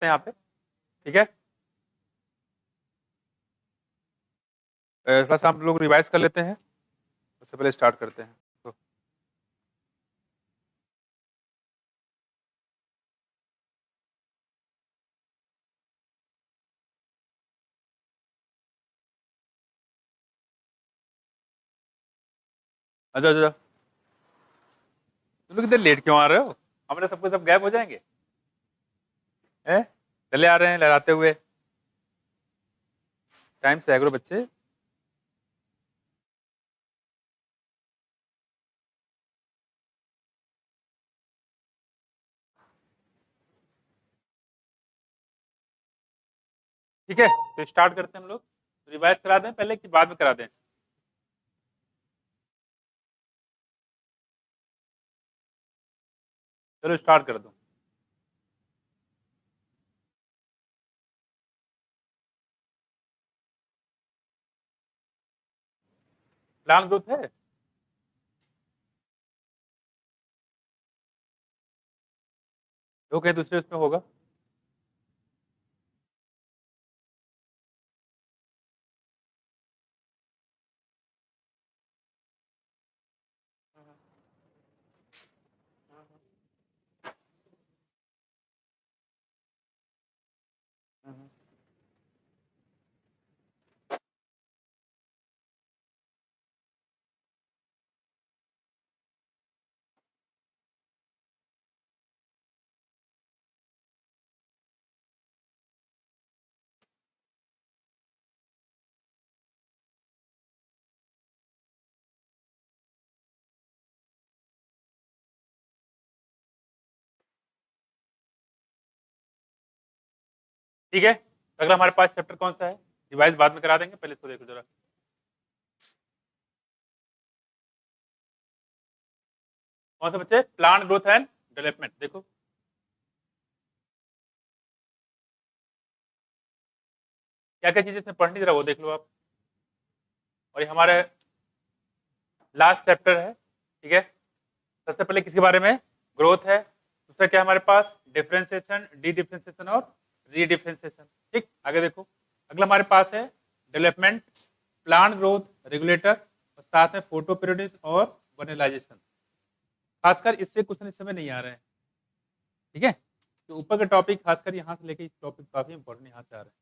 हैं यहाँ पे, ठीक है। थोड़ा सा हम लोग रिवाइज कर लेते हैं, उससे पहले स्टार्ट करते हैं। तो अच्छा अच्छा, तुम लोग इतने लेट क्यों आ रहे हो? हमारे सबको सब गायब हो जाएंगे हैं? चले आ रहे हैं लहराते हुए, टाइम से आए करो बच्चे। ठीक है, तो स्टार्ट करते हैं हम लोग। रिवाइज करा दें पहले कि बाद में करा दें? चलो स्टार्ट कर दो। प्लान ग्रोथ है? तो कहीं दूसरे उसमें होगा। ठीक है, तो अगला हमारे पास चैप्टर कौन सा है? रिवाइज बाद में करा देंगे, पहले इसको देखो जरा। कौन सा बच्चे? Plant growth and development. देखो क्या क्या चीजें इसमें पढ़नी, जरा वो देख लो आप। और ये हमारे लास्ट चैप्टर है, ठीक है। सबसे पहले किसके बारे में? ग्रोथ है। दूसरा क्या है हमारे पास? डिफ्रेंसिएशन, डी डिफ्रेंसिएशन और री डिफ्रेंसिएशन। ठीक, आगे देखो। अगला हमारे पास है डेवलपमेंट, प्लांट ग्रोथ रेगुलेटर, और साथ में फोटो पीरियड्स और वनलाइजेशन। खासकर इससे क्वेश्चन इस समय नहीं आ रहे हैं, ठीक है। तो ऊपर का टॉपिक खासकर यहाँ से लेके इस टॉपिक काफी इंपॉर्टेंट यहाँ से आ रहे हैं।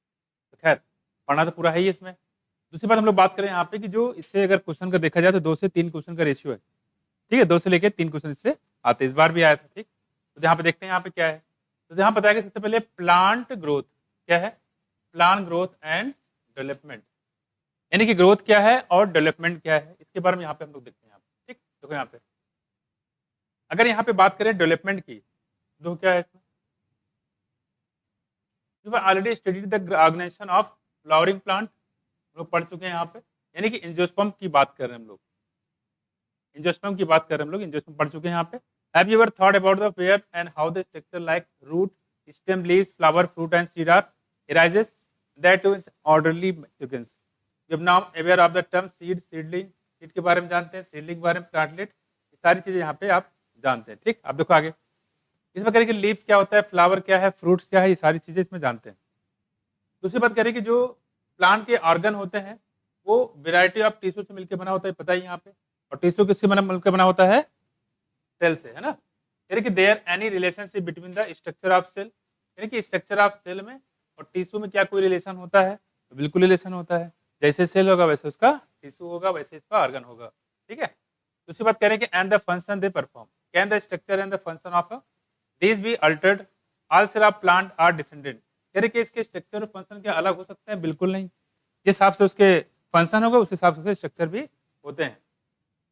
तो खैर, पढ़ना तो पूरा है ही इसमें। दूसरी बात हम लोग बात करें यहाँ पे कि जो इससे अगर क्वेश्चन का देखा जाए तो 2 से 3 क्वेश्चन का रेशियो है, ठीक है। 2 से लेके 3 क्वेश्चन इससे आते, इस बार भी आया था, ठीक। तो यहाँ पे देखते हैं यहाँ पे क्या है। तो यहाँ बताया कि सबसे पहले प्लांट ग्रोथ क्या है, प्लांट ग्रोथ एंड डेवलपमेंट, यानी कि ग्रोथ क्या है और डेवलपमेंट क्या है, इसके बारे में यहाँ पे हम लोग देखते हैं यहाँ पे, ठीक। देखो यहाँ पे अगर यहाँ पे बात करें डेवलपमेंट की, तो क्या है इसमें? Already studied the organisation of flowering plant, हम लोग पढ़ चुके हैं यहाँ पे, यानी कि एंजियोस्पर्म की बात कर रहे हैं हम लोग, एंजियोस्पर्म की बात कर रहे हैं हम लोग, एंजियोस्पर्म पढ़ चुके हैं यहाँ पे। Have you ever thought about the where and how the structure like root, stem, leaves, flower, fruit and seed are arises that is orderly sequence? जब now aware of the term seed, seedling, seed के बारे में जानते हैं, seedling के बारे में, plantlet, ये सारी चीजें यहाँ पे आप जानते हैं, ठीक। आप देखो आगे इसमें करें कि लीव्स क्या होता है, फ्लावर क्या है, फ्रूट्स क्या है, ये सारी चीजें इसमें जानते हैं। दूसरी बात करें कि जो प्लांट के ऑर्गन होते हैं वो वेराइटी ऑफ टिश्यू से मिलकर बना होता है, पता है यहाँ पे। और टिश्यू किससे मिलकर बना होता है? सेल से, है ना। यानी कि there any relationship between the structure of cell, यानी कि स्ट्रक्चर ऑफ सेल में और टिश्यू में क्या कोई रिलेशन होता है? तो बिल्कुल रिलेशन होता है। जैसे सेल होगा वैसे उसका टिश्यू होगा, वैसे इसका ऑर्गन होगा, ठीक है। दूसरी बात कह रहे हैं कि and the function they perform, can the structure and the function of these be altered, all cell of plant are descendant. कह रहे कि इसके स्ट्रक्चर और फंक्शन क्या अलग हो सकते हैं? बिल्कुल नहीं। जिस हिसाब से उसके फंक्शन होगा उस हिसाब से उसके स्ट्रक्चर भी होते हैं।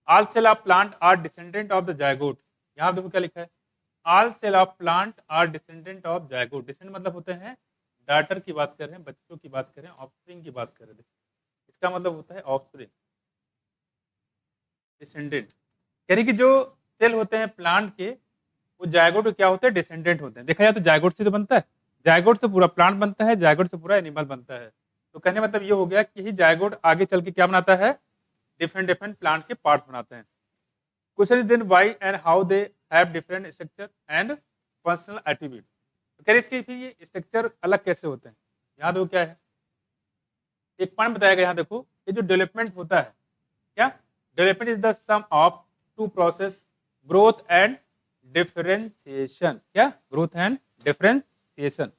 All cell of plant are descendant of the zygote, यहाँ देखो क्या लिखा है, all cell of plant are descendant of zygote. Descendant मतलब होते हैं डाटर की बात कर रहे हैं, बच्चों की बात कर रहे हैं, ऑफस्प्रिंग की बात कर रहे हैं, इसका मतलब होता है ऑफस्प्रिंग, डिसेंडेंट। यानी कि जो सेल होते हैं प्लांट के वो जायगोट क्या होते हैं? डिसेंडेंट होते हैं। देखा जाए तो जायगोट से तो बनता है, जायगोट से पूरा प्लांट बनता है, जायगोट से पूरा एनिमल बनता है। तो कहने मतलब ये हो गया कि यही जायगोट आगे चल के क्या बनाता है? डिफरेंट डिफरेंट प्लांट के पार्ट्स बनाते हैं। Question is then why and how they have different structure and functional attribute. तो कह रहे इसके फिर ये स्ट्रक्चर अलग कैसे होते हैं, यहाँ देखो क्या है, एक पॉइंट बताया गया यहाँ देखो, ये जो डेवलपमेंट होता है क्या, development is the sum of two process, growth and differentiation, क्या, ग्रोथ एंड डिफरेंशिएशन।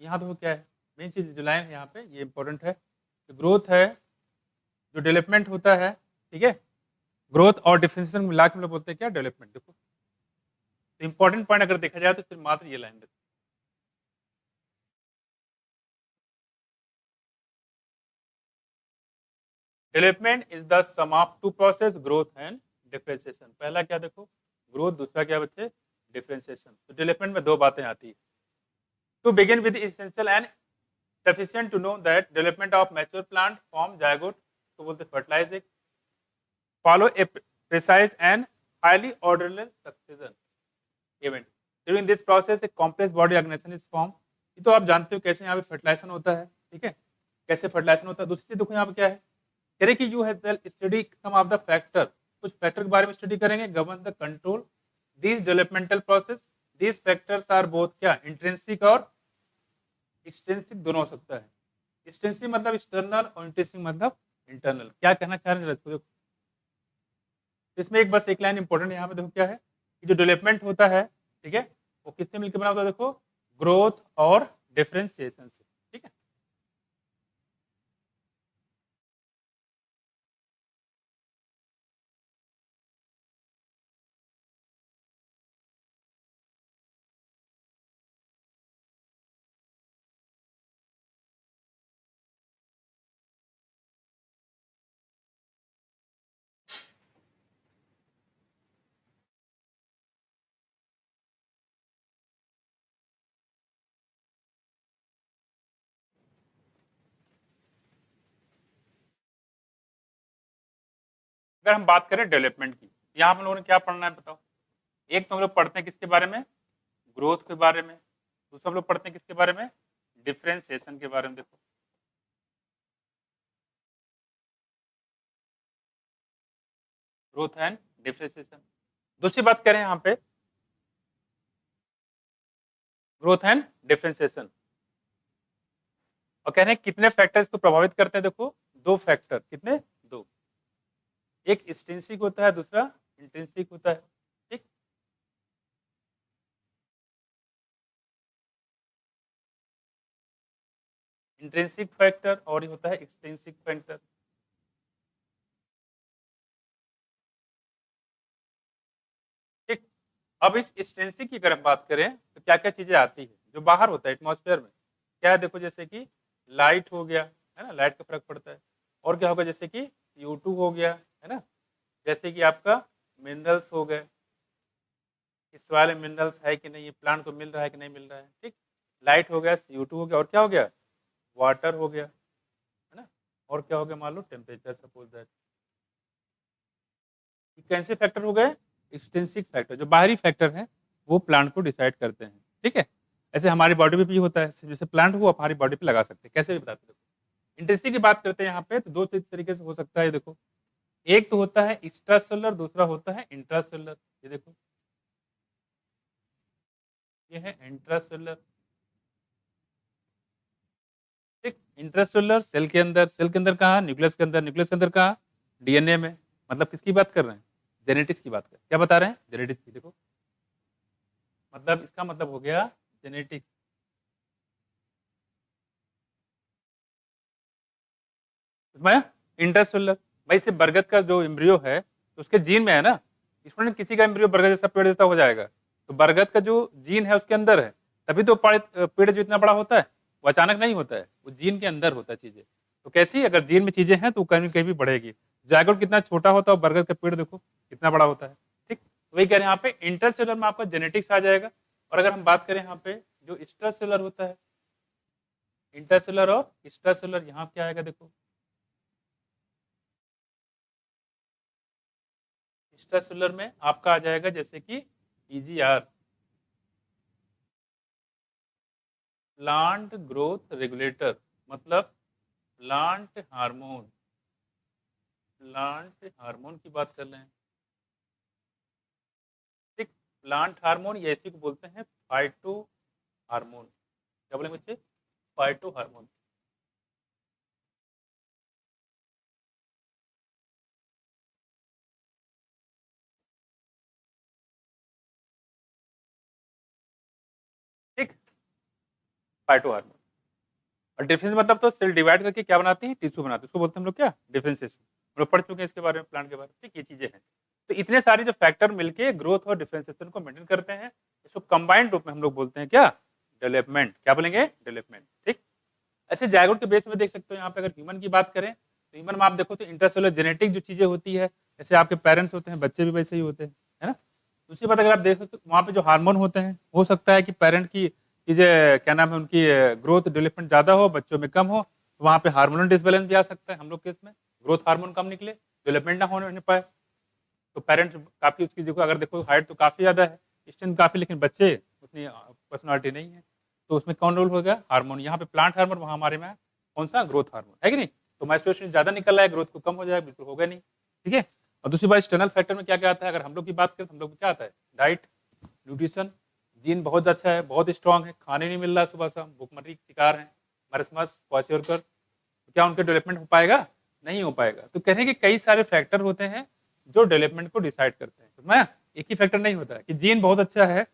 यहाँ देखो क्या है, मेन चीज जो लाइन है यहाँ पे ये इंपॉर्टेंट है, ग्रोथ है, जो डेवलपमेंट होता है, ठीक है, ग्रोथ और डिफरेंशिएशन मिला के हम लोग बोलते हैं क्या, डेवलपमेंट। देखो तो इंपॉर्टेंट पॉइंट अगर देखा जाए तो सिर्फ मात्र ये लाइन देखो, development is the sum of two process, growth and differentiation. पहला क्या देखो, ग्रोथ, दूसरा क्या बच्चे, डिफरेंशिएशन। तो डेवलपमेंट में दो बातें आती है। To begin with essential and sufficient to know that development of mature plant form zygote, तो बोलते fertilize egg, follow a precise and highly orderless succession event. During this process a complex body organisation is form. ये तो आप जानते हो कैसे यहाँ पे फर्टिलाइजेशन होता है, ठीक है, कैसे फर्टिलाइजेशन होता है। दूसरी चीज देखो यहाँ पे क्या है, कह रहे कि you have study some of the factor, कुछ फैक्टर के बारे में स्टडी करेंगे, govern the control this developmental process. This factors are both क्या, इंट्रिंसिक और एक्सटेंसिव दोनों हो सकता है। एक्सटेंसिव मतलब एक्सटर्नल और इंट्रिंसिक मतलब इंटरनल। क्या कहना चाह रहे हैं देखो, इसमें एक बस एक लाइन इंपॉर्टेंट यहाँ पे देखो क्या है, कि जो डेवलपमेंट होता है, ठीक है, वो किससे मिलकर बना होता है, देखो ग्रोथ और डिफरेंशिएशन से, ठीक है। अगर हम बात करें डेवलपमेंट की, यहाँ हम लोगों ने क्या पढ़ना है बताओ, एक तो हम लोग पढ़ते हैं किसके बारे में, ग्रोथ के बारे में, दूसरा हम लोग पढ़ते हैं किसके बारे में, डिफरेंशिएशन के बारे में। देखो ग्रोथ एंड डिफरेंशिएशन। दूसरी बात करें यहाँ पे, ग्रोथ एंड डिफरेंशिएशन, और कह रहे हैं कितने फैक्टर्स को प्रभावित करते हैं, देखो दो फैक्टर, कितने, दो, एक एक्सटेंसिक होता है, दूसरा इंट्रिंसिक होता है, ठीक। इंट्रिंसिक फैक्टर और ये होता है एक्सटेंसिक फैक्टर। ठीक, अब इस एक्सटेंसिक की अगर हम बात करें तो क्या क्या चीजें आती है जो बाहर होता है एटमॉस्फेयर में, क्या है देखो, जैसे कि लाइट हो गया, है ना, लाइट का फर्क पड़ता है, और क्या होगा, जैसे कि CO2 हो गया, है ना, जैसे कि आपका मिनरल्स हो गए, इस वाले मिनरल्स है कि नहीं, ये प्लांट को मिल रहा है कि नहीं मिल रहा है, ठीक। लाइट हो गया, CO2 हो गया, और क्या हो गया, वाटर हो गया, है ना, और क्या हो गया, मान लो टेम्परेचर, सपोज दैट। कैसे फैक्टर हो गए, एक्सटेंसिक फैक्टर, जो बाहरी फैक्टर हैं वो प्लांट को डिसाइड करते हैं, ठीक है। ऐसे हमारी बॉडी में भी होता है, जैसे प्लांट को हमारी बॉडी पे लगा सकते हैं, कैसे भी बताते हैं। इंटेंसिटी की बात करते हैं यहाँ पे, तो दो तरीके से हो सकता है, देखो एक तो होता है एक्स्ट्रा सेलुलर, दूसरा होता है इंट्रासेलुलर। ये देखो ये है इंट्रासेलुलर, ठीक, इंट्रासेलुलर सेल के अंदर, सेल के अंदर कहाँ, न्यूक्लियस के अंदर, न्यूक्लियस के अंदर कहाँ, DNA में। मतलब किसकी बात कर रहे हैं, जेनेटिक्स की बात कर, क्या बता रहे हैं, जेनेटिक्स की। देखो मतलब इसका मतलब हो गया जेनेटिक्स। मैं इंटरसेलुलर, भाई से बरगद का जो एम्ब्रियो है तो उसके जीन में है ना, स्टूडेंट किसी का एम्ब्रियो बरगद जैसा पेड़ जैसा हो जाएगा, तो बरगद का जो जीन है उसके अंदर है, तभी तो पेड़ जो इतना बड़ा होता है वो अचानक नहीं होता है, वो जीन के अंदर होता है चीजें। तो कैसी, अगर जीन में चीजें हैं तो कहीं कहीं भी बढ़ेगी। जायगोट कितना छोटा होता है और बरगद का पेड़ देखो कितना बड़ा होता है, ठीक। वही कह रहे हैं यहाँ पे इंटरसेलर में आपका जेनेटिक्स आ जाएगा। और अगर हम बात करें यहाँ पे जो एक्स्ट्रासेलर होता है, इंटरसेलर और एक्स्ट्रासेलर, यहाँ क्या आएगा देखो, एक्स्ट्रासेलुलर में आपका आ जाएगा जैसे कि PGR, प्लांट ग्रोथ रेगुलेटर, मतलब प्लांट हार्मोन, प्लांट हार्मोन की बात कर रहे हैं, ठीक। प्लांट हार्मोन, ये इसी को बोलते हैं फाइटो हार्मोन, क्या बोलेंगे बच्चे, फाइटो हार्मोन। ठीक, फाइटो हार्मोन। और डिफरेंस मतलब तो सेल डिवाइड करके क्या बनाती है, टिश्यू बनाती है, उसको बोलते हैं हम लोग क्या, डिफरेंशिएशन। हम लोग पढ़ चुके हैं इसके बारे में, प्लांट के बारे में। ठीक, ये चीजें हैं। तो इतने सारे जो फैक्टर मिलके ग्रोथ और डिफरेंशिएशन को मेंटेन करते हैं, इसको कंबाइंड रूप में हम लोग बोलते हैं क्या, डेवलपमेंट। क्या बोलेंगे, डेवलपमेंट। ठीक, ऐसे जायगोट के बेस में देख सकते हो यहाँ पे, अगर ह्यूमन की बात करें तो ह्यूमन में आप देखो तो इंटरसेलुलर जेनेटिक जो चीजें होती है, जैसे आपके पेरेंट्स होते हैं, बच्चे भी वैसे ही होते हैं, है ना। दूसरी बात अगर आप देख सकते हो वहाँ पे जो हार्मोन होते हैं, हो सकता है कि पेरेंट की चीजें क्या नाम है, उनकी ग्रोथ डेवलपमेंट ज्यादा हो, बच्चों में कम हो, तो वहाँ पे हार्मोनल डिसबैलेंस भी आ सकता है। हम लोग के इसमें ग्रोथ हार्मोन कम निकले, डेवलपमेंट ना होने पाए, तो पेरेंट्स काफी उसकी देखो, अगर देखो हाइट तो काफी ज्यादा है, स्ट्रेंथ काफी, लेकिन बच्चे उतनी पर्सनालिटी नहीं है, तो उसमें कौन रोल हो गया, हार्मोन। यहाँ पे प्लांट हार्मोन, वहाँ हमारे में कौन सा, ग्रोथ हार्मोन, है कि नहीं। तो माइस्ट्रोशन ज्यादा निकल रहा है, ग्रोथ को कम हो जाएगा, बिल्कुल होगा नहीं। ठीक है। और दूसरी बात एक्सटर्नल फैक्टर में क्या क्या आता है, अगर हम लोग की बात करें तो हम लोग को क्या आता है, डाइट, न्यूट्रिशन, जीन बहुत अच्छा है, बहुत स्ट्रांग है, खाने नहीं मिल रहा सुबह शाम, भूखमरी के शिकार है, मरसमस, क्वासियोरकर, तो क्या उनके डेवलपमेंट हो पाएगा, नहीं हो पाएगा। तो कहने के कई सारे फैक्टर होते हैं जो डेवलपमेंट को डिसाइड करते हैं। तो मैं एक ही फैक्टर नहीं होता है कि जीन बहुत अच्छा है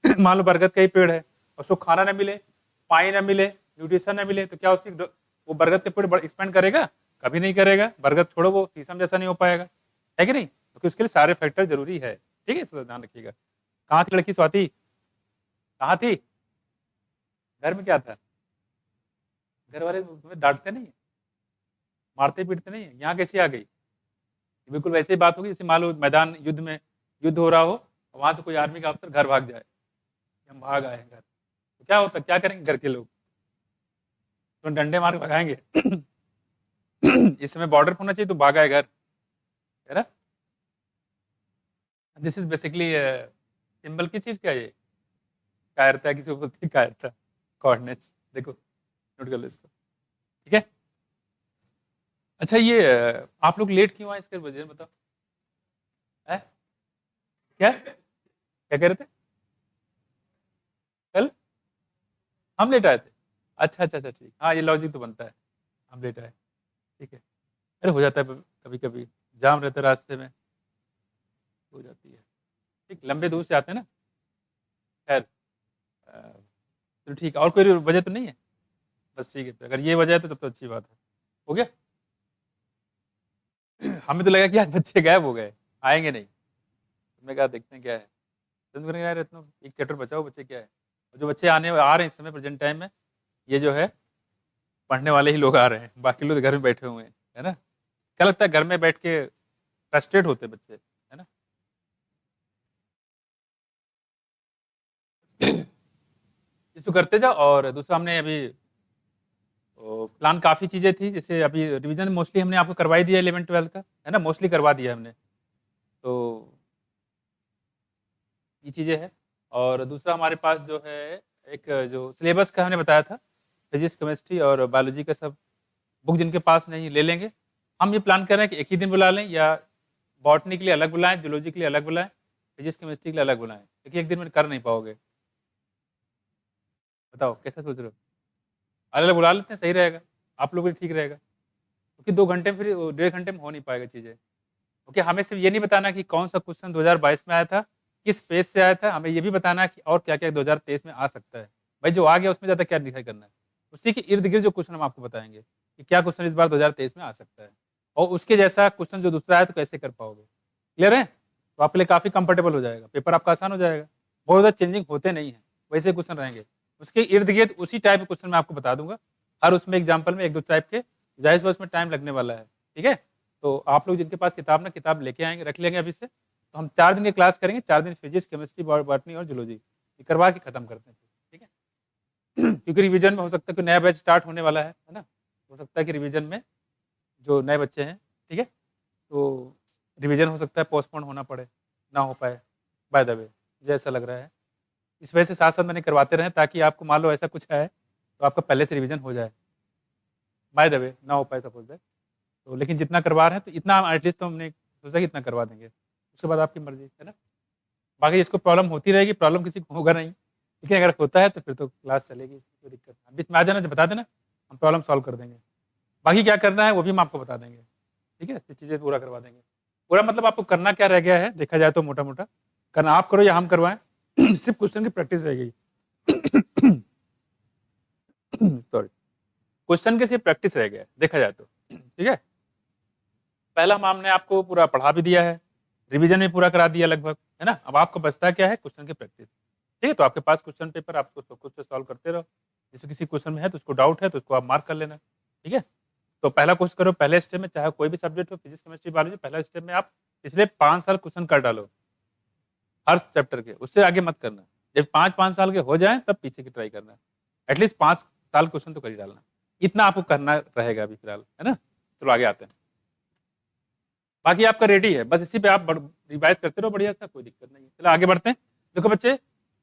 मान लो बरगद का ही पेड़ है, उसको खाना ना मिले, पानी ना मिले, न्यूट्रिशन ना मिले, तो क्या उसकी वो बरगद के पेड़ एक्सपेंड करेगा, कभी नहीं करेगा। बरगद छोड़ो, वो शीशम जैसा नहीं हो पाएगा, है कि नहीं। तो इसके लिए सारे फैक्टर जरूरी है। ठीक है, इसको ध्यान रखिएगा। कहाँ थी लड़की स्वाति, कहाँ थी, घर में क्या था, घर वाले तुम्हें डांटते नहीं है, मारते पीटते नहीं है, यहाँ कैसे आ गई। बिल्कुल वैसे ही बात होगी जैसे मान लो मैदान युद्ध में, युद्ध हो रहा हो, वहां से कोई आर्मी का अफसर घर भाग जाए, हम भाग आए हैं घर, तो क्या होता, क्या करेंगे घर के लोग, तो डंडे मार के भगाएंगे इस समय बॉर्डर होना चाहिए तो भागा है घर, है ना। दिस इज बेसिकली सिंबल की चीज क्या है ये, कायरता, किसी को बोलती है कायरता, कोऑर्डिनेट्स। देखो नोट कर लो इसको, ठीक है। अच्छा ये आप लोग लेट क्यों आए, इसके वजह बताओ, है क्या, क्या कह रहे थे, कल हम लेट आए थे, अच्छा अच्छा अच्छा, ठीक, हाँ ये लॉजिक तो बनता है, हम लेट आए, ठीक है। अरे हो जाता है कभी कभी, जाम रहता है रास्ते में, हो जाती है। ठीक, लंबे दूर से आते हैं ना, खैर चलो ठीक है, और कोई वजह तो नहीं है, बस ठीक है, तो अगर ये वजह है तो तब तो अच्छी बात है, हो गया। हमें तो लगा कि आज बच्चे गायब हो गए, आएंगे नहीं, मैं कहा देखते हैं क्या है, तुम करने यार इतना एक चैप्टर बचाओ, बच्चे क्या है। और जो बच्चे आने आ रहे हैं इस समय प्रेजेंट टाइम में, ये जो है पढ़ने वाले ही लोग आ रहे हैं, बाकी लोग घर में बैठे हुए हैं, है ना। क्या लगता है घर में बैठ के फ्रस्ट्रेट होते बच्चे, है ना। इसको करते जाओ। और दूसरा हमने अभी प्लान काफ़ी चीज़ें थी, जैसे अभी रिवीजन मोस्टली हमने आपको करवाई दिया 11-12 का, है ना, मोस्टली करवा दिया हमने, तो ये चीज़ें हैं। और दूसरा हमारे पास जो है एक जो सिलेबस का हमने बताया था, फिजिक्स केमिस्ट्री और बायोलॉजी का सब बुक जिनके पास नहीं ले लेंगे। हम ये प्लान कर रहे हैं कि एक ही दिन बुला लें, या बॉटनी के लिए अलग बुलाएं, जूलॉजी के लिए अलग बुलाएं, फिजिक्स केमिस्ट्री के लिए अलग बुलाएं, क्योंकि एक दिन में कर नहीं पाओगे। बताओ कैसा सोच रहे हो, अलग अलग बुला लेते हैं, सही रहेगा, आप लोग भी ठीक रहेगा, क्योंकि 2 घंटे में फिर 1.5 घंटे में हो नहीं पाएगा चीज़ें। ओके, हमें सिर्फ ये नहीं बताना कि कौन सा क्वेश्चन 2022 में आया था, किस पेज से आया था, हमें ये भी बताना कि और क्या क्या 2023 में आ सकता है। भाई जो आ गया उसमें ज़्यादा क्या दिखाई करना है, उसी के इर्द गिर्द जो क्वेश्चन हम आपको बताएंगे कि क्या क्वेश्चन इस बार 2023 में आ सकता है, और उसके जैसा क्वेश्चन जो दूसरा आया तो कैसे कर पाओगे। क्लियर है, तो आपके लिए काफ़ी कंफर्टेबल हो जाएगा, पेपर आपका आसान हो जाएगा, बहुत ज़्यादा चेंजिंग होते नहीं है, वैसे क्वेश्चन रहेंगे, उसके इर्द गिर्द उसी टाइप के क्वेश्चन मैं आपको बता दूंगा, हर उसमें एग्जाम्पल में 1-2 टाइप के, जाहिर सी बात उसमें टाइम लगने वाला है, ठीक है। तो आप लोग जिनके पास किताब ना, किताब लेके आएंगे, रख लेंगे अभी से, तो हम 4 दिन की क्लास करेंगे, 4 दिन फिजिक्स केमिस्ट्री बॉटनी और जूलॉजी, ये करवा के खत्म करते हैं, ठीक है। क्योंकि रिवीजन में हो सकता है कि नया बैच स्टार्ट होने वाला है ना, हो सकता है कि रिवीजन में जो नए बच्चे हैं, ठीक है, तो रिवीजन हो सकता है पोस्टपोन होना पड़े, ना हो पाए, बाय द वे मुझे ऐसा लग रहा है। इस वजह से साथ साथ मैंने करवाते रहें, ताकि आपको मान लो ऐसा कुछ है तो आपका पहले से रिवीजन हो जाए, बाय द वे ना हो पाए सपोज दैट, तो लेकिन जितना करवा रहे हैं तो इतना एटलीस्ट तो हमने सोचा कि इतना करवा देंगे, उसके बाद आपकी मर्जी, है ना। बाकी इसको प्रॉब्लम होती रहेगी, प्रॉब्लम किसी को होगा नहीं, लेकिन अगर होता है तो फिर तो क्लास चलेगी, कोई दिक्कत नहीं। बीच में आ जाना, जो बता देना, हम प्रॉब्लम सॉल्व कर देंगे। बाकी क्या करना है वो भी हम आपको बता देंगे, ठीक है, ये चीज़ें पूरा करवा देंगे। पूरा मतलब आपको करना क्या रह गया है देखा जाए तो मोटा मोटा, करना आप करो या हम करवाएं सिर्फ क्वेश्चन की प्रैक्टिस रह गई। सॉरी, क्वेश्चन की सिर्फ प्रैक्टिस रह गया है देखा जाए तो, ठीक है। पहला हमने आपको पूरा पढ़ा भी दिया है, रिवीजन भी पूरा करा दिया लगभग, है ना। अब आपको बचता क्या है, क्वेश्चन की प्रैक्टिस, ठीक है। तो आपके पास क्वेश्चन पेपर, आप उसको खुद से सॉल्व करते रहो। जैसे किसी क्वेश्चन में है तो उसको डाउट है तो उसको आप मार्क कर लेना, ठीक है। तो पहला कोशिश करो पहले स्टेप में, चाहे कोई भी सब्जेक्ट हो, फिजिक्स केमिस्ट्री बायोलॉजी, पहला स्टेप में आप पिछले 5 साल क्वेश्चन कर डालो हर चैप्टर के, उससे आगे मत करना। जब 5-5 साल के हो जाएं तब पीछे की ट्राई करना, एटलीस्ट 5 साल क्वेश्चन तो कर ही डालना, इतना आपको करना रहेगा अभी फिलहाल, है ना। चलो आगे आते हैं। बाकी आपका रेडी है, बस इसी पे आप रिवाइज करते रहो बढ़िया सा, कोई दिक्कत नहीं है। चलो आगे बढ़ते हैं। देखो बच्चे,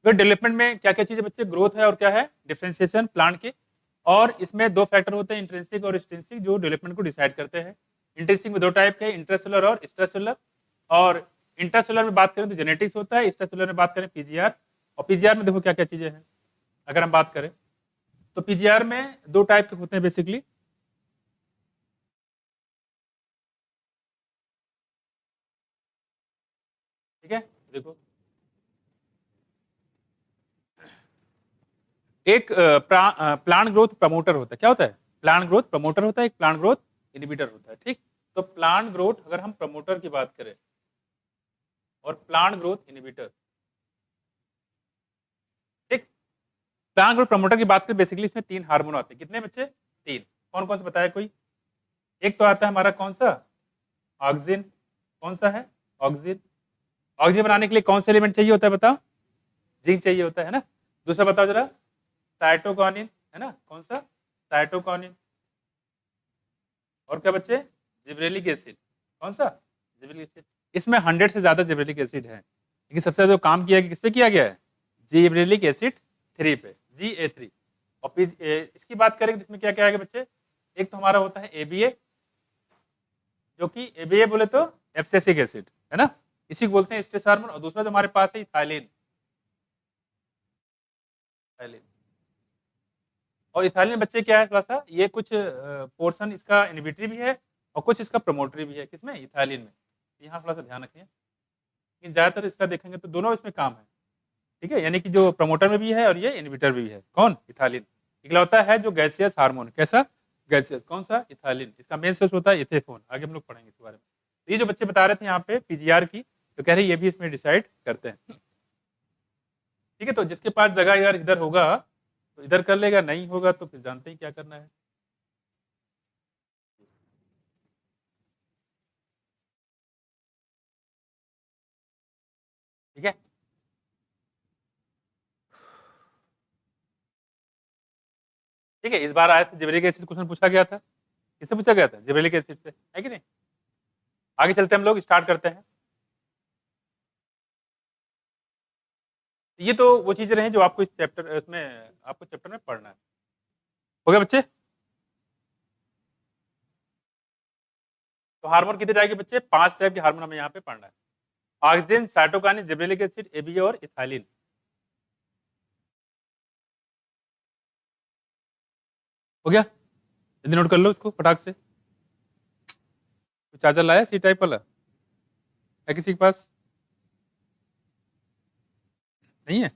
डेवलपमेंट में क्या क्या चीजें बच्चे, ग्रोथ है और क्या है, डिफरेंशिएशन प्लांट के। और इसमें 2 फैक्टर होते हैं, इंट्रिंसिक और एक्सट्रिंसिक, जो डेवलपमेंट को डिसाइड करते हैं। इंट्रिंसिक में 2 टाइप के, इंट्रासेलुलर और एक्स्ट्रासेलुलर। और इंट्रासेलुलर में बात करें तो जेनेटिक्स होता है, एक्स्ट्रासेलुलर में बात करें पीजीआर। और पीजीआर में देखो क्या क्या चीजें हैं, अगर हम बात करें तो पीजीआर में 2 टाइप के होते हैं बेसिकली। ठीक है, देखो एक प्लांट ग्रोथ प्रमोटर होता है। क्या होता है, प्लांट ग्रोथ प्रमोटर होता है, एक प्लांट ग्रोथ इनहिबिटर होता है, ठीक। तो प्लांट ग्रोथ अगर हम प्रमोटर की बात करें और प्लांट ग्रोथ इनहिबिटर, ठीक। प्लांट ग्रोथ प्रमोटर की बात करें, बेसिकली इसमें 3 हार्मोन आते हैं। कितने बच्चे, 3। कौन कौन से बताया कोई। एक तो आता है हमारा कौन सा, ऑक्सिन। कौन सा है, ऑक्सिन। ऑक्सीजन बनाने के लिए कौन सा एलिमेंट चाहिए होता है बताओ, जिंक चाहिए होता है ना। दूसरा बताओ जरा, साइटोकाइनिन, है ना, कौन सा, साइटोकाइनिन। और क्या बच्चे, जिब्रेलिक एसिड। कौन सा, जिब्रेलिक एसिड। इसमें 100 से ज्यादा जिब्रेलिक एसिड है, लेकिन सबसे ज्यादा जो काम किया है किस पे किया गया है, जिब्रेलिक एसिड 3 पे, GA3। और फिर इसकी बात करें तो इसमें क्या क्या है बच्चे, एक तो हमारा होता है ABA, जो कि ABA बोले तो एब्सिसिक एसिड, है ना, इसी को बोलते हैं स्ट्रेस हार्मोन। और दूसरा जो हमारे पास है इथाइलिन। और इथाइलिन बच्चे क्या है थोड़ा सा, ये कुछ पोर्शन इसका इनहिबिटरी भी है और कुछ इसका प्रमोटरी भी है, किसमें, इथाइलिन में। यहाँ थोड़ा सा ध्यान रखिए, लेकिन ज्यादातर इसका देखेंगे तो दोनों इसमें काम है, ठीक है। यानी कि जो प्रमोटर में भी है और ये इनहिबिटर भी है, कौन, इथाइलिन। इकलौता है जो गैसियस हार्मोन, कैसा, गैसियस, कौन सा, इथाइलिन। इसका मेन सोर्स होता है इथेफोन, आगे हम लोग पढ़ेंगे इसके बारे में। तो ये जो बच्चे बता रहे थे यहाँ पे पीजीआर की, तो कह रहे ये भी इसमें डिसाइड करते हैं, ठीक है। तो जिसके पास जगह यार इधर होगा तो इधर कर लेगा, नहीं होगा तो फिर जानते ही क्या करना है। ठीक है, ठीक है। इस बार आया था जिब्रेलिक एसिड, क्वेश्चन पूछा गया था, किससे पूछा गया था, जिब्रेलिक एसिड से, है कि नहीं। आगे चलते हम लोग स्टार्ट करते हैं। ये तो वो चीजें रही जो आपको इस चैप्टर, इसमें आपको चैप्टर में पढ़ना है। हो गया बच्चे। तो हार्मोन कितने टाइप के बच्चे, 5 टाइप के हार्मोन हमें यहाँ पे पढ़ना है। Oxygen, cytokinin, gibberellic acid, ABA और इथाइलिन। हो गया, जल्दी नोट कर लो इसको फटाक से। चार्जर लाया सी टाइप वाला, है किसी के पास, नहीं है।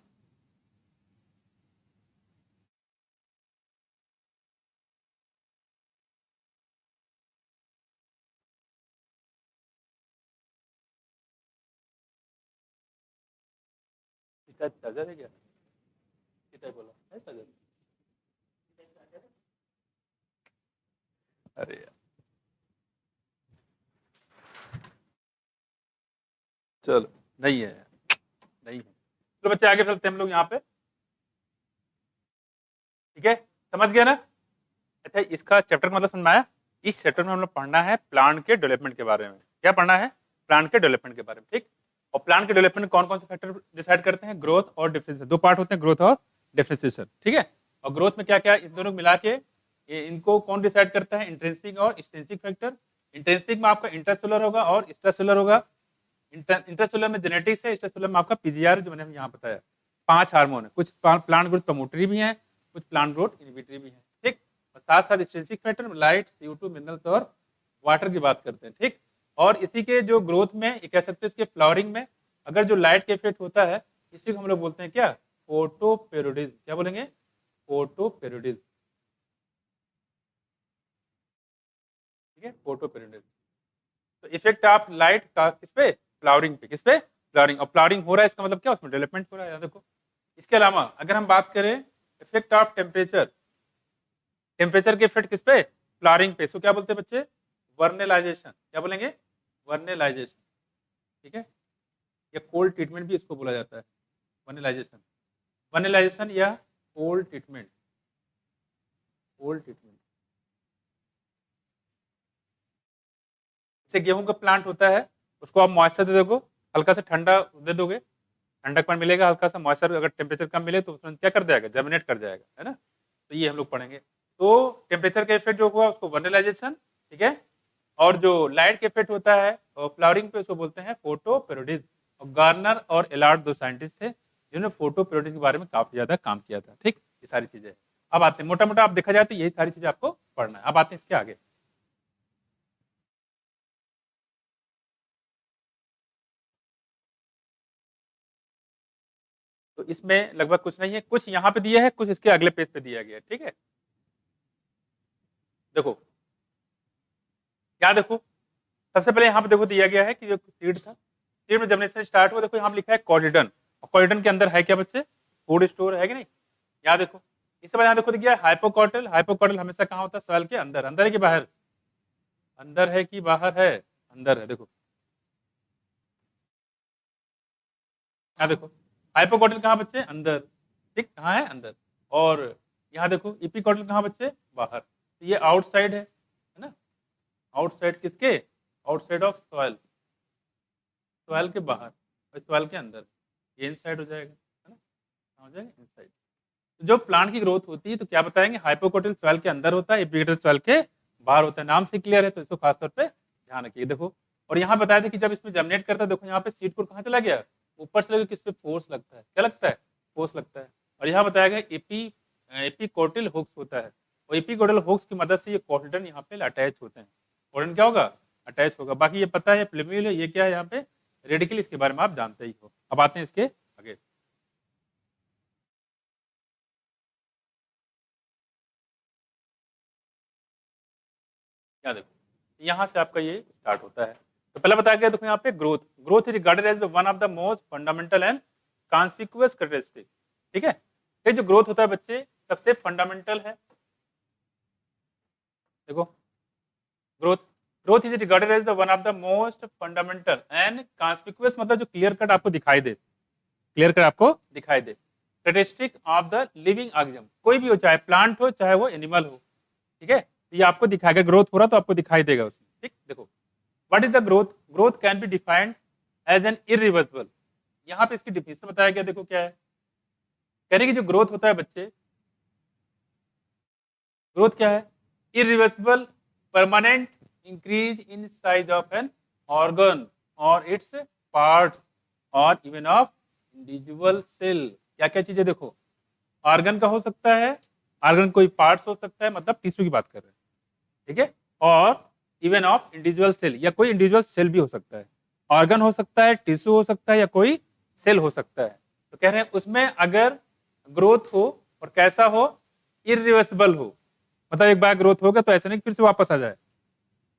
चार्जर है क्या, सी टाइप वाला है चार्जर। अरे यार, चलो, नहीं है, नहीं है। तो बच्चे आगे चलते हैं हम लोग यहाँ पे, ठीक है, समझ गया ना। अच्छा, इसका चैप्टर का मतलब समझ में आया। इस चैप्टर में हम लोग पढ़ना है प्लांट के डेवलपमेंट के बारे में। क्या पढ़ना है, प्लांट के डेवलपमेंट के बारे में, ठीक। और प्लांट के डेवलपमेंट में कौन कौन से फैक्टर डिसाइड करते हैं, ग्रोथ और डिफरेंशिएशन। 2 पार्ट होते हैं, ग्रोथ और डिफरेंशिएशन, ठीक है। और ग्रोथ में क्या क्या, इन दोनों मिला के इनको कौन डिसाइड करता है, इंट्रिंसिक और एक्सट्रिंसिक फैक्टर। इंट्रिंसिक में आपका इंटरसेलुलर होगा और एक्स्ट्रासेलुलर होगा। इंटरसेलुलर में जेनेटिक्स है, एक्स्ट्रासेलुलर में आपका पीजीआर, जो मैंने यहाँ बताया। 5 हार्मोन है, कुछ प्लांट ग्रोथ प्रमोटरी भी हैं, कुछ प्लांट ग्रोथ इनहिबिटरी भी हैं, ठीक। और साथ साथ extrinsic factor light, CO2, minerals और वाटर की बात करते हैं, ठीक। और इसी के जो ग्रोथ में ये कह सकते हैं, इसके फ्लावरिंग में अगर जो लाइट के इफेक्ट होता है, इसी को हम लोग बोलते हैं क्या, फोटोपेरोडिज्म। क्या बोलेंगे, फोटोपेरोडिज्म, ठीक है, फोटोपेरोडिज्म। तो इफेक्ट ऑफ लाइट का किस पे, फ्लावरिंग पे, किस पे, फ्लावरिंग। और फ्लावरिंग हो रहा है इसका मतलब क्या, उसमें डेवलपमेंट हो रहा है, देखो। इसके अलावा अगर हम बात करें इफेक्ट ऑफ टेम्परेचर, टेम्परेचर के इफेक्ट किस पे, फ्लावरिंग पे, इसको क्या बोलते हैं बच्चे, वर्नेलाइजेशन। क्या बोलेंगे, वर्नेलाइजेशन, ठीक है। या कोल्ड ट्रीटमेंट भी इसको बोला जाता है, वर्नेलाइजेशन, वर्नेलाइजेशन या कोल्ड ट्रीटमेंट, कोल्ड ट्रीटमेंट। जैसे गेहूं का प्लांट होता है, उसको आप मॉइस्चर दे दोगे, हल्का सा ठंडा दे दोगे, ठंडकपन मिलेगा, हल्का सा मॉइस्चर, अगर टेम्परेचर कम मिले तो उसमें क्या कर जाएगा, जर्मिनेट कर जाएगा, है ना। तो ये हम लोग पढ़ेंगे। तो टेम्परेचर का इफेक्ट जो हुआ उसको वर्नेलाइजेशन, ठीक है। और जो लाइट का इफेक्ट होता है फ्लावरिंग पे, उसको बोलते हैं फोटोपेरोडिज्म। और गार्नर और एलार्ड 2 साइंटिस्ट थे जिन्होंने फोटोपेरोडिज्म के बारे में काफी ज्यादा काम किया था, ठीक। ये सारी चीजें अब आते हैं, मोटा मोटा आप देखा जाए तो यही सारी चीजें आपको पढ़ना है। अब आते हैं इसके आगे। तो इसमें लगभग कुछ नहीं है, कुछ यहाँ पे दिया है, कुछ इसके अगले पेज पे दिया गया है, ठीक है। देखो क्या, देखो सबसे पहले यहाँ पे देखो दिया गया है कि जो सीड था, सीड में जर्मिनेशन स्टार्ट हुआ, देखो यहाँ पे लिखा है कॉर्डिडन, और कॉर्डिडन के अंदर है क्या बच्चे, फूड स्टोर है कि नहीं। यहाँ देखो, इसके बाद यहाँ देखो दिया हाइपोकॉटल, हाइपोकॉटल हमेशा कहाँ होता है, सॉइल के अंदर, अंदर है कि बाहर, अंदर है कि बाहर है, अंदर है। देखो यहाँ देखो हाइपोकॉटल कहाँ बच्चे, अंदर, ठीक, कहाँ है, अंदर। और यहाँ देखो इपिकॉटल कहाँ बच्चे, बाहर। तो ये आउटसाइड है ना, आउटसाइड किसके, आउटसाइड ऑफ सॉइल, सॉइल के बाहर और सॉइल के अंदर, ये इनसाइड हो जाएगा, है ना, हो जाएगा इनसाइड। तो जो प्लांट की ग्रोथ होती है तो क्या बताएंगे, हाइपोकॉटल सॉइल के अंदर होता है, एपिकॉटल सॉइल के बाहर होता है। नाम से क्लियर है तो इसको खासतौर पे ध्यान रखिए। देखो और यहाँ बताया था कि जब इसमें जर्मिनेट करता है, देखो यहाँ पे सीड कोड कहाँ चला गया, ऊपर से लगे, किस पे, फोर्स लगता है, क्या लगता है, फोर्स लगता है। और यहाँ बताया गया एपिकोटिल हुक्स होता है, और एपिकोटिल हुक्स की मदद से ये कॉर्डिडन यहाँ पे अटैच होते हैं। कॉर्डिडन क्या होगा, अटैच होगा। बाकी ये पता है प्लेम्यूल है, ये क्या है यहाँ पे, रेडिकल, इसके बारे में आप जानते ही हो। अब आते हैं इसके आगे। क्या देखो यहाँ से आपका ये स्टार्ट होता है। तो पहले बताया गया, देखो यहाँ पे growth, growth is regarded as one of the most fundamental and conspicuous characteristic, ठीक है। ये जो ग्रोथ होता है बच्चे, सबसे फंडामेंटल है। देखो growth, growth is regarded as the one of the most fundamental and conspicuous, मतलब जो क्लियर कट आपको दिखाई दे, क्लियर कट आपको दिखाई दे, characteristic of the living organism, कोई भी हो, चाहे प्लांट हो चाहे वो एनिमल हो, ठीक है। ये आपको दिखाएगा, ग्रोथ हो रहा तो आपको दिखाई देगा उसमें, ठीक। देखो what is the growth, growth can be defined as an irreversible, यहाँ पे इसकी डिफिनेशन बताया गया। देखो क्या है, कहने की जो ग्रोथ होता है बच्चे, ग्रोथ क्या है, irreversible permanent increase in size of an organ और इट्स पार्ट्स और इवन ऑफ इंडिविजुअल सेल। क्या क्या चीजें, देखो ऑर्गन का हो सकता है, ऑर्गन कोई पार्ट्स हो सकता है, मतलब टिश्यू की बात कर रहे हैं, ठीक है। और इवन ऑफ इंडिविजुअल सेल, या कोई इंडिविजुअल सेल भी हो सकता है, ऑर्गन हो सकता है, टिश्यू हो सकता है, या कोई सेल हो सकता है। तो कह रहे हैं उसमें अगर ग्रोथ हो और कैसा हो, इरिवर्सिबल हो, मतलब एक बार ग्रोथ होगा तो ऐसा नहीं फिर से वापस आ जाए,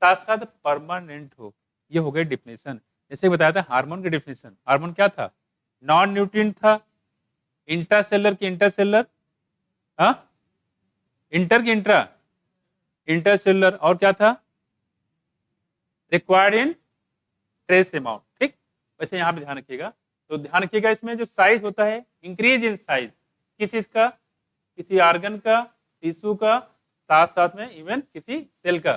साथ साथ परमानेंट हो। ये हो गई डिफिनेशन। जैसे बताया था हार्मोन की डिफिनेशन, हार्मोन क्या था, नॉन न्यूट्रिएंट था, इंट्रासेलर की इंटरसेलर, हाँ इंटर की इंट्रा, इंटरसेलुलर, और क्या था, रिक्वायर्ड इन ट्रेस अमाउंट, ठीक। वैसे यहाँ पे ध्यान रखिएगा, तो ध्यान रखिएगा इसमें जो साइज होता है, इंक्रीज इन साइज, किस इसका, किसी ऑर्गन का, टिश्यू का, साथ साथ में इवन किसी सेल का।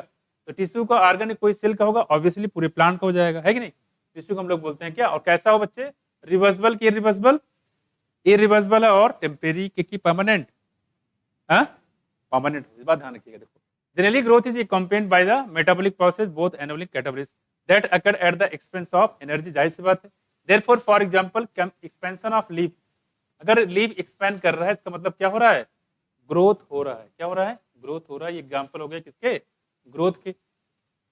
तो टिश्यू का, ऑर्गन कोई सेल का होगा, ऑब्वियसली पूरे प्लांट का हो जाएगा, है कि नहीं। टिश्यू को हम लोग बोलते हैं क्या, और कैसा हो बच्चे, रिवर्सिबल की इरिवर्सिबल, इरिवर्सिबल है, और टेम्परेरी की परमानेंट, हाँ परमानेंट, इस बात ध्यान रखिएगा। देखो generally growth is accompanied by the metabolic process both anabolic categories that occur at the expense of energy, जाहिर सी बात है। therefore for example expansion of leaf, अगर लीफ एक्सपैंड कर रहा है इसका मतलब क्या हो रहा है, ग्रोथ हो रहा है। क्या हो रहा है, ग्रोथ हो रहा है। ये एग्जांपल हो गया किसके, ग्रोथ के।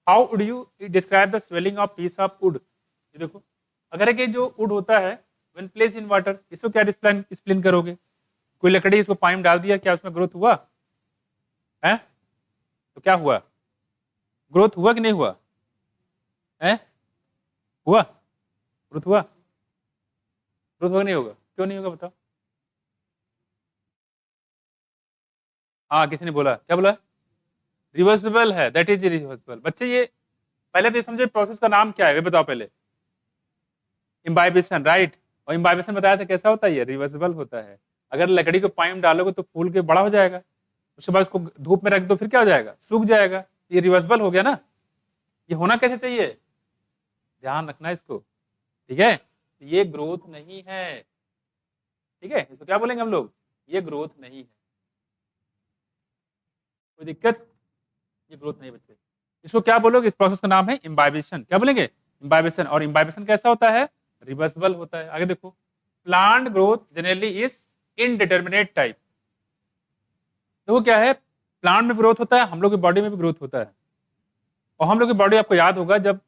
How would you describe the swelling of peace of would. ये देखो, अगर है कि जो वुड होता है व्हेन प्लेस इन वाटर, इसको क्या एक्सप्लेन करोगे, कोई लकड़ी इसको पानी में डाल दिया, क्या उसमें ग्रोथ हुआ है, तो क्या हुआ, ग्रोथ हुआ कि नहीं हुआ है, हुआ, ग्रोथ हुआ, ग्रोथ होगा नहीं होगा, क्यों नहीं होगा बताओ। हाँ किसी ने बोला, क्या बोला, रिवर्सिबल है, दैट इज रिवर्सिबल। बच्चे ये पहले तो ये समझो प्रोसेस का नाम क्या है, वे बताओ पहले। Imbibition, right. और इम्बाइबेशन बताया था कैसा होता है, ये रिवर्सिबल होता है। अगर लकड़ी को पानी में डालोगे तो फूल के बड़ा हो जाएगा, उसके बाद उसको धूप में रख दो फिर क्या हो जाएगा, सूख जाएगा। ये रिवर्सिबल हो गया ना। ये होना कैसे चाहिए, ध्यान रखना इसको, ठीक है। ये ग्रोथ नहीं है, ठीक है, इसको क्या बोलेंगे हम लोग, ये ग्रोथ नहीं है। कोई दिक्कत, ये ग्रोथ नहीं बच्चे। इसको क्या बोलोगे, इस प्रोसेस का नाम है इम्बाइबेशन। क्या बोलेंगे, इम्बाइबेशन। और इम्बाइबेशन कैसा होता है, रिवर्सिबल होता है। आगे देखो, plant growth generally is indeterminate type. देखो क्या है, प्लांट में ग्रोथ होता है, हम लोग की बॉडी में भी ग्रोथ होता है। और हम लोग की बॉडी आपको याद होगा, जब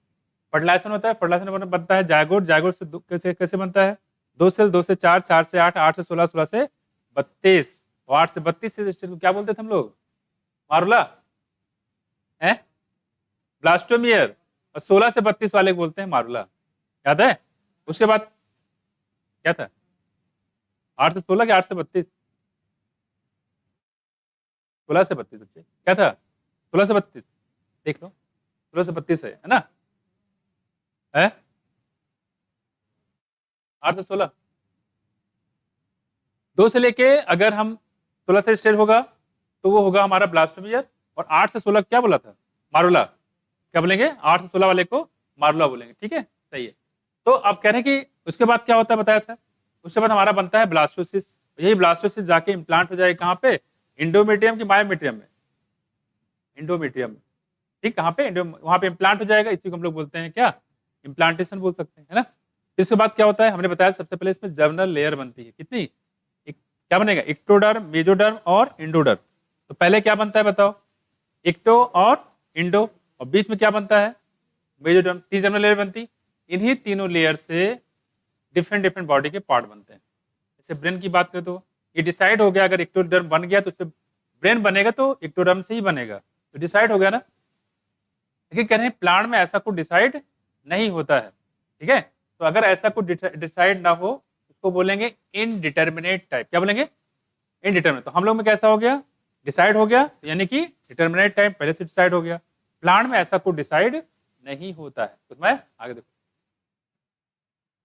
फर्टिलाइजेशन होता है, फर्टिलाइजेशन बनता है जायगोट, जायगोट से कैसे कैसे बनता है, 2 सेल, 2 से 4, 4 से 8, 8 से 16, 16 से 32, और 8 से 32 से क्या बोलते थे हम लोग, मारुला है, ब्लास्टोमियर। और 16 से 32 वाले बोलते हैं मारुला, याद है। उसके बाद क्या था, 8 से 16 के 8 से 32, 16 से 32 बच्चे क्या था, 16 से 32 देख लो, 16 से 32 है ना, है 8 से 16, 2 से लेके अगर हम 16 से स्टेट होगा तो वो होगा हमारा ब्लास्टोमियर। और 8 से 16 क्या बोला था, मारुला। क्या बोलेंगे, 8 से 16 वाले को मारुला बोलेंगे, ठीक है, सही है। तो आप कह रहे हैं कि उसके बाद क्या होता है बताया था, उसके बाद हमारा बनता है ब्लास्टोसिस। यही ब्लास्टोसिस जाके इम्प्लांट हो जाएगा कहाँ पे, इंडोमेट्रियम की मायोमेट्रियम में, इंडोमेट्रियम में, ठीक, कहाँ पे, वहां पे इम्प्लांट हो जाएगा। इसी को हम लोग बोलते हैं क्या, इम्प्लांटेशन बोल सकते हैं, है ना। इसके बाद क्या होता है, हमने बताया सबसे पहले इसमें जर्मिनल लेयर बनती है, कितनी, क्या बनेगा, इक्टोडर्म, मेजोडर्म और इंडोडर्म। तो पहले क्या बनता है बताओ, इक्टो और इंडो, और बीच में क्या बनता है, मेजोडर्म। 3 जर्मिनल लेयर बनती, इन्हीं तीनों लेयर से डिफरेंट डिफरेंट बॉडी के पार्ट बनते हैं। जैसे ब्रेन की बात करें तो ये डिसाइड हो गया, अगर इक्टोडर्म बन गया तो उससे ब्रेन बनेगा, तो इक्टोडर्म से ही बनेगा, तो डिसाइड हो गया ना। लेकिन कह रहे हैं प्लांट में ऐसा कुछ डिसाइड नहीं होता है, ठीक है। तो अगर ऐसा कुछ डिसाइड ना हो उसको बोलेंगे इनडिटर्मिनेट टाइप। क्या बोलेंगे, इनडिटर्मिनेट। तो हम लोग में कैसा हो गया, डिसाइड हो गया, यानी कि डिटर्मिनेट टाइप पहले से डिसाइड हो गया। प्लांट में ऐसा कुछ डिसाइड नहीं होता है। तो मैं आगे देखो,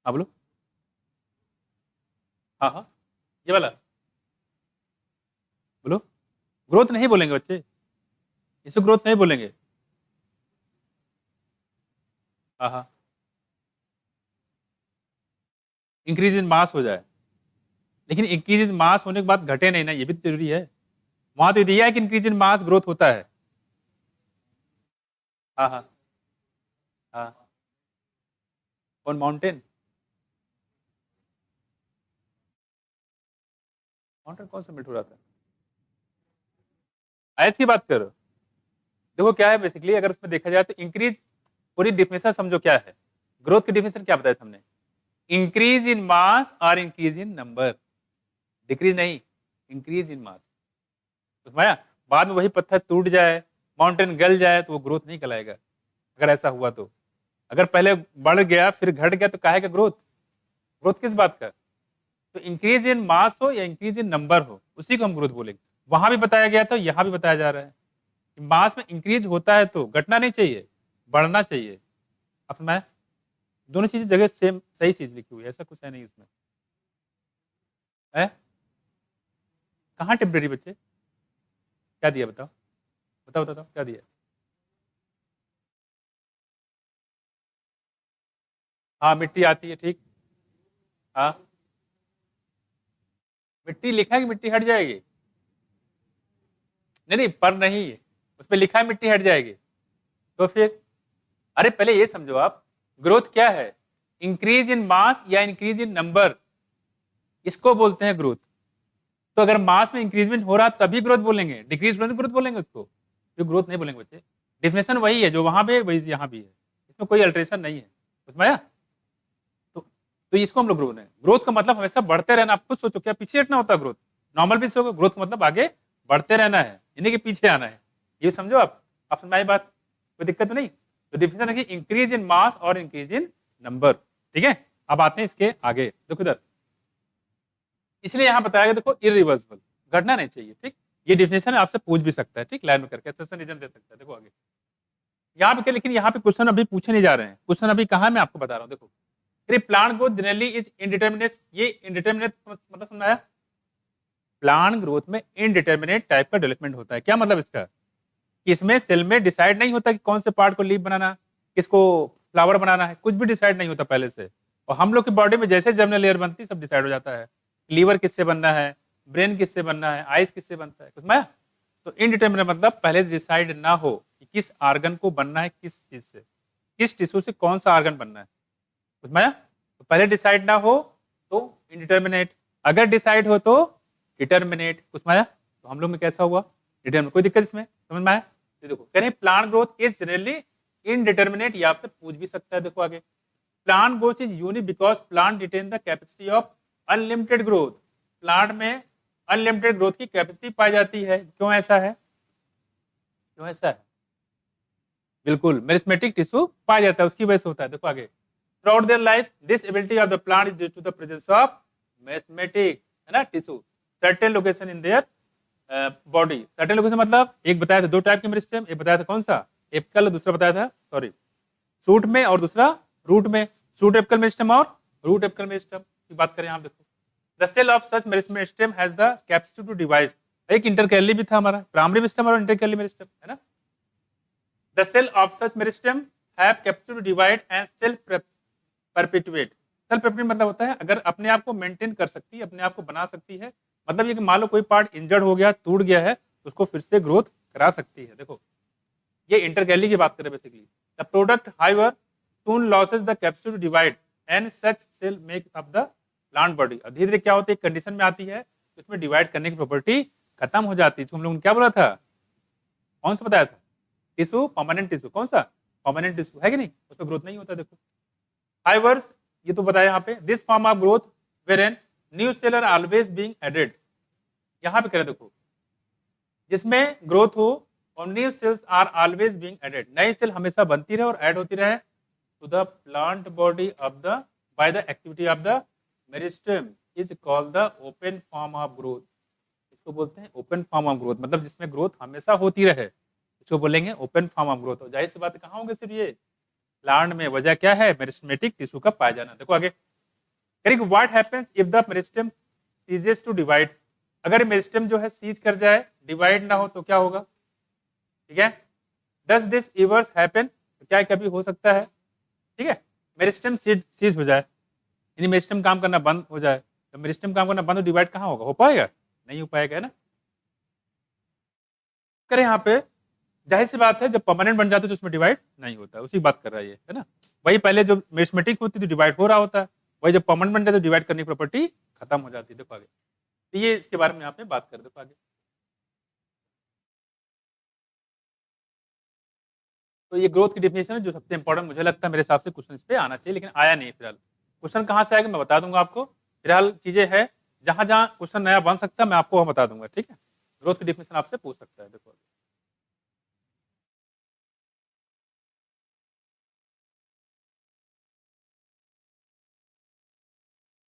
हाँ बोलो, हाँ हाँ ये वाला बोलो, ग्रोथ नहीं बोलेंगे बच्चे, इसको ग्रोथ नहीं बोलेंगे। हाँ हाँ, इंक्रीज इन मास हो जाए, लेकिन इंक्रीज इन मास होने के बाद घटे नहीं ना, ये भी तो जरूरी है। वहां तो दिया है कि इंक्रीज इन मास ग्रोथ होता है। हाँ हाँ हाँ, ऑन माउंटेन, माउंटेन कौन सा मिट हो रहा था, आयस की बात करो। देखो क्या है बेसिकली, अगर उसमें देखा जाए तो इंक्रीज, पूरी डिफिनेशन समझो क्या है, ग्रोथ की डिफिनेशन क्या बताया था हमने, इंक्रीज इन मास और इंक्रीज इन नंबर, डिक्रीज नहीं, इंक्रीज इन मास। समझाया, बाद में वही पत्थर टूट जाए, माउंटेन गल जाए तो वो ग्रोथ नहीं कहलाएगा, अगर ऐसा हुआ तो। अगर पहले बढ़ गया फिर घट गया तो काहे का ग्रोथ, ग्रोथ किस बात का, तो इंक्रीज इन मास हो या इंक्रीज इन नंबर हो उसी को हम ग्रोथ बोलेंगे। वहां भी बताया गया था, यहाँ भी बताया जा रहा है कि मास में इंक्रीज होता है तो घटना नहीं चाहिए, बढ़ना चाहिए। अपना दोनों चीजें जगह सेम, सही चीज लिखी हुई है, ऐसा कुछ है नहीं उसमें, है कहाँ टेम्परेरी बच्चे, क्या दिया बताओ, बताओ बताओ क्या दिया, हाँ मिट्टी आती है, ठीक, हाँ मिट्टी लिखा है कि मिट्टी हट जाएगी, नहीं नहीं पर नहीं, उस पर लिखा है मिट्टी हट जाएगी, तो फिर अरे पहले ये समझो आप, ग्रोथ क्या है, इंक्रीज इन मास या इंक्रीज इन नंबर, इसको बोलते हैं ग्रोथ। तो अगर मास में इंक्रीजमेंट हो रहा तभी ग्रोथ बोलेंगे, डिक्रीज ग्रोथ बोलेंगे उसको, जो ग्रोथ नहीं बोलेंगे बच्चे। डिफिनेशन वही है जो वहां पे वही यहाँ भी है, इसमें कोई अल्ट्रेशन नहीं है, समझ आया? तो इसको हम लोग ग्रोथ है। ग्रोथ का मतलब हमेशा बढ़ते रहना। आप खुद सोचो क्या पीछे हटना होता है ग्रोथ? नॉर्मल भी होगा, ग्रोथ का मतलब आगे बढ़ते रहना है, यानी कि पीछे आना है। ये समझो आप समझ बात, कोई दिक्कत तो नहीं? तो डिफिनेशन है कि इंक्रीज इन मास और इंक्रीज इन नंबर। ठीक है, अब आते हैं इसके आगे, देखो इधर। इसलिए यहां बताया गया, देखो इरिवर्सिबल, घटना नहीं चाहिए। ठीक, ये डिफिनेशन आपसे पूछ भी सकता है, ठीक, लाइन में करके सेशन रीजन दे सकता है। देखो आगे यहाँ पे, लेकिन यहाँ पे क्वेश्चन अभी पूछे नहीं जा रहे हैं। क्वेश्चन अभी कहाँ मैं आपको बता रहा हूँ, देखो plant growth generally is indeterminate. ये इनडिटर्मिनेट मतलब समझाया, प्लांट ग्रोथ में इनडिटर्मिनेट टाइप का डेवलपमेंट होता है। क्या मतलब इसका? कि इसमें सेल में डिसाइड नहीं होता कि कौन से पार्ट को लीफ बनाना, किसको फ्लावर बनाना है, कुछ भी डिसाइड नहीं होता पहले से। और हम लोग की बॉडी में जैसे जर्मिनल लेयर बनती है सब डिसाइड हो जाता है, लीवर किससे बनना है, ब्रेन किससे बनना है, आइस किससे बनता है, समझ? तो इनडिटर्मिनेट मतलब पहले से डिसाइड ना हो कि किस आर्गन को बनना है, किस चीज से, किस टिश्यू से कौन सा आर्गन बनना है, समझ? तो पहले डिसाइड ना हो तो इनडिटर्मिनेट, अगर डिसाइड हो तो डिटर्मिनेट, कुछ माया। तो हम लोग में कैसा हुआ? डिटर्मिनेट। कोई दिक्कत इसमें, समझ में आया? तो देखो कह रहे plant growth is generally indeterminate, ये आपसे पूछ भी सकता है। देखो आगे, plant growth is unique because plant retain the capacity of unlimited growth. Plant में अनलिमिटेड ग्रोथ की कैपेसिटी पाई जाती है। क्यों ऐसा है? क्यों ऐसा है? बिल्कुल, मेरिस्मेटिक टिश्यू पाया जाता है, उसकी वजह से होता है। देखो आगे, throughout their life this ability of the plant is due to the presence of meristematic, है ना, tissue certain location in their body। certain location मतलब एक बताया था दो टाइप के मेरिस्टेम, एक बताया था कौन सा, एपिकल, दूसरा बताया था सॉरी सूट में, और दूसरा रूट में। सूट एपिकल मेरिस्टेम और रूट एपिकल मेरिस्टेम की बात करें यहाँ देखो, the cell of such meristem has the capacity to divide. एक इंटरकैली भी था हमारा, प्राइमरी मेरिस्टेम और इंटरकैली मेरिस्टेम, है ना। The cell of such meristem have capacity to divide and self perpetuate. Self perpetuate मतलब होता है अगर अपने आप को मेंटेन कर सकती है, अपने आप को बना सकती है। मतलब ये कि मान लो कोई पार्ट इंजर्ड हो गया, टूट गया है, तो उसको फिर से ग्रोथ करा सकती है। देखो ये इंटरकैली की बात करें basically. The product however soon loses the capacity to divide and such cell make up the plant body. धीरे धीरे क्या होती है, कंडीशन में आती है उसमें डिवाइड करने की प्रॉपर्टी खत्म हो जाती है। हम लोगों ने क्या बोला था, कौन सा बताया था, टिश्यू परमानेंट टिश्यू, कौन सा परमानेंट टिश्यू है कि नहीं, उसमें ग्रोथ नहीं होता। देखो हाइवर्स, ये तो बताया यहाँ पे, this form of growth where an new cell are always being added. यहाँ पे करें देखो, जिसमें ग्रोथ हो और new cells are always being added, नई सेल हमेशा बनती रहे और ऐड होती रहे to the plant body of the by the activity of the meristem is called the open form of growth. इसको बोलते हैं ओपन फॉर्म ऑफ ग्रोथ, मतलब जिसमें ग्रोथ हमेशा होती रहे, इसको बोलेंगे ओपन फॉर्म ऑफ ग्रोथ। जाहिर सी बात कहाँ होंगे सिर्फ ये प्लांट में। वजह क्या है, मेरिस्टेमेटिक टिश्यू का पाया जाना। देखो आगे, correct, what happens if the meristem ceases to divide. अगर मेरिस्टेम जो है सीज कर जाए, डिवाइड ना हो तो क्या होगा, ठीक है। डज दिस इवर्स हैपन, तो क्या कभी हो सकता है, ठीक है, मेरिस्टेम सीज हो जाए, यानी मेरिस्टेम काम करना बंद हो जाए। तो मेरिस्टेम काम करना बंद हो, डिवाइड कहाँ होगा, हो पाएगा, नहीं हो पाएगा, है ना। करें यहाँ पे, जाहिर सी बात है जब परमानेंट बन जाते हैं तो उसमें डिवाइड नहीं होता, उसी बात कर रहा है ये, है ना। वही पहले जो मेरिस्मेटिक होती थी डिवाइड हो रहा होता है, वही जब परमानेंट बन जाता है तो डिवाइड करने की प्रॉपर्टी खत्म हो जाती है। देखो आगे, तो ये इसके बारे में यहाँ पे बात कर, देखो आगे। तो ये ग्रोथ की डिफिनेशन है जो सबसे इंपॉर्टेंट मुझे लगता है, मेरे हिसाब से क्वेश्चन इस पे आना चाहिए, लेकिन आया नहीं फिलहाल। क्वेश्चन कहाँ से आएगा मैं बता दूंगा आपको, फिलहाल चीजें है जहां जहां क्वेश्चन नया बन सकता है मैं आपको वहां बता दूंगा, ठीक है। ग्रोथ की डिफिनेशन आपसे पूछ सकता है। देखो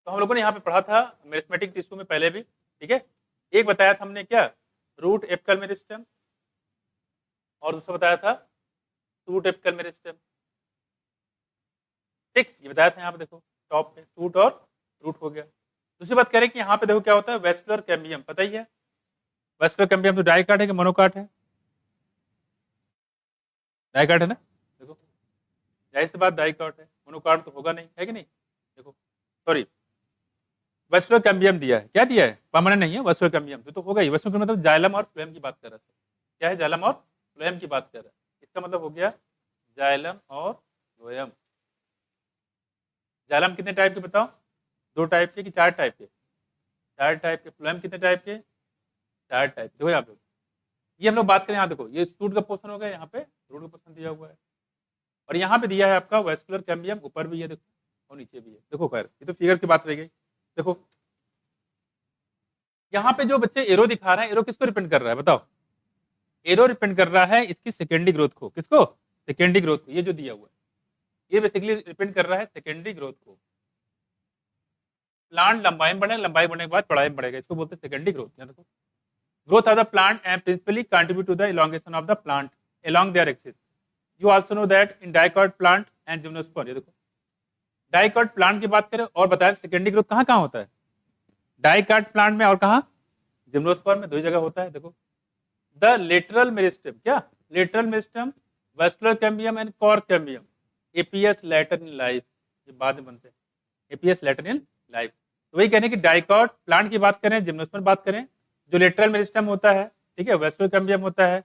तो हम लोगों ने यहाँ पे पढ़ा था मेरिस्मेटिक टिश्यू में पहले भी, ठीक है। एक बताया था हमने क्या, रूट एपिकल मेरिस्टेम, और दूसरा बताया था सूट एपिकल मेरिस्टेम, ठीक, ये बताया था यहाँ पे। देखो टॉप पे सूट और रूट हो गया। दूसरी बात करें कि यहाँ पे देखो क्या होता है, वेस्कुलर कैम्बियम, पता ही है वेस्कुलर कैम्बियम तो डाइकाट है कि मोनोकाट है, डाइकाट है ना। देखो जाहिर सी बात डाइकाट है, मोनोकाट तो होगा नहीं, है कि नहीं। देखो सॉरी, वेस्कुलर कैम्बियम दिया है, क्या दिया है, परमानेंट नहीं है, वेस्कुलर कैम्बियम तो होगा ही। वेस्कुलर मतलब जाइलम और फ्लोएम की बात कर रहा था, क्या है, जाइलम और फ्लोएम की बात कर रहा है। इसका मतलब हो गया जाइलम और फ्लोएम। जाइलम कितने टाइप के बताओ, दो टाइप के कि चार टाइप के, 4 टाइप के। फ्लोएम कितने टाइप के? 4 टाइप। देखो यहाँ पे ये हम लोग बात करें, यहाँ देखो ये सूट का पोर्शन हो गया, यहाँ पे रूट का पोर्शन दिया हुआ है, और यहाँ पे दिया है आपका वेस्कुलर कैम्बियम, ऊपर भी है देखो और नीचे भी है। देखो खैर ये तो फिगर की बात रह गई। देखो यहाँ पे जो बच्चे एरो दिखा रहे हैं, एरो किसको रिप्रेजेंट कर रहा है बताओ? एरो रिप्रेजेंट कर रहा है इसकी सेकेंडरी ग्रोथ को। किसको? सेकेंडरी ग्रोथ को। ये जो दिया हुआ है ये बेसिकली रिप्रेजेंट कर रहा है सेकेंडरी ग्रोथ को। प्लांट लंबाई में बढ़ेगा, लंबाई बढ़ने के बाद चौड़ाई में बढ़ेगा, इसको बोलते हैं सेकेंडरी ग्रोथ। देखो growth of the plant and principally contribute to the elongation of the plant along their axis. You also know that in dicot plant and gymnosperm, ये देखो डाइकॉट प्लांट की बात करें और बताया सेकेंडरी ग्रोथ कहाँ कहाँ होता है? डाइकॉट प्लांट में और कहाँ? जिम्नोस्पर्म में, दो ही जगह होता है। देखो द लेटरल मेरिस्टेम, क्या lateral meristem, vascular cambium and cork cambium, appears later in life, ये बाद में बनते हैं एपीएस लेटर इन लाइफ। तो वही कहने की डाइकॉट प्लांट की बात करें, जिम्नोस्पर्म बात करें, जो लेटरल मेरिस्टेम होता है, ठीक है, वेस्कुलर कैम्बियम होता है,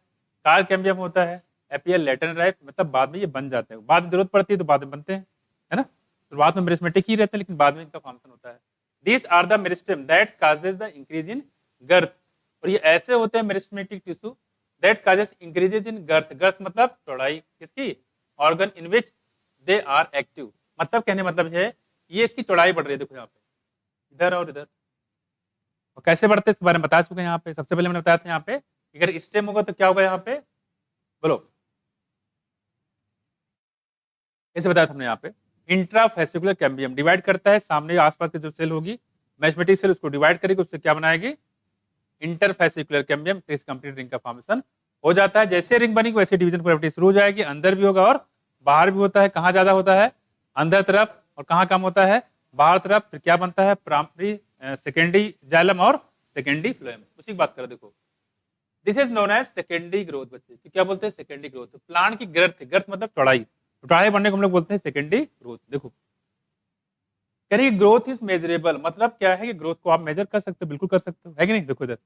कार कैम्बियम होता है, एपीएल लेटर लाइफ, मतलब बाद में ये बन जाते हैं, बाद में जरूरत पड़ती है तो बाद में बनते हैं, है ना। शुरुआत में मेरिस्मेटिक ही रहते हैं लेकिन बाद में इनका फॉर्मेशन होता है। This are the meristem that causes the increase in girth, और ये ऐसे होते हैं meristematic tissue that causes increases in girth. Girth मतलब चौड़ाई, किसकी? Organ in which they are active, मतलब कहने मतलब है ये इसकी चौड़ाई बढ़ रही है। देखो यहाँ पे इधर और इधर, और कैसे बढ़ते हैं इसके बारे में बता चुके हैं यहाँ पे। सबसे पहले मैंने बताया था यहाँ पे अगर स्टेम होगा तो क्या होगा यहाँ पे, बोलो कैसे बताया था हमने यहाँ पे? इंट्राफेसिकुलर कैम्बियम डिवाइड करता है, सामने आसपास की जो सेल होगी मैस्मेटिक सेल उसको डिवाइड करेगी, उससे क्या बनाएगी? इंटरफेसिकुलर कैम्बियम, कंप्लीट रिंग का फॉर्मेशन हो जाता है। जैसे रिंग बनी वैसे डिवीजन प्रॉपर्टी शुरू हो जाएगी, अंदर भी होगा और बाहर भी होता है। कहाँ ज्यादा होता है? अंदर तरफ, और कहाँ कम होता है? बाहर तरफ। फिर क्या बनता है? प्राइमरी, सेकेंडरी जाइलम और सेकेंडरी फ्लोएम, उसी की बात करो। देखो this is known as secondary growth. बच्चे क्या बोलते हैं? Secondary growth. प्लांट की ग्रथ, ग्रथ मतलब चौड़ाई, चौड़ाई बढ़ने को हम लोग बोलते हैं सेकेंडरी ग्रोथ। देखो कह रही ग्रोथ इज मेजरेबल, मतलब क्या है कि ग्रोथ को आप मेजर कर सकते हो, बिल्कुल कर सकते हो, है कि नहीं। देखो इधर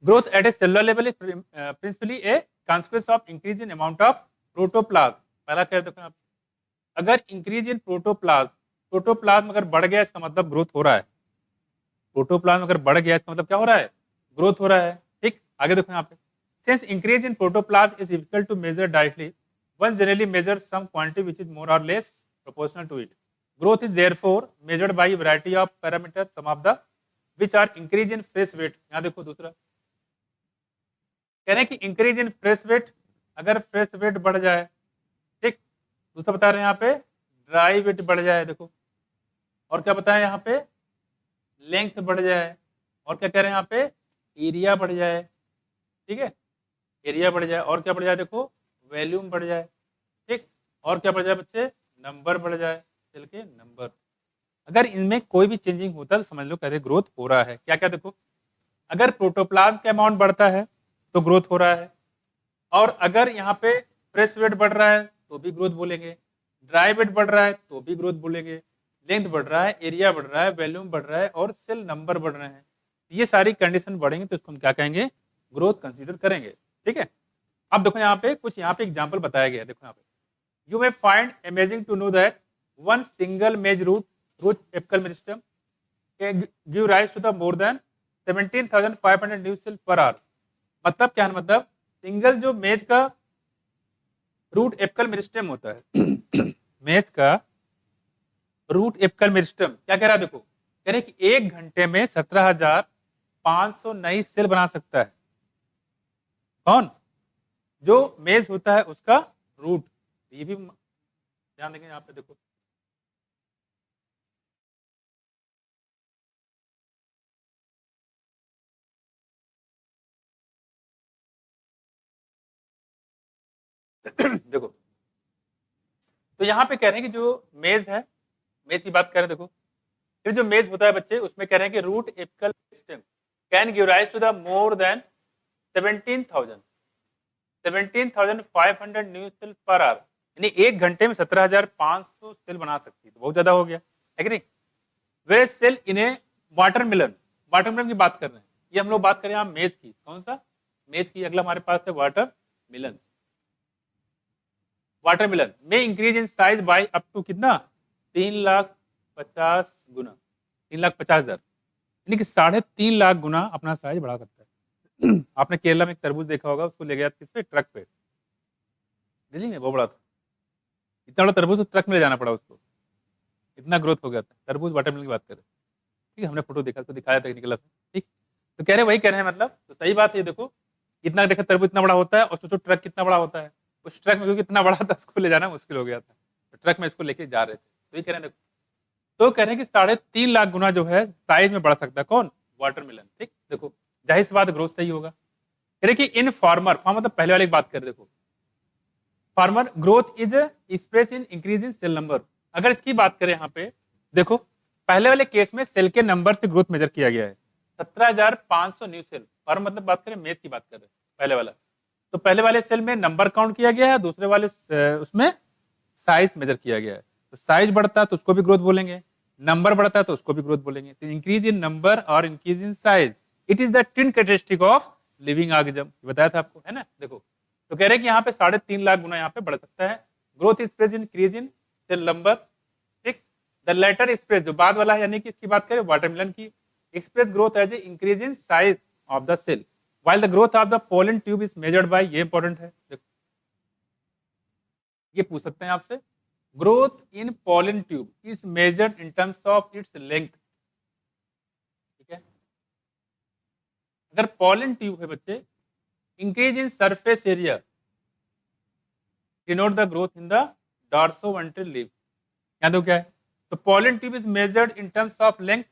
growth at A cellular level is principally A consequence of increase in amount of protoplasm. पहला क्या देखो आप, अगर इंक्रीज इन प्रोटोप्लाज्म, प्रोटोप्लाज्म अगर बढ़ गया इसका मतलब ग्रोथ हो रहा है। प्रोटोप्लाज्म अगर बढ़ गया इसका मतलब क्या हो रहा है? ग्रोथ हो रहा है। ठीक, आगे देखो यहाँ पे, since increase in protoplasm is difficult to measure directly, one generally measures some quantity which is more or less proportional to it. Growth is therefore measured by a variety of parameters, some of the which are increase in fresh weight. यहाँ देखो दूसरा कह रहे हैं कि increase in fresh wait, अगर fresh wait बढ़ जाए, ठीक। दूसरा बता रहे हैं यहाँ पे ड्राई वेट बढ़ जाए, देखो, और क्या बताया यहाँ पे? लेंथ बढ़ जाए, और क्या कह रहे हैं यहाँ पे? एरिया बढ़ जाए, ठीक है, एरिया बढ़ जाए, और क्या बढ़ जाए? देखो वॉल्यूम बढ़ जाए, ठीक, और क्या बढ़ जाए बच्चे? नंबर बढ़ जाए, सेल के नंबर। अगर इनमें कोई भी चेंजिंग होता है तो समझ लो कह रहे ग्रोथ हो रहा है। क्या क्या? देखो अगर प्रोटोप्लाज्म का अमाउंट बढ़ता है तो ग्रोथ हो रहा है, और अगर यहाँ पे फ्रेश वेट बढ़ रहा है तो भी ग्रोथ बोलेंगे, ड्राई वेट बढ़ रहा है तो भी ग्रोथ बोलेंगे, लेंथ बढ़ रहा है, एरिया बढ़ रहा है, वॉल्यूम बढ़ रहा है, और सेल नंबर बढ़ रहे हैं, ये सारी कंडीशन बढ़ेंगे तो इसको हम क्या कहेंगे? ग्रोथ कंसीडर करेंगे, ठीक है। अब देखो यहाँ पे कुछ यहाँ पे एग्जांपल बताया गया है। देखो यहाँ पे you may find amazing to know that one single maize root apical meristem can give rise to the more than 17,500 new cell per hour. मतलब क्या है? मतलब सिंगल जो मेज का रूट एपिकल मेरिस्टेम होता है मेज का रूट एपिकल मेरिस्टेम क्या कह रहा है? देखो कह रहे कि 1 घंटे में 17,500 नई सेल बना सकता है। कौन? जो मेज होता है उसका रूट। ये भी ध्यान देंगे यहाँ पे, देखो देखो तो यहाँ पे कह रहे हैं कि जो मेज है, मेज की बात कर रहे हैं, देखो फिर जो मेज होता है बच्चे उसमें कह रहे हैं कि root apical system can give rise to the more than 17,500 new cell per hour, यानी 1 घंटे में 17,500 सेल बना सकती है, तो बहुत ज्यादा हो गया, है कि नहीं। वे cell in A watermelon, watermelon की बात कर रहे हैं, ये हम लोग बात करें यहाँ मेज की। कौन सा? मेज की। अगला हमारे पास है वाटरमेलन। वाटरमेलन में increase in size by up to कितना? 3,50,000 गुना, 3,50,000। यानी कि 3.5 लाख गुना अपना साइज बढ़ा सकता है। आपने केरला में एक तरबूज देखा होगा, उसको ले गया किस पे, ट्रक पे, दिल्ली में बहुत बड़ा था, इतना बड़ा तरबूज तो ट्रक में ले जाना पड़ा उसको, इतना ग्रोथ हो गया था। तरबूज वाटरमेलन की बात करें, ठीक है, हमने फोटो देखा तो दिखाया था, निकला था, ठीक। तो कह रहे वही कह रहे हैं, मतलब तो सही बात है। देखो इतना, देखा तरबूज इतना बड़ा होता है, और सोचो ट्रक कितना बड़ा होता है। उस ट्रक में क्योंकि इतना बड़ा था, उसको ले जाना मुश्किल हो गया था, तो ट्रक में इसको लेके जा रहे थे। तो ये कह रहे हैं, देखो तो कह रहे हैं कि 3.5 लाख गुना जो है साइज में बढ़ सकता है कौन, वाटरमेलन, ठीक। देखो जाहिर सी बात, ग्रोथ सही होगा। कह रहे कि इन फार्मर, मतलब पहले वाले की बात करें, देखो former growth is express in increase in cell number. अगर इसकी बात करें यहाँ पे, देखो पहले वाले केस में सेल के नंबर से ग्रोथ मेजर किया गया है। 17,500 न्यू सेल, फार्म मतलब बात करें मेथ की बात कर रहे हैं पहले वाला, तो पहले वाले सेल में नंबर काउंट किया गया है, दूसरे वाले उसमें साइज मेजर किया गया है। तो साइज बढ़ता है तो उसको भी ग्रोथ बोलेंगे, नंबर बढ़ता है तो उसको भी ग्रोथ बोलेंगे। तो इंक्रीज इन नंबर और increase in size, it is the twin characteristic of living organism, बताया था आपको, है ना। देखो तो कह रहे हैं कि यहाँ पे 3.5 लाख गुना यहाँ पे बढ़ सकता है। Growth is present increase in cell number, ठीक। द लेटर एक्सप्रेस, जो बाद वाला है, यानी कि इसकी बात करें वाटरमेलन की, express growth as a increase in size of the cell, while the growth of the pollen tube is measured by, ये इंपॉर्टेंट है, देखो ये पूछ सकते हैं आपसे, growth in pollen tube is measured in terms of its length, ठीक है। अगर pollen tube है बच्चे, increase in surface area denote the growth in the dorsoventral leaf, यहाँ दो क्या है, तो pollen tube is measured in terms of length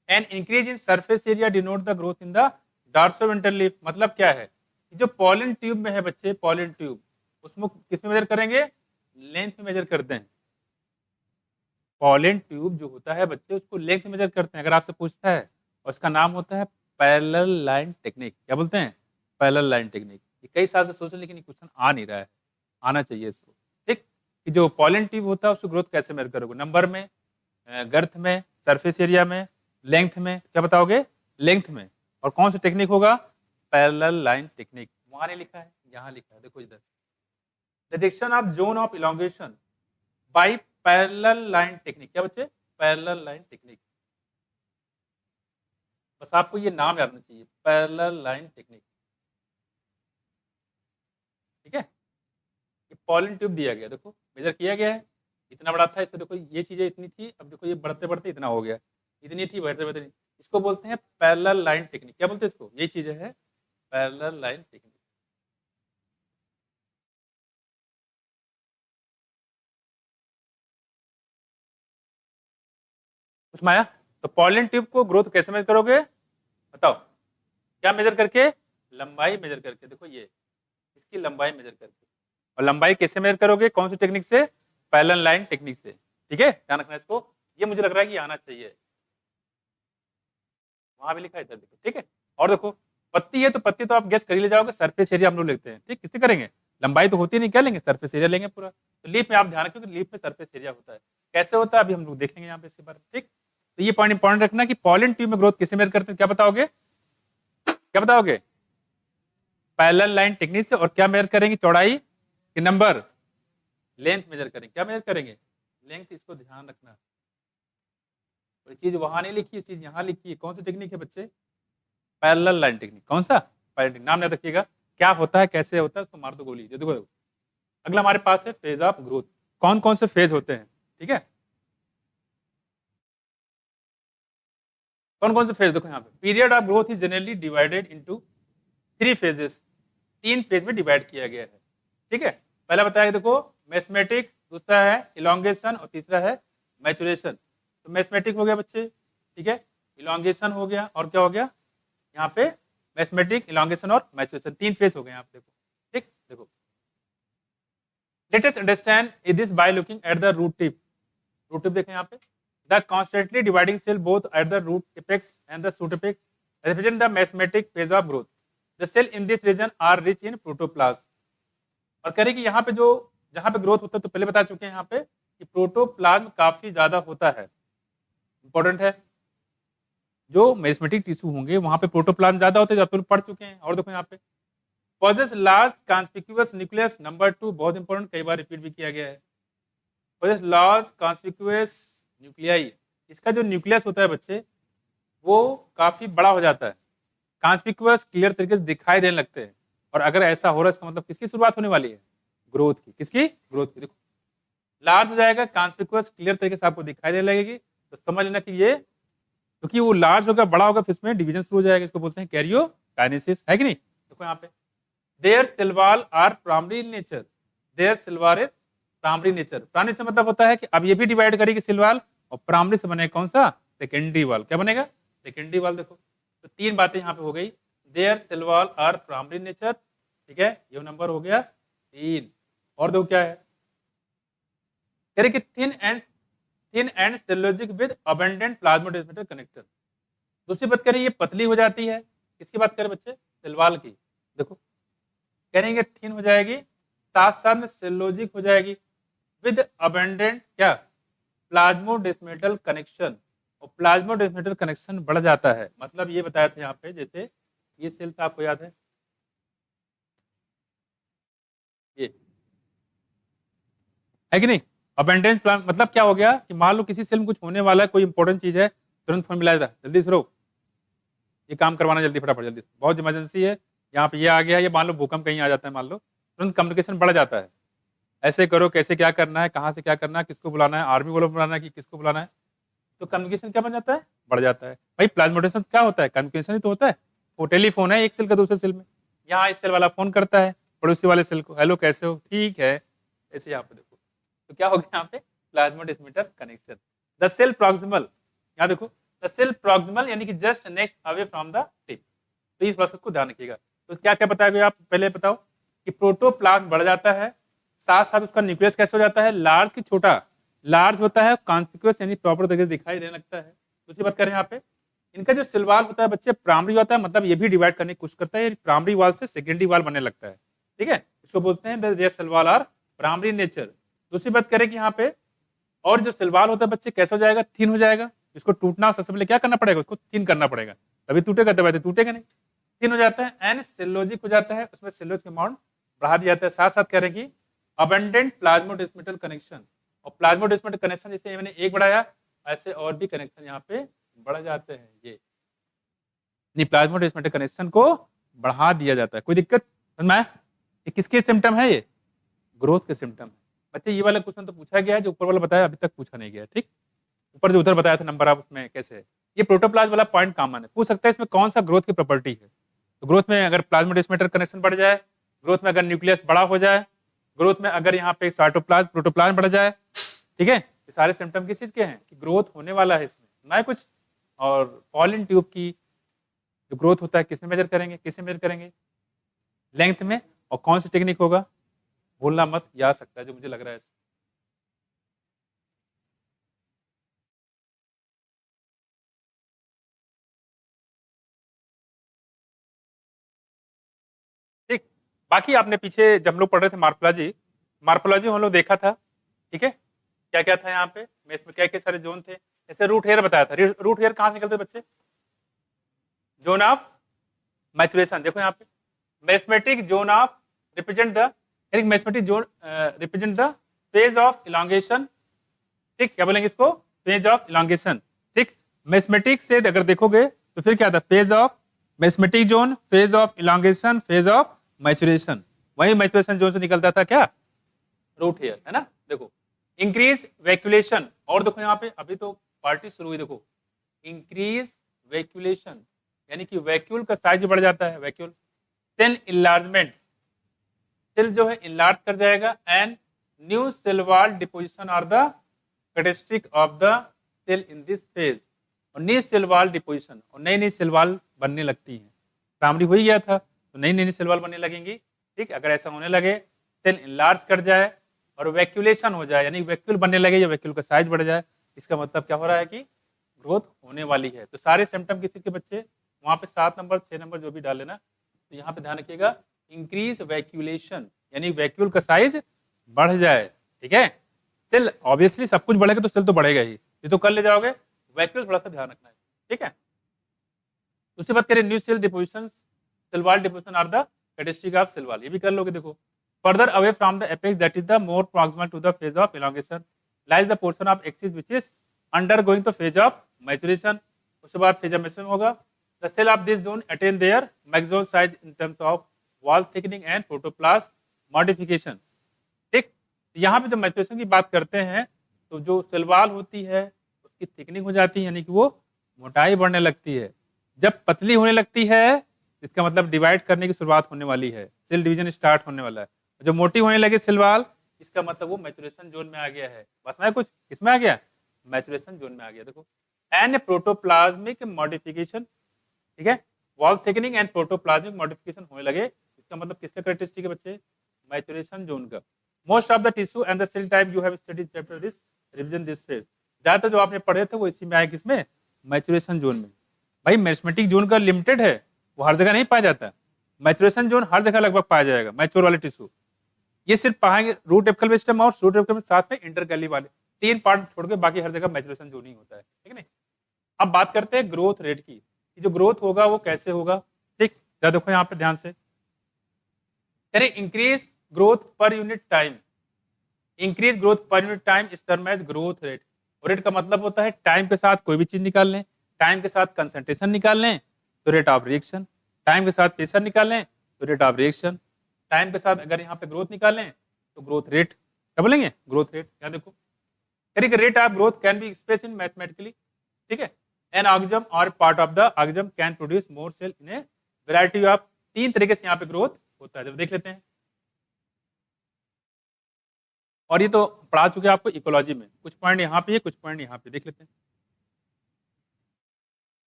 and increase in surface area denote the growth in the dorsoventral leaf. मतलब क्या है, जो pollen tube में है बच्चे, पॉलन ट्यूब उसमें किस में मेजर करेंगे, लेंथ में मेजर करते हैं। पॉलन ट्यूब जो होता है बच्चे, उसको लेंथ में मेजर करते हैं अगर आपसे पूछता है, और उसका नाम होता है पैरेलल लाइन टेक्निक। क्या बोलते हैं, पैरेलल लाइन टेक्निक। ये कई साल से सोच, लेकिन ये क्वेश्चन आ नहीं रहा है, आना चाहिए इसको, ठीक। कि जो पॉलन ट्यूब होता है उसको ग्रोथ कैसे मेजर करोगे, नंबर में, गर्थ में, सरफेस एरिया में, लेंथ में, क्या बताओगे, लेंथ में। और कौन सा टेक्निक होगा, पैरेलल लाइन टेक्निक। वहां नहीं लिखा है, यहाँ लिखा है, देखो इधर, detection of zone of elongation by parallel line technique. क्या बच्चे, पैरेलल लाइन टेक्निक, बस आपको ये नाम याद होना चाहिए, पैरेलल लाइन टेक्निक, ठीक है। ये पॉलन ट्यूब दिया गया, देखो मेजर किया गया है, इतना बड़ा था, इसको देखो ये चीजें इतनी थी, अब देखो ये बढ़ते बढ़ते इतना हो गया, इतनी थी बढ़ते बढ़ते, इसको बोलते हैं पैरेलल लाइन टेक्निक। क्या बोलते हैं इसको, ये चीजें है पैरेलल लाइन टेक्निक। कुछ माया, तो पॉलन ट्यूब को ग्रोथ कैसे मेजर करोगे, बताओ, क्या मेजर करके, लंबाई मेजर करके। देखो ये इसकी लंबाई मेजर करके, और लंबाई कैसे मेजर करोगे, कौन सी टेक्निक से, पैरेलल लाइन टेक्निक से, ठीक है। ध्यान रखना इसको, ये मुझे लग रहा है कि आना चाहिए, वहां भी लिखा है इधर देखो, ठीक है। और देखो पत्ती है, तो पत्ती तो आप गेस कर ही ले जाओगे, सरफेस एरिया हम लोग लेते हैं, ठीक। किससे करेंगे, लंबाई तो होती नहीं, क्या लेंगे, सरफेस एरिया लेंगे पूरा। तो लीफ में आप ध्यान रखिए, लीफ में सरफेस एरिया होता है, कैसे होता है अभी हम लोग देखेंगे यहाँ पे इसके बारे में, ठीक। तो ये पॉइंट इंपॉर्टेंट रखना कि पॉलन ट्यूब में ग्रोथ किसे मेजर करते हैं, क्या बताओगे, क्या बताओगे, पैरेलल लाइन टेक्निक से। और क्या मेजर करेंगे, चौड़ाई कि नंबर, लेंथ मेजर करेंगे, क्या मेजर करेंगे, लेंथ। इसको ध्यान रखना, कोई चीज वहां नहीं लिखी, चीज यहाँ लिखी है। कौन सी टेक्निक है बच्चे, पैरेलल लाइन टेक्निक। कौन सा, पैरेलल, नाम याद रखिएगा, क्या होता है, कैसे होता है, उसको मार दो गोली। देखो अगला हमारे पास है फेज ऑफ ग्रोथ, कौन कौन से फेज होते हैं, ठीक है। कौन कौन से फेज, देखो यहाँ पे, period of growth is generally divided into 3 phases, 3 phase में डिवाइड किया गया है, ठीक है। पहला बताया देखो मैथमेटिक, दूसरा है इलोंगेशन, और तीसरा है मैचुरेशन। तो मैथमेटिक हो गया बच्चे, ठीक है, इलोंगेशन हो गया, और क्या हो गया यहाँ पे, मैथमेटिक, इलोंगेशन और मैचुरेशन, 3 फेज हो गए यहाँ पे, देखो, ठीक। देखो let us understand this by looking at the root tip. Root tip देखें यहाँ पे, the constantly dividing cell both at the root apex and the shoot apex represent the meristematic phase of growth. The cell in this region are rich in protoplasm. और कह रहे कि यहाँ पे जो, जहाँ पे ग्रोथ होता है, तो पहले बता चुके हैं यहाँ पे कि प्रोटोप्लाज्म काफी ज्यादा होता है, इंपॉर्टेंट है। जो मेरिस्मेटिक टिश्यू होंगे वहां पे प्रोटोप्लाज्म ज्यादा होते हैं, जो आप लोग पढ़ चुके हैं। और देखो यहाँ पे possess large conspicuous nucleus, number 2 बहुत इंपॉर्टेंट, कई बार रिपीट भी किया गया है। पॉजेस लार्ज कॉन्स्पिक्यूअस न्यूक्लियाई, इसका जो न्यूक्लियस होता है बच्चे, वो काफी बड़ा हो जाता है, कॉन्स्पिक्यूअस क्लियर तरीके से दिखाई देने लगते हैं। और अगर ऐसा हो रहा है इसका मतलब किसकी शुरुआत होने वाली है? ग्रोथ की। किसकी? ग्रोथ की। देखो लार्ज हो जाएगा, कॉन्स्पिक्यूअस क्लियर तरीके से आपको दिखाई देने लगेगी, तो समझ लेना कि ये क्योंकि वो लार्ज होगा, बड़ा होगा, फिर इसमें डिवीजन शुरू हो जाएगा, इसको बोलते हैं कैरियोकाइनेसिस, है कि नहीं? देखो यहाँ पे their cell wall are primary nature, their cell wall is primary nature. Primary से मतलब होता है कि अब ये भी डिवाइड करेगी सिल्वाल, और प्राइमरी से बनेगा कौन सा? सेकेंडरी वाल। क्या बनेगा? सेकेंडरी वाल। देखो तो तीन बातें यहाँ पे हो गई, there cell wall are primary nature, ठीक है, ये नंबर हो गया 3। और देखो क्या है, कह रहे कि thin and cellulosic with abundant plasmodesmata connector. दूसरी बात करें ये पतली हो जाती है, किसकी बात करें बच्चे? सिल्वाल की। देखो कहेंगे थिन हो जाएगी, साथ साथ में सेलुलोजिक हो जाएगी, विद अबंडेंट क्या? Plasmodesmatal connection. और प्लाज्मोडेस्मेटल कनेक्शन बढ़ जाता है, मतलब ये बताया था यहाँ पे, जैसे ये सेल था आपको याद है, ये है कि नहीं? अबंडेंट प्लान मतलब क्या हो गया कि मान लो किसी सेल में कुछ होने वाला है, कोई इंपॉर्टेंट चीज है, तुरंत फोन मिलाया था, जल्दी से रो, ये काम करवाना जल्दी, फटाफट जल्दी, बहुत इमरजेंसी है, यहाँ पे ये आ गया, ये मान लो भूकंप कहीं आ जाता है मान लो, तुरंत कम्युनिकेशन बढ़ जाता है, ऐसे करो, कैसे क्या करना है, कहाँ से क्या करना है, किसको बुलाना है, आर्मी वालों को बुलाना है कि किसको बुलाना है, तो कम्युनिकेशन क्या बन जाता है? बढ़ जाता है। भाई प्लाज्मोडेशन क्या होता है? कम्युनिकेशन ही तो होता है। वो टेलीफोन है एक सेल का दूसरे सेल में, यहाँ इस सेल वाला फोन करता है पड़ोसी वाले सेल को, हेलो कैसे हो, ठीक है, ऐसे यहाँ पे देखो, तो क्या हो गया यहाँ पे? Plasmodesmatal connection. The cell proximal, यहाँ देखो द सेल प्रॉक्सिमल यानी कि just next away from the tip. तो इस प्रोसेस को ध्यान रखिएगा। तो क्या क्या बताया गया आप पहले बताओ कि प्रोटोप्लाज्म बढ़ जाता है, साथ साथ उसका न्यूक्लियस कैसे हो जाता है? लार्ज की छोटा, लार्ज होता है, कॉन्सिक्वेंस यानी प्रॉपर तरीके से दिखाई देने लगता है। दूसरी बात करें यहाँ पे, इनका जो सिलवाल होता है बच्चे प्राइमरी होता है, मतलब ये भी डिवाइड करने की कोशिश करता है, प्राइमरी वाल से सेकेंडरी वाल बनने लगता है, ठीक है, इसको बोलते हैं their cell wall are primary nature. दूसरी बात करें कि यहाँ पे और जो सिलवाल होता है बच्चे कैसे हो जाएगा? थिन हो जाएगा, इसको टूटना सबसे पहले क्या करना पड़ेगा? उसको थिन करना पड़ेगा, तभी टूटेगा, दबाए टूटेगा नहीं, थिन हो जाता है। एंड सेलुलोजिक हो जाता है, उसमें सेलुलोज का अमाउंट बढ़ा दिया जाता है। साथ साथ कह रहे हैं कि अबंडेंट प्लाज्मोडेस्मेटल कनेक्शन, और प्लाज्मोडेस्मेटल कनेक्शन जैसे मैंने एक बढ़ाया, ऐसे और भी कनेक्शन यहाँ पे बढ़ जाते हैं, ये प्लाज्मोडेस्मेटल कनेक्शन को बढ़ा दिया जाता है। कोई दिक्कत समझ में आया? ये किसके सिम्टम है? ये ग्रोथ के सिम्टम है। बच्चे ये वाला क्वेश्चन तो पूछा गया है, जो ऊपर वाला बताया अभी तक पूछा नहीं गया, ठीक, ऊपर जो उधर बताया था नंबर आप उसमें कैसे है। ये प्रोटोप्लाज्म वाला पॉइंट कॉमन है, पूछ सकता है इसमें कौन सा ग्रोथ की प्रॉपर्टी है। तो ग्रोथ में अगर प्लाज्मोडेस्मेटल कनेक्शन बढ़ जाए, ग्रोथ में अगर न्यूक्लियस बड़ा हो जाए, ग्रोथ में अगर यहाँ पे साइटोप्लाज्म प्रोटोप्लाज्म बढ़ जाए, ठीक है, ये सारे सिम्टम किस चीज के हैं कि ग्रोथ होने वाला है इसमें ना कुछ। और पॉलिन ट्यूब की जो ग्रोथ होता है किसमें मेजर करेंगे? किससे मेजर करेंगे? लेंथ में। और कौन सी टेक्निक होगा? भूलना मत, याद सकता है जो मुझे लग रहा है। ठीक, बाकी आपने पीछे जब हम लोग पढ़ रहे थे मार्फोलॉजी, मार्फोलॉजी हम लोग देखा था, ठीक है, क्या क्या था यहाँ पे, मैं इसमें क्या क्या सारे जोन थे, जैसे रूट हेयर बताया था। रूट हेयर कहाँ से निकलते बच्चे? Zone of maturation. देखो यहाँ पे mathematic zone of represent the, mathematic zone represent the phase of elongation, ठीक, क्या बोलेंगे इसको? फेज ऑफ इलांगेशन, ठीक। मैथमेटिक से अगर देखोगे तो फिर क्या था? Phase of mathematic zone, phase of elongation, phase of maturation. वही मैचुरेशन जोन से निकलता था क्या? रूट हेयर, है ना। देखो इंक्रीज वैक्यूलेशन, और देखो यहाँ पे अभी तो पार्टी शुरू हुई, देखो इंक्रीज वैक्यूलेशन यानी कि वैक्यूल का साइज बढ़ जाता है, वैक्यूल। सेल इनलार्जमेंट, सेल जो है इनलार्ज कर जाएगा। And new cell wall deposition are the characteristic of the cell in this phase. और न्यू सेल वॉल डिपोजिशन, और नई नई सेल वॉल बनने लगती है। प्राइमरी हो ही गया था तो नई नई सेल वॉल बनने लगेंगी, ठीक। अगर ऐसा होने लगे, सेल इनलार्ज कर जाए और वैक्यूलेशन हो जाए, यानी वैक्यूल बनने लगे या वैक्यूल का साइज बढ़ जाए, इसका मतलब क्या हो रहा है कि ग्रोथ होने वाली है। तो सारे सिम्टम किस चीज के बच्चे? वहां पे 7 नंबर 6 नंबर जो भी डाल लेना। तो यहाँ पे ध्यान रखिएगा, इंक्रीज वैक्यूलेशन यानी वैक्यूल का साइज बढ़ जाए, ठीक है। सेल ऑब्वियसली सब कुछ बढ़ेगा तो सेल तो बढ़ेगा ही, ये तो कर ले जाओगे, वैक्यूल थोड़ा सा ध्यान रखना है, ठीक है। दूसरी बात करें new cell deposition, cell wall deposition are the characteristic of cell wall, ये भी कर लोगे। देखो further away from the apex, that is the more proximal to the phase of elongation, lies the portion of axis which is undergoing the phase of maturation। उसके बाद फिजमेशन होगा। The cell of this zone attain their maximum size in terms of wall thickening and protoplast modification. ठीक, यहाँ पे जब maturation की बात करते हैं तो जो सेल वॉल होती है उसकी थिकनिंग हो जाती है, यानी कि वो मोटाई बढ़ने लगती है। जब पतली होने लगती है इसका मतलब डिवाइड करने की शुरुआत होने वाली है, सेल डिवीजन स्टार्ट होने वाला है। जब मोटी होने लगे सेल वॉल इसका मतलब वो मैचुरेशन जोन में आ गया है। बस में कुछ किसमें आ गया, मैचुरेशन जोन में आ गया। देखो एन प्रोटोप्लाज्मिक मॉडिफिकेशन, ठीक है, wall thickening and protoplasmic modification होने लगे, इसका मतलब किसका कैरेक्टरिस्टिक है बच्चे, मैचुरेशन जोन का। Most of the tissue and the cell type you have studied chapter this revision this phase, ज्यादातर जो आपने पढ़े थे वो इसी में आए, किसमें, मैचुरेशन जोन में। भाई मैथमेटिक जोन का लिमिटेड है, वो हर जगह नहीं पाया जाता। मैचुरेशन जोन हर जगह लगभग पाया जाएगा, मैच्योर वाले टिश्यू। ये सिर्फ पाएंगे रूट एपिकल मेरिस्टेम और शूट एपिकल साथ में इंटरकैली वाले 3 पार्ट छोड़ के बाकी हर जगह मैचुरेशन जोन ही होता है, ठीक है नहीं। अब बात करते हैं ग्रोथ रेट की, कि जो ग्रोथ होगा वो कैसे होगा। ठीक, देखो यहाँ पे ध्यान से, करें increase growth per unit time, increase growth per unit time is term as growth rate. Rate का मतलब होता है टाइम के साथ कोई भी चीज निकाल लें, टाइम के साथ कंसंट्रेशन निकाल लें तो रेट ऑफ रिएक्शन, टाइम के साथ प्रेशर निकाल लें तो रेट ऑफ रिएक्शन, टाइम के साथ अगर यहाँ पे ग्रोथ निकाल लें तो ग्रोथ रेट। क्या बोलेंगे, ग्रोथ रेट। यहाँ देखो rate of growth can be express in mathematically, ठीक है। एन ऑर्गेनिज्म और part of the organism can produce more cell in a variety of, 3 तरीके से यहाँ पे ग्रोथ होता है, जब देख लेते हैं। और ये तो पढ़ा चुके हैं आपको इकोलॉजी में, कुछ पॉइंट यहाँ पे, कुछ पॉइंट यहाँ पे देख लेते हैं।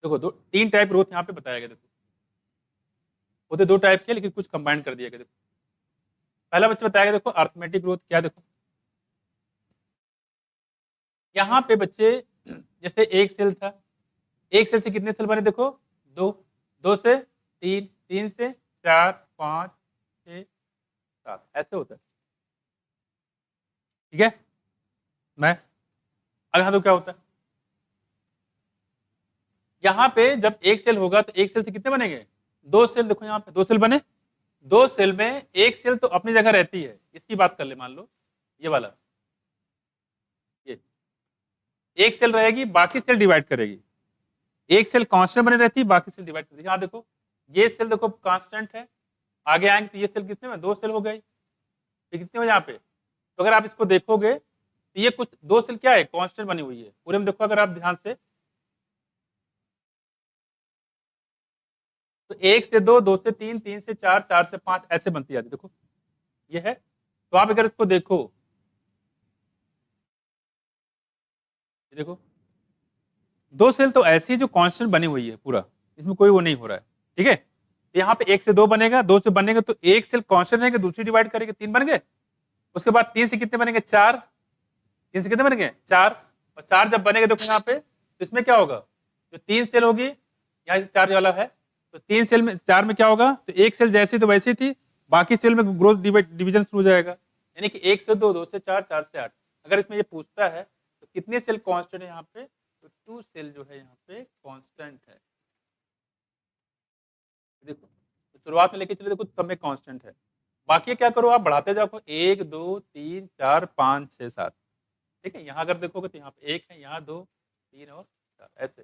देखो 3 टाइप ग्रोथ यहाँ पे बताया गया। देखो होते 2 टाइप के, लेकिन कुछ कंबाइन कर दिया गया। देखो पहला बच्चे बताया गया, देखो अर्थमेटिक ग्रोथ क्या, देखो यहाँ पे बच्चे जैसे एक सेल था, एक सेल से कितने सेल बने, देखो 2, 2 से 3, 3 से 4, 5, 6, 7, ऐसे होता है, ठीक है। मैं अगर तो क्या होता है, यहाँ पे जब एक सेल होगा तो एक सेल से कितने बनेंगे, 2 सेल। देखो यहाँ पे 2 सेल बने, 2 सेल में एक सेल तो अपनी जगह रहती है, इसकी बात कर ले, मान लो ये वाला, ये एक सेल रहेगी, बाकी सेल डिवाइड करेगी। एक सेल कांस्टेंट बने रहती है, बाकी सेल डिवाइड करेगी। यहाँ देखो ये सेल देखो कांस्टेंट है, आगे आएंगे तो ये सेल कितने में, 2 सेल हो गई, तो कितने हो यहाँ पे। तो अगर आप इसको देखोगे तो ये कुछ 2 सेल क्या है, कांस्टेंट बनी हुई है पूरे में। देखो अगर आप ध्यान से, तो 1 से 2, 2 से 3, 3 से 4, 4 से 5 ऐसे बनती जाती है। देखो ये है, तो आप अगर इसको देखो, ये देखो 2 सेल तो ऐसी है जो कांस्टेंट बनी हुई है पूरा, इसमें कोई वो नहीं हो रहा है, ठीक है। यहाँ पे 1 से 2 बनेगा, 2 से बनेगा तो एक सेल कांस्टेंट रहेगा, दूसरी डिवाइड करेंगे, 3 बन गए। उसके बाद 3 से कितने बनेंगे, 4, 3 से कितने बनेंगे, 4, और 4 जब बनेगा देखो यहाँ पे, तो इसमें क्या होगा, जो 3 सेल होगी, यहाँ से 4 वाला है, तो 3 सेल में 4 में क्या होगा, तो एक सेल जैसी तो वैसी थी, बाकी सेल में ग्रोथ डिवीजन शुरू हो जाएगा, यानी कि 1 से 2, 2 से 4, 4 से 8। अगर इसमें ये पूछता है तो कितने सेल कांस्टेंट है यहाँ पे, तो 2 सेल जो है यहाँ पे कांस्टेंट है। देखो तो शुरुआत में लेके चले, देखो तब में कांस्टेंट है, बाकी क्या करो आप बढ़ाते जाओ, 1, 2, 3, 4, 5, 6, 7, ठीक है। यहाँ अगर देखोगे तो यहाँ पे 1 है, यहाँ 2, 3 और 4 ऐसे,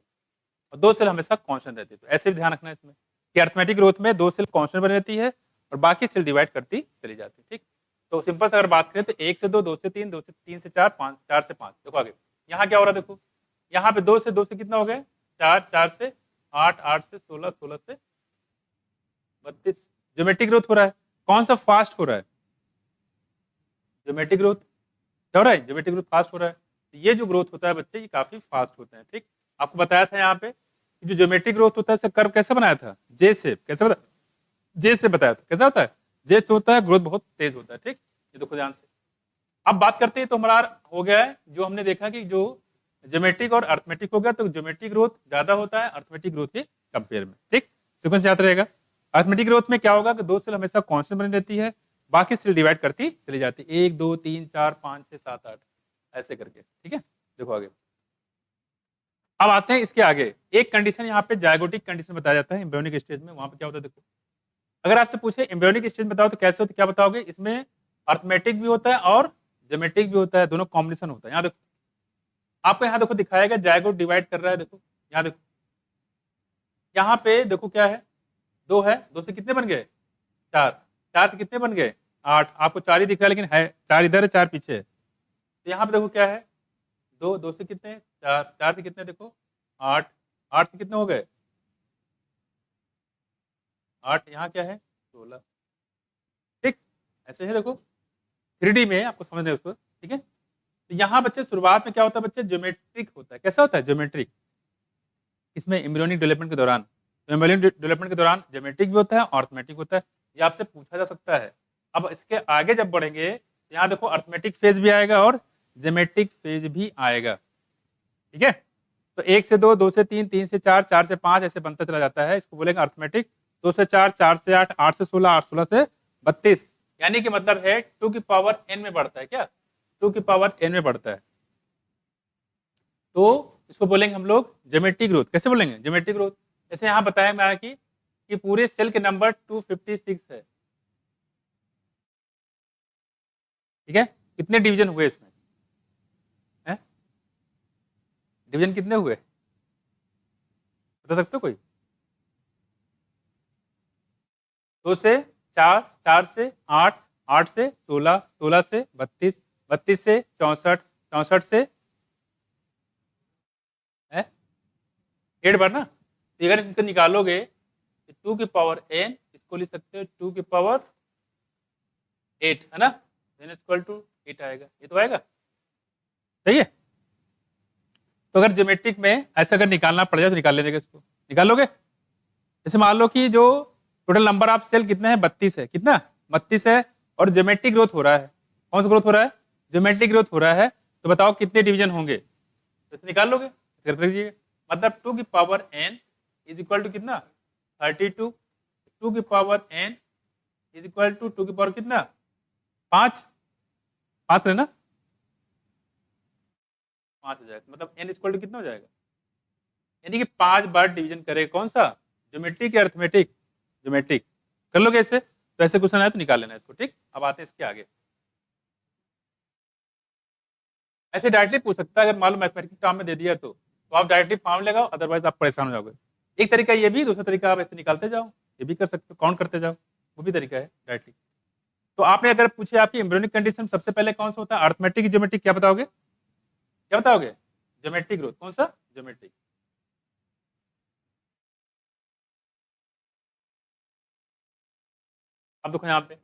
और 2 सेल हमेशा कांस्टेंट रहती है। तो ऐसे भी ध्यान रखना है इसमें कि अरिथमेटिक ग्रोथ में 2 सेल कांस्टेंट बनी रहती है और बाकी सेल डिवाइड करती चली जाती है, ठीक। तो सिंपल से अगर बात करें तो 1 से 2, 2 से 3, 2 से 3 से 4, 5, 4 से 5। देखो आगे यहाँ क्या हो रहा है, देखो यहाँ पे 2 से 2 से कितना हो गया, 4, 4 से 8, 8 से 16, 16 से 32। ज्योमेट्रिक ग्रोथ हो रहा है, कौन सा फास्ट हो रहा है, ज्योमेट्रिक ग्रोथ। क्या हो रहा है, ज्योमेट्रिक ग्रोथ फास्ट हो रहा है। तो ये जो ग्रोथ होता है बच्चे, ये काफी फास्ट होते हैं, ठीक। आपको बताया था यहाँ पे जो ज्योमेट्रिक ग्रोथ होता है, कर्व कैसे बनाया था, जे शेप, कैसे बताया, जे से बताया था, कैसा होता है, जे से होता है, ग्रोथ बहुत तेज होता है, ठीक। ये देखो ध्यान से। अब बात करते हैं तो हमारा हो गया है, जो हमने देखा कि जो ज्योमेट्रिक और अर्थमेटिक हो गया, तो ज्योमेट्रिक ग्रोथ ज्यादा होता है अर्थमेटिक ग्रोथ के कंपेयर में, ठीक। सीक्वेंस याद रहेगा। अर्थमेटिक ग्रोथ में क्या होगा कि 2 सेल हमेशा कांस्टेंट बनी रहती है, बाकी सेल डिवाइड करती चली जाती है, 1, 2, 3, 4, 5, 6, 7, 8 ऐसे करके, ठीक है। देखो आगे, अब आते हैं इसके आगे। एक कंडीशन यहाँ पे जायगोटिक कंडीशन बताया जाता है एम्ब्रियोनिक स्टेज में। वहां पे क्या होता है, देखो अगर आपसे पूछे एम्ब्रियोनिक स्टेज बताओ तो कैसे होता है, क्या बताओगे, इसमें अर्थमेटिक भी होता है और ज्योमेट्रिक भी होता है, दोनों कॉम्बिनेशन होता है। यहाँ देखो आपको, यहाँ देखो दिखाया गया जायगोट डिवाइड कर रहा है, देखो यहाँ देखो यहाँ पे देखो क्या है, 2 है, 2 से कितने बन गए, 4, 4 से कितने बन गए, 8। आपको 4 ही दिख रहा है लेकिन है 4 इधर है 4 पीछे है। तो यहाँ पे देखो क्या है, 2, 2 से कितने, 4, 4 से कितने देखो 8, 8 से कितने हो गए 8, यहाँ क्या है 16। ठीक, ऐसे है देखो 3D में आपको समझना है उसको, ठीक है। तो यहाँ बच्चे शुरुआत में क्या होता है बच्चे, ज्योमेट्रिक होता है। कैसा होता है, ज्योमेट्रिक। इसमें एम्ब्रियोनिक डेवलपमेंट के दौरान, तो एम्ब्रियोनिक डेवलपमेंट के दौरान ज्योमेट्रिक भी होता है और अर्थमेटिक होता है, ये आपसे पूछा जा सकता है। अब इसके आगे जब बढ़ेंगे यहाँ देखो अर्थमेटिक फेज भी आएगा और ज्योमेट्रिक फेज भी आएगा, ठीक है। तो 1 से 2, 2 से 3, 3 से 4, 4 से 5 ऐसे बनता चला जाता है, इसको बोलेंगे अर्थमेटिक। 2 से 4, 4 से 8, 8 से 16, 8 16 से 32, यानी कि मतलब है 2 की पावर n में बढ़ता है, क्या 2 की पावर n में बढ़ता है। तो इसको बोलेंगे हम लोग ज्योमेट्रिक ग्रोथ। कैसे बोलेंगे, ज्योमेट्रिक ग्रोथ। जैसे यहाँ बताया मैं कि पूरे सेल के नंबर 256 है, ठीक है। कितने डिवीजन हुए इसमें, है डिवीजन कितने हुए बता सकते हो कोई। 2 से 4, 4 से 8, 8 से 16, 16 से 32, 32 से 64, 64 से 8 बार ना। तो अगर इनको निकालोगे तो 2 की पावर n, इसको लिख सकते हो 2 की पावर 8, है ना, n इक्वल टू 8 आएगा, ये तो आएगा, सही है। तो अगर ज्योमेट्रिक में ऐसा अगर निकालना पड़ जाए तो निकाल लेंगे, इसको निकालोगे। जैसे मान लो कि जो टोटल नंबर ऑफ सेल कितने हैं, 32 है, कितना 32 है, और ज्योमेट्रिक ग्रोथ हो रहा है। कौन सा ग्रोथ हो रहा है, ज्योमेट्रिक ग्रोथ हो रहा है। तो बताओ कितने डिवीजन होंगे, तो निकाल लोगे, कर लीजिए। मतलब 2 की power n is equal to कितना 32, 2 की power n is equal to 2 की पावर कितना 5, 5 है ना, 5 हो जाएगा। मतलब n इक्वल टू कितना हो जाएगा, यानी कि 5 बार डिवीजन करे, कौन सा, ज्योमेट्रिक या अर्थमेटिक, ज्योमेट्रिक। कर लोगे ऐसे, तो ऐसे क्वेश्चन आए तो निकाल लेना इसको, ठीक। अब आते हैं इसके आगे। ऐसे डायरेक्टली पूछ सकता है, अगर मालूम मैथमेटिक्स काम में दे दिया तो आप डायरेक्टली फॉर्म लगाओ, अदरवाइज आप परेशान हो जाओगे। एक तरीका ये भी, दूसरा तरीका आप ऐसे निकालते जाओ, ये भी कर सकते हो, काउंट करते जाओ, वो भी तरीका है डायरेक्टली। तो आपने अगर पूछे आपकी एम्ब्रियोनिक कंडीशन सबसे पहले कौन सा होता है, अर्थमेटिक, ज्योमेट्रिक, क्या बताओगे, क्या बताओगे, ज्योमेट्रिक ग्रोथ। कौन सा, ज्योमेट्रिक। अब देखो यहाँ पे,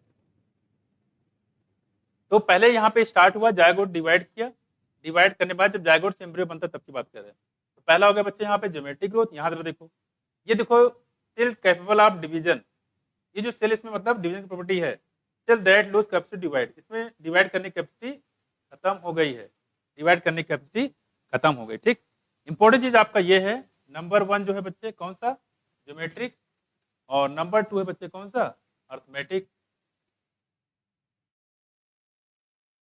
तो पहले यहाँ पे स्टार्ट हुआ, जायगोट डिवाइड किया, डिवाइड करने के बाद जब जायगोट से एम्ब्रियो बनता तब की बात कर रहे हैं। तो पहला हो गया बच्चे यहाँ पे ज्योमेट्रिक ग्रोथ। यहाँ तरफ देखो, ये देखो सेल कैपेबल ऑफ डिवीजन, ये जो सेल इसमें मतलब डिवीजन की प्रॉपर्टी है, cell that lose capacity divide, इसमें डिवाइड करने की कैपेसिटी खत्म हो गई है, डिवाइड करने की कैपेसिटी खत्म हो गई, ठीक। इंपॉर्टेंट चीज आपका ये है, नंबर 1 जो है बच्चे कौन सा, ज्योमेट्रिक, और नंबर 2 है बच्चे कौन सा, अर्थमेटिक,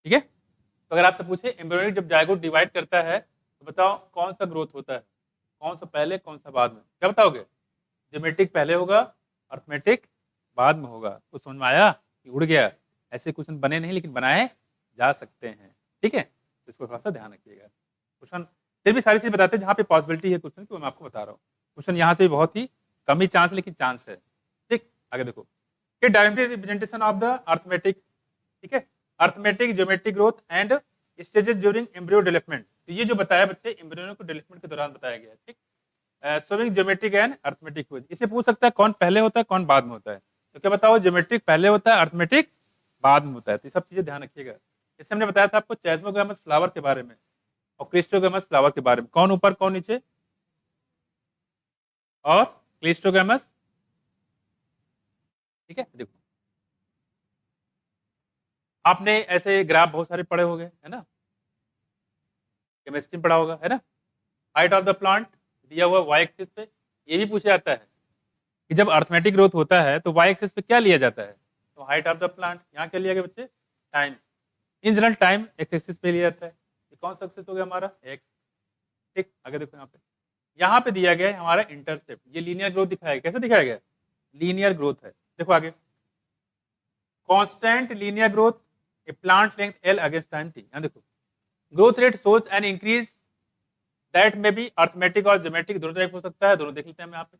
ठीक है। तो अगर आपसे पूछे एम्ब्रियोनिक जब जायगोट डिवाइड करता है तो बताओ कौन सा ग्रोथ होता है, कौन सा पहले कौन सा बाद में, क्या बताओगे, ज्योमेट्रिक पहले होगा, अर्थमेटिक बाद में होगा। तो समझ में आया कि उड़ गया, ऐसे क्वेश्चन बने नहीं लेकिन बनाए जा सकते हैं, ठीक है। तो इसको थोड़ा सा ध्यान रखिएगा। क्वेश्चन फिर भी सारी चीज बताते हैं जहाँ पे पॉसिबिलिटी है क्वेश्चन की, वो मैं आपको बता रहा हूँ। क्वेश्चन यहाँ से बहुत ही कम ही चांस, लेकिन चांस है, ठीक। आगे देखो, diagrammatic representation of the arithmetic, ठीक है, arithmetic geometric growth and stages during embryo development. तो ये जो बताया बच्चे एम्ब्रियो को डेवलपमेंट के दौरान बताया गया है, ठीक। Showing geometric and arithmetic growth, इसे पूछ सकता है कौन पहले होता है कौन बाद में होता है। तो क्या बताओ, ज्योमेट्रिक पहले होता है, अर्थमेटिक बाद में होता है। तो ये सब चीजें ध्यान रखिएगा। इससे हमने बताया था आपको चैजमोगैमस फ्लावर के बारे में और क्लिस्टोगैमस फ्लावर के बारे में, कौन ऊपर कौन नीचे, और क्लिस्टोगैमस, ठीक है। देखो आपने ऐसे ग्राफ बहुत सारे पढ़े होंगे, है ना, केमिस्ट्री पढ़ा होगा, है ना। हाइट ऑफ द प्लांट दिया हुआ वाई एक्सिस पे, ये भी पूछा जाता है कि जब अर्थमेटिक ग्रोथ होता है तो वाई एक्सिस पे क्या लिया जाता है, तो हाइट ऑफ द प्लांट। यहाँ क्या लिया गया बच्चे, time, in general time x axis पे लिया जाता है। ये कौन सा एक्सिस हो गया हमारा, एक्स, ठीक। आगे देखो यहाँ पे दिया गया है हमारा इंटरसेप्ट, ये लीनियर ग्रोथ दिखाया गया, कैसे दिखाया गया, लीनियर ग्रोथ है। देखो आगे, constant linear growth a plant length L against time T. यहाँ देखो, growth rate shows an increase that में भी अर्थमेटिक और ज्योमेट्रिक दोनों टाइप हो सकता है, दोनों देख लेते हैं हम यहाँ पे।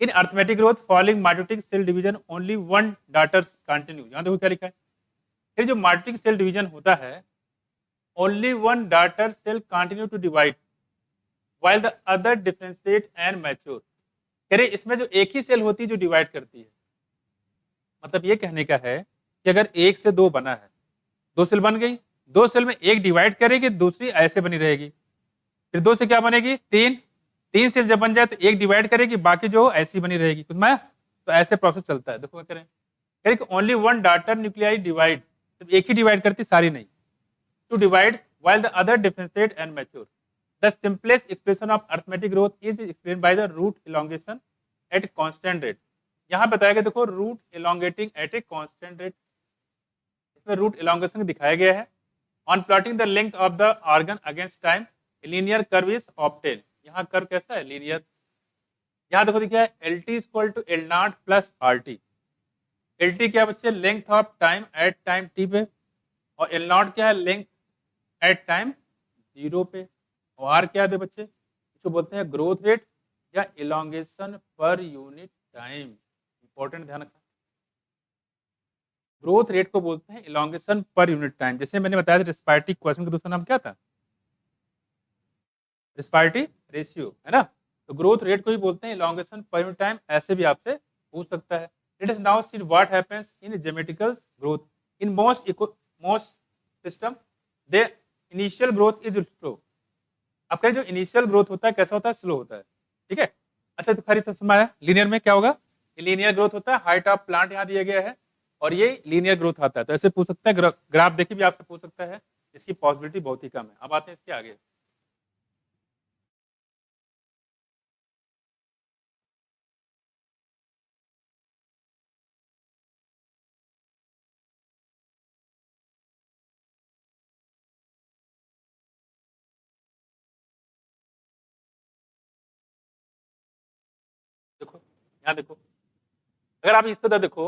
In arithmetic growth following mitotic cell division only one daughter continue. यहाँ देखो क्या लिखा है, फिर जो माइटोटिक सेल डिवीजन होता है only one daughter cell continue to divide while the other differentiate and mature। कह रहे इसमें जो एक ही सेल होती है जो डिवाइड करती है, मतलब ये कहने का है कि अगर एक से दो बना है, दो सेल बन गई, दो सेल में एक डिवाइड करेगी, दूसरी ऐसे बनी रहेगी, फिर दो से क्या बनेगी, तीन, तीन सेल जब बन जाए तो एक डिवाइड करेगी, बाकी जो ऐसी बनी रहेगी, कुछ मैं तो ऐसे प्रोसेस चलता है। देखो क्या करें, only one daughter nuclei divide, तो एक ही डिवाइड करती, सारी नहीं, to divide while the other differentiate and mature। The simplest expression of arithmetic growth is explained by the root elongation at constant rate। यहाँ बताया गया, देखो root elongating at a constant rate, इसमें root elongation दिखाया गया है। On plotting the length of the organ against time, a linear curve is obtained। यहाँ curve कैसा है, लीनियर। यहाँ देखो दिखा है L T equal to L naught plus R T. L T क्या बच्चे, length of time at time T पे, और एल नॉट क्या है, लेंथ एट टाइम जीरो पे, और आर क्या है बच्चे, इसको बोलते हैं ग्रोथ रेट या इलोंगेशन पर यूनिट टाइम। इंपॉर्टेंट ध्यान रखना, ग्रोथ रेट को बोलते हैं इलोंगेशन पर यूनिट टाइम। जैसे मैंने बताया था रिस्पायरेटरी क्वेश्चन का दूसरा नाम क्या था, रिस्पायरेटरी रेशियो, है ना। तो ग्रोथ रेट को ही बोलते हैं इलोंगेशन पर यूनिट टाइम, ऐसे भी आपसे पूछ सकता है। Let us now see what happens in geometrical growth in most system. They initial growth is slow. आपका जो इनिशियल ग्रोथ होता है कैसा होता है, स्लो होता है, ठीक है। अच्छा तो खरीद समझ, लीनियर में क्या होगा, लीनियर ग्रोथ होता है, हाइट ऑफ प्लांट यहाँ दिया गया है, और ये लीनियर ग्रोथ आता है। तो ऐसे पूछ सकता है, ग्राफ देखिए भी आपसे पूछ सकता है, इसकी पॉसिबिलिटी बहुत ही कम है। अब आते हैं इसके आगे। देखो यहाँ देखो, अगर आप इस तरह देखो,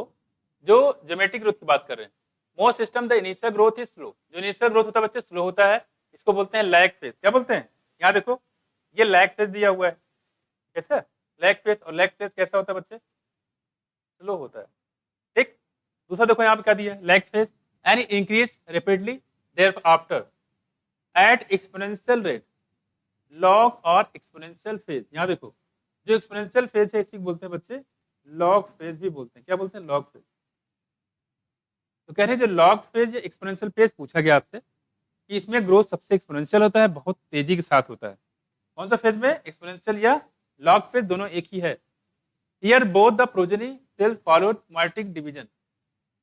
जो ज्योमेट्रिक ग्रोथ की बात कर रहे हैं, most system the initial growth is slow. जो इनिशियल ग्रोथ होता है बच्चे स्लो होता है, इसको बोलते हैं लैग फेज। क्या बोलते हैं, यहाँ देखो ये लैग फेज दिया हुआ है, कैसा लैग फेज, और लैग फेज कैसा होता है बच्चे, स्लो होता है, ठीक। दूसरा देखो यहाँ पे क्या दिया है, lag phase and increase rapidly thereafter at exponential rate, log और एक्सपोनेंशियल फेज। यहाँ देखो जो एक्सपोनेंशियल फेज है इसी बोलते हैं बच्चे लॉग फेज भी बोलते हैं। क्या बोलते हैं, लॉग फेज। तो कह रहे हैं जो लॉग फेज या एक्सपोनेंशियल फेज पूछा गया आपसे कि इसमें ग्रोथ सबसे एक्सपोनेंशियल होता है, बहुत तेजी के साथ होता है। कौन सा फेज में, एक्सपोनेंशियल या लॉग फेज, दोनों एक ही है। Here both the progeny cell followed mitotic division,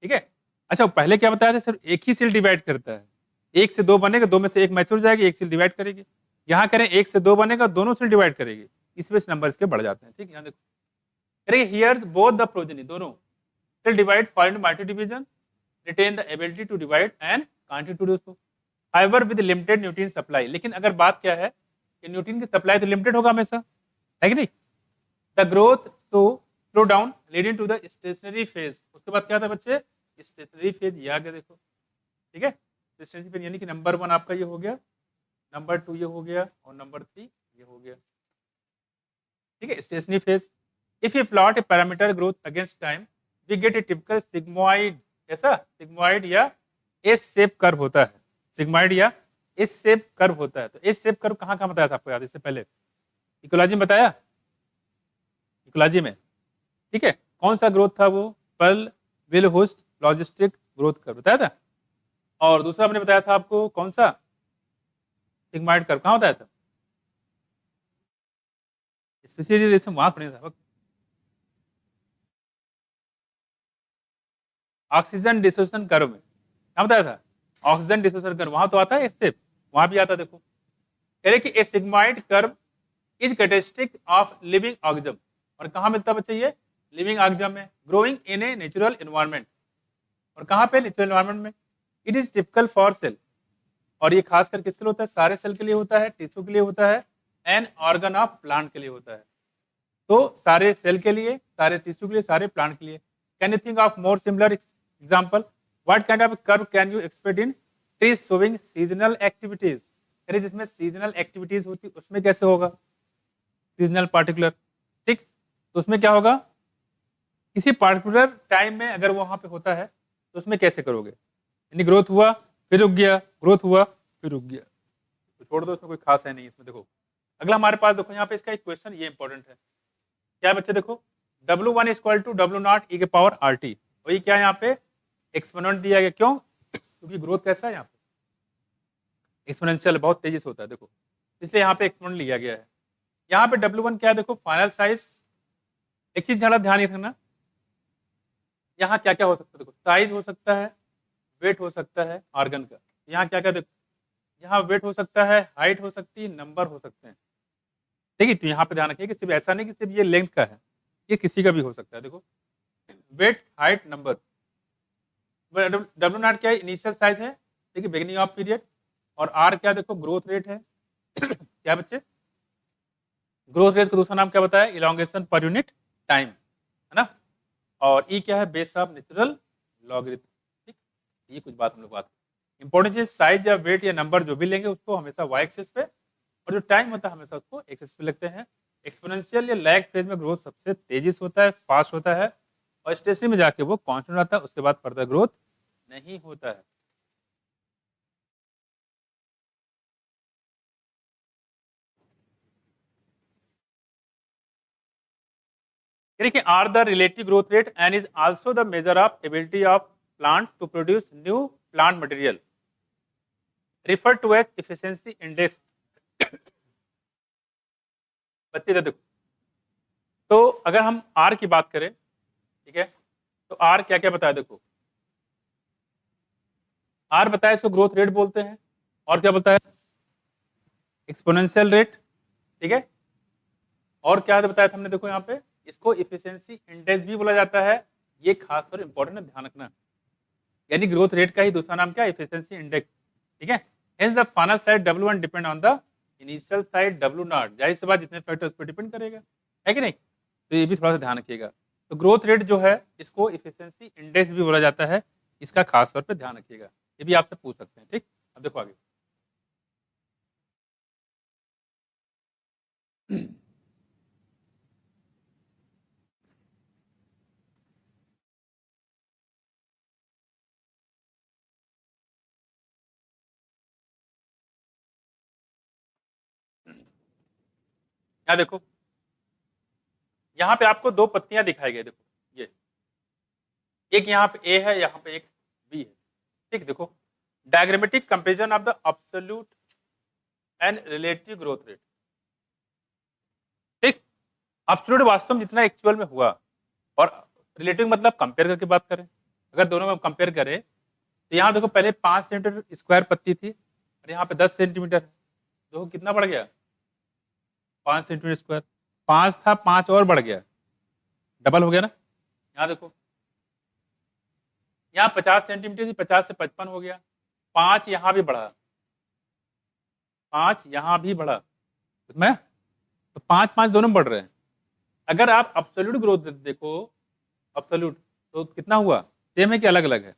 ठीक है। अच्छा पहले क्या बताया था, सिर्फ एक ही सेल डिवाइड करता है, एक से दो बनेगा, दो में से एक मैच्योर जाएगी, एक सेल डिवाइड करेगी। यहाँ करें एक से दो बनेगा, दोनों सेल डिवाइड करेगी, इस वजह से नंबर इसके बढ़ जाते हैं, ठीक है। यहाँ देखो हियर बोथ द प्रोजेनी, दोनों cell divide following mitotic division, retain the ability to divide and continue to do so, however with limited nutrient supply। लेकिन अगर बात क्या है कि न्यूट्रिएंट की सप्लाई तो लिमिटेड होगा हमेशा, है कि नहीं। द ग्रोथ तो slow down leading to the stationary phase. उसके बाद क्या था बच्चे, स्टेशनरी फेज, ये आ गया देखो, ठीक है। स्टेशनरी फेज यानी कि नंबर 1 आपका ये हो गया, नंबर 2 ये हो गया, और नंबर 3 ये हो गया, ठीक है, stationary phase. If you plot a parameter growth against time we get a typical sigmoid, कैसा, सिग्मोइड या एस शेप कर्व होता है, सिग्मोइड या एस शेप कर्व होता है। तो एस शेप कर्व कहाँ बताया था आपको, याद इससे पहले इकोलॉजी में बताया, इकोलॉजी में, ठीक है। कौन सा ग्रोथ था वो, Pearl Verhulst logistic growth curve बताया था, और दूसरा हमने बताया था आपको कौन सा, सिग्मोइड कर्व कहाँ बताया था, स्पेशलाइजेशन वहां पढ़े था, ऑक्सीजन डिसोसिएशन कर्व में क्या बताया था, ऑक्सीजन डिसोसिएशन कर्व, वहां तो आता है स्टेप, वहां भी आता, देखो कह रहे कि a sigmoid curve is characteristic of living organism. और कहाँ मिलता है बच्चे ये, लिविंग ऑर्गेनिज्म में, growing in a natural environment, और कहाँ पे, नेचुरल एनवायरनमेंट में। It is typical for cell, और ये खासकर किसके लिए होता है, सारे सेल के लिए होता है, टिश्यू के लिए होता है, एंड ऑर्गन ऑफ प्लांट के लिए होता है। तो सारे सेल के लिए, सारे टिश्यू के लिए, सारे प्लांट के लिए। Can you think of more similar example, what kind of curve can you expect in trees showing seasonal activities. अरे जिसमें सीजनल एक्टिविटीज होती उसमें कैसे होगा, सीजनल पार्टिकुलर, ठीक। तो उसमें क्या होगा, किसी पार्टिकुलर टाइम में अगर वहां पे होता है तो उसमें कैसे करोगे, यानी ग्रोथ हुआ फिर रुक गया, ग्रोथ हुआ फिर रुक गया, तो छोड़ दो, उसमें कोई खास है नहीं इसमें। देखो अगला हमारे पास, देखो यहाँ पे इसका एक क्वेश्चन, ये इंपॉर्टेंट है, क्या है बच्चे, देखो W1 equal to W0 e के पावर RT, वही क्या यहाँ पे एक्सपोनेंट दिया गया, क्यों, क्योंकि ग्रोथ कैसा है यहाँ पे एक्सपोनेंशियल, बहुत तेजी से होता है, देखो इसलिए यहाँ पे एक्सपोनेंट लिया गया है। यहाँ पे W1 क्या है, देखो फाइनल साइज, एक चीज ज़्यादा ध्यान रखना, यहाँ क्या क्या हो सकता है, देखो साइज हो सकता है, वेट हो सकता है आर्गन का, यहाँ क्या क्या देखो, यहाँ वेट हो सकता है, हाइट हो सकती है, नंबर हो सकते हैं, ठीक है। तो यहाँ पे ध्यान रखिए कि सिर्फ ऐसा नहीं कि सिर्फ ये लेंथ का है, ये किसी का भी हो सकता है। देखो वेट, हाइट, नंबर, W0 क्या है, इनिशियल साइज है, ठीक है, बिगिनिंग ऑफ पीरियड, और R क्या देखो ग्रोथ रेट है क्या बच्चे, ग्रोथ रेट का दूसरा नाम क्या बताया, इलोंगेशन पर यूनिट टाइम, है ना, और E क्या है, बेस ऑफ नेचुरल लॉगरिथम, ठीक। ये कुछ बात हम लोग बात, इंपॉर्टेंट चीज साइज या वेट या नंबर जो भी लेंगे उसको हमेशा y एक्सिस पे, और जो टाइम होता है हमेशा उसको एक्सिस पे लगते हैं। एक्सपोनेंशियल या लैग फेज में ग्रोथ सबसे तेजी से होता है, फास्ट होता है, और स्टेशनरी में जाके वो कांस्टेंट आता है, उसके बाद फर्दर ग्रोथ नहीं होता है। देखिए are the relative growth rate and is also the measure of ability of plant to produce new plant material, refer to as efficiency index. बच्चे देखो, तो अगर हम आर की बात करें, ठीक है, तो आर क्या क्या बताया, देखो आर बताया इसको ग्रोथ रेट बोलते हैं, और क्या बताया एक्सपोनेंशियल रेट, ठीक है, और क्या बताया था हमने, देखो यहाँ पे इसको इफिशिएंसी इंडेक्स भी बोला जाता है, ये खास कर इंपॉर्टेंट है, ध्यान रखना, यानी ग्रोथ रेट का ही दूसरा नाम क्या, इफिशिएंसी इंडेक्स, ठीक है। Hence the final side W1 depend on the initial side W0, जाहिर सी बात जितने फैक्टर उस पर डिपेंड करेगा, है कि नहीं, तो ये भी थोड़ा सा ध्यान रखिएगा। तो ग्रोथ रेट जो है इसको इफिशिएंसी इंडेक्स भी बोला जाता है, इसका खास तौर पर ध्यान रखिएगा, ये भी आपसे पूछ सकते हैं, ठीक। अब देखो आगे यहाँ देखो, यहाँ पे आपको दो पत्तियां दिखाई गई, देखो ये एक यहाँ पे ए है, यहाँ पे एक बी है, ठीक। देखो diagrammatic comparison of the absolute and relative growth rate, ठीक। एब्सोल्यूट वास्तव में जितना एक्चुअल में हुआ, और रिलेटिव मतलब कंपेयर करके बात करें, अगर दोनों में कंपेयर करें तो यहाँ देखो पहले 5 सेंटीमीटर स्क्वायर पत्ती थी, और यहाँ पे 10 सेंटीमीटर है, देखो कितना बढ़ गया, 5 सेंटीमीटर स्क्वायर, 5 था 5 और बढ़ गया, डबल हो गया ना। यहाँ देखो यहाँ 50 सेंटीमीटर थी, 50 से 55 हो गया, 5 यहाँ भी बढ़ा, 5 यहाँ भी बढ़ा, उसमें तो 5 5 दोनों बढ़ रहे हैं। अगर आप एब्सोल्यूट ग्रोथ देखो, एब्सोल्यूट तो कितना हुआ, सेम है कि अलग अलग है,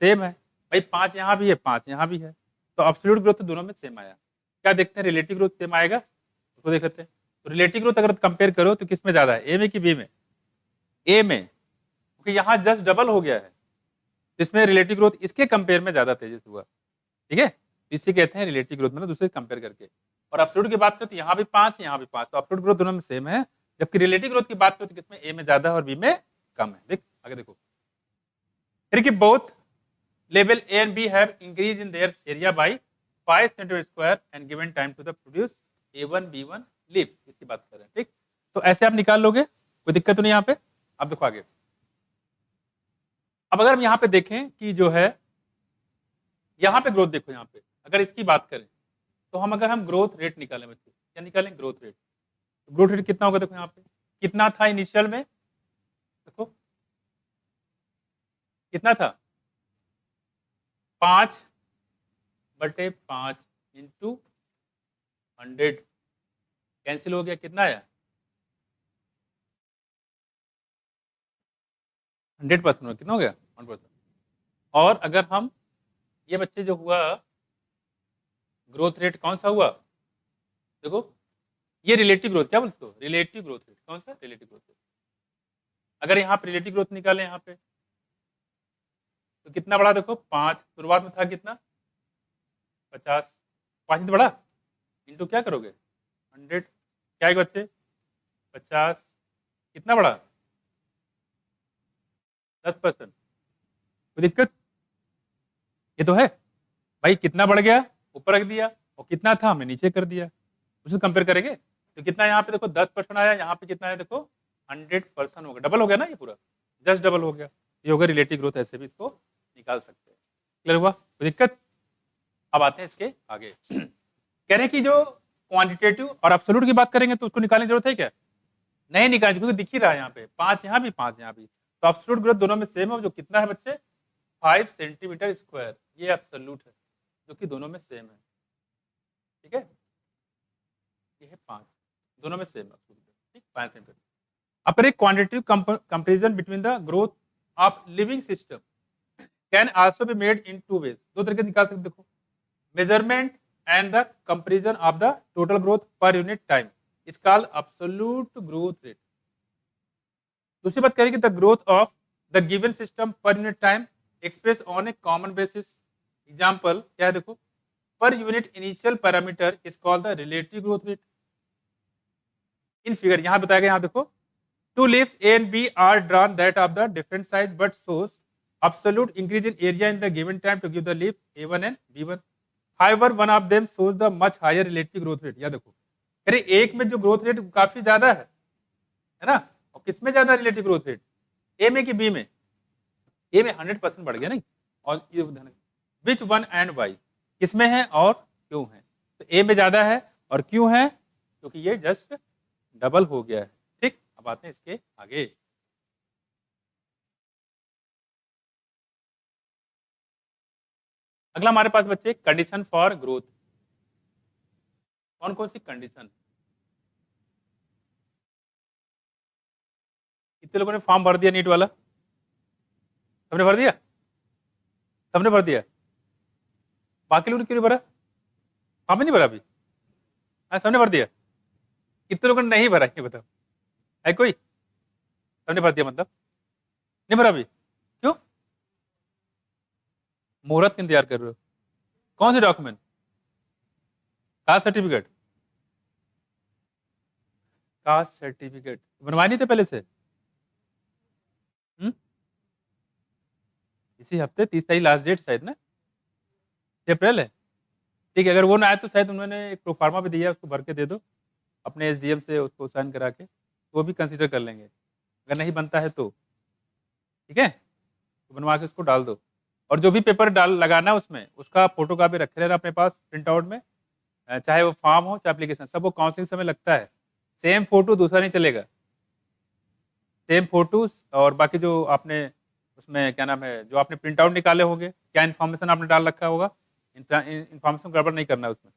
सेम है भाई, 5 यहाँ भी है 5 यहाँ भी है, तो एब्सोल्यूट ग्रोथ तो दोनों में सेम आया। क्या देखते हैं, रिलेटिव ग्रोथ सेम आएगा, उसको देख लेते हैं। तो रिलेटिव ग्रोथ अगर कंपेयर करो तो किसमें ज्यादा है, ए में कि बी में, ए में, क्योंकि यहाँ जस्ट डबल हो गया है, इसमें रिलेटिव ग्रोथ इसके कंपेयर में ज्यादा तेजी से हुआ, ठीक है, इसी कहते हैं रिलेटिव ग्रोथ, मतलब दूसरे कंपेयर करके। और एब्सोल्यूट की बात करें तो यहाँ भी 5 यहाँ भी 5, तो एब्सोल्यूट ग्रोथ दोनों में सेम है, जबकि रिलेटिव ग्रोथ की बात करें तो किसमें ए में ज्यादा और बी में कम है। देख आगे देखो, फिर कि both level A and B have increase in their area by 5 centimetre square and given time to the produce A1 B1 leaf, इसकी बात कर रहे हैं, ठीक। तो ऐसे आप निकाल लोगे, कोई दिक्कत तो नहीं यहाँ पे। अब देखो आगे, अब अगर हम यहाँ पे देखें कि जो है यहाँ पे ग्रोथ देखो, यहाँ पे अगर इसकी बात करें तो हम अगर हम ग्रोथ रेट निकालें बच्चे, क्या निकालें, ग्रोथ रेट, तो ग्रोथ रेट कितना होगा, देखो यहाँ पे कितना था इनिशियल में, देखो कितना था, 5/5 इंटू 100, कैंसिल हो गया, कितना आया 100%, कितना हो गया 1%। और अगर हम ये बच्चे जो हुआ ग्रोथ रेट कौन सा हुआ, देखो ये रिलेटिव ग्रोथ, क्या बोलते हो, रिलेटिव ग्रोथ रेट। कौन सा, रिलेटिव ग्रोथ रेट। अगर यहाँ पे रिलेटिव ग्रोथ निकालें यहाँ पे, तो कितना बड़ा, देखो 5, शुरुआत में था कितना, 50, 5 बड़ा, इंटू क्या करोगे 100, क्या है बच्चे 50, कितना बड़ा 10%। कोई दिक्कत, ये तो है भाई, कितना बढ़ गया ऊपर रख दिया, और कितना था हमने नीचे कर दिया, उसे कंपेयर करेंगे। तो कितना यहाँ पे देखो 10% आया, यहाँ पे कितना है देखो 100% हो गया, डबल हो गया ना, ये पूरा जस्ट डबल हो गया। ये होगा रिलेटिव ग्रोथ, ऐसे भी इसको निकाल सकते हैं। क्लियर हुआ, कोई दिक्कत। अब आते हैं इसके आगे कह रहे हैं कि जो क्वांटिटेटिव और एब्सोल्यूट की बात करेंगे तो उसको निकालने की जरूरत है क्या, नहीं निकालने, क्योंकि दिख ही रहा है यहाँ पे 5 यहाँ भी 5 यहाँ भी, तो एब्सोल्यूट ग्रोथ दोनों में सेम है। जो कितना है बच्चे 5 सेंटीमीटर स्क्वायर, ये एब्सोल्यूट है, जो कि दोनों में सेम है। ठीक है, ये है 5, दोनों में सेम है, ठीक 5 सेंटीमीटर। अब करें quantitative comparison between the growth of living system can also be made in 2 ways, दो तरीके निकाल सकते। देखो, measurement and the comparison of the total growth per unit time is called absolute growth rate. दूसरी बात करेंगे the growth of the given system per unit time express on a common basis. Example क्या है, देखो per unit initial parameter is called the relative growth rate. In figure यहां बताया गया, यहां देखो two leaves A and B are drawn that of the different size but shows absolute increase in area in the given time to give the leaf A1 and B1. However, one of them shows the much higher relative growth rate. या देखो, अरे एक में जो growth rate काफी ज्यादा है ना, और किसमें ज्यादा रिलेटिव ग्रोथ रेट, ए में कि बी में, ए में 100% बढ़ गया नहीं, और ये विच वन एंड वाई, किसमें है और क्यों है, तो ए में ज्यादा है और क्यों है, क्योंकि ये जस्ट डबल हो गया है। ठीक, अब आते हैं इसके आगे। अगला हमारे पास बच्चे कंडीशन फॉर ग्रोथ। कौन कौन सी कंडीशन, कितने लोगों ने फॉर्म भर दिया नीट वाला, सबने भर दिया, सबने भर दिया, बाकी लोगों ने क्यों नहीं भरा, फॉर्म नहीं भरा अभी, हाँ सबने भर दिया, कितने लोगों ने नहीं भरा ये बताओ, है कोई, सबने भर दिया मतलब नहीं भरा अभी, क्यों, मुहूर्त क्यों तैयार कर रहे हो, कौन से document, caste certificate, caste certificate बनवाए नहीं थे पहले से, इसी हफ्ते 30 तारीख लास्ट डेट शायद ना, अप्रैल है, ठीक है। अगर वो ना आए तो शायद उन्होंने एक प्रोफार्मा भी दिया, उसको भर के दे दो अपने एसडीएम से, उसको साइन करा के, वो भी कंसीडर कर लेंगे। अगर नहीं बनता है तो ठीक है, तो बनवा के उसको डाल दो, और जो भी पेपर डाल लगाना उसमें उसका फोटो कापी रखे रहना अपने पास प्रिंट आउट में, चाहे वो फॉर्म हो चाहे एप्लीकेशन, सब वो काउंसलिंग समय लगता है, सेम फोटो दूसरा नहीं चलेगा, सेम फोटो, और बाकी जो आपने उसमें क्या नाम है, जो आपने प्रिंट आउट निकाले होंगे, क्या इन्फॉर्मेशन आपने डाल रखा होगा, इन्फॉर्मेशन गड़बड़ नहीं करना है उसमें,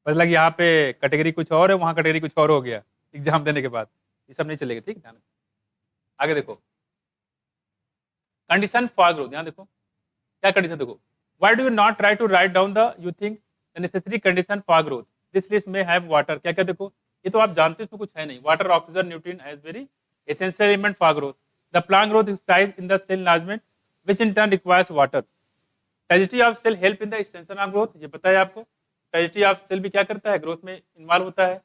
बस लगे यहाँ पे कैटेगरी कुछ और है, वहाँ कैटेगरी कुछ और हो गया एग्जाम देने के बाद, ये सब नहीं चलेगा। ठीक है, आगे देखो कंडीशन फॉर ग्रोथ, यहाँ देखो क्या कंडीशन, देखो why do you not try to write down the you think the necessary condition for growth, this list में हैव वाटर, क्या क्या देखो, ये तो आप जानते हो इसमें कुछ है नहीं, water oxygen nutrient as very essential element for growth, the plant growth is size in the cell enlargement which in turn requires water, turgidity of cell help in the extension of growth, ये पता है आपको, ट्रेजेडिटी of cell भी क्या करता है, growth में involve होता है।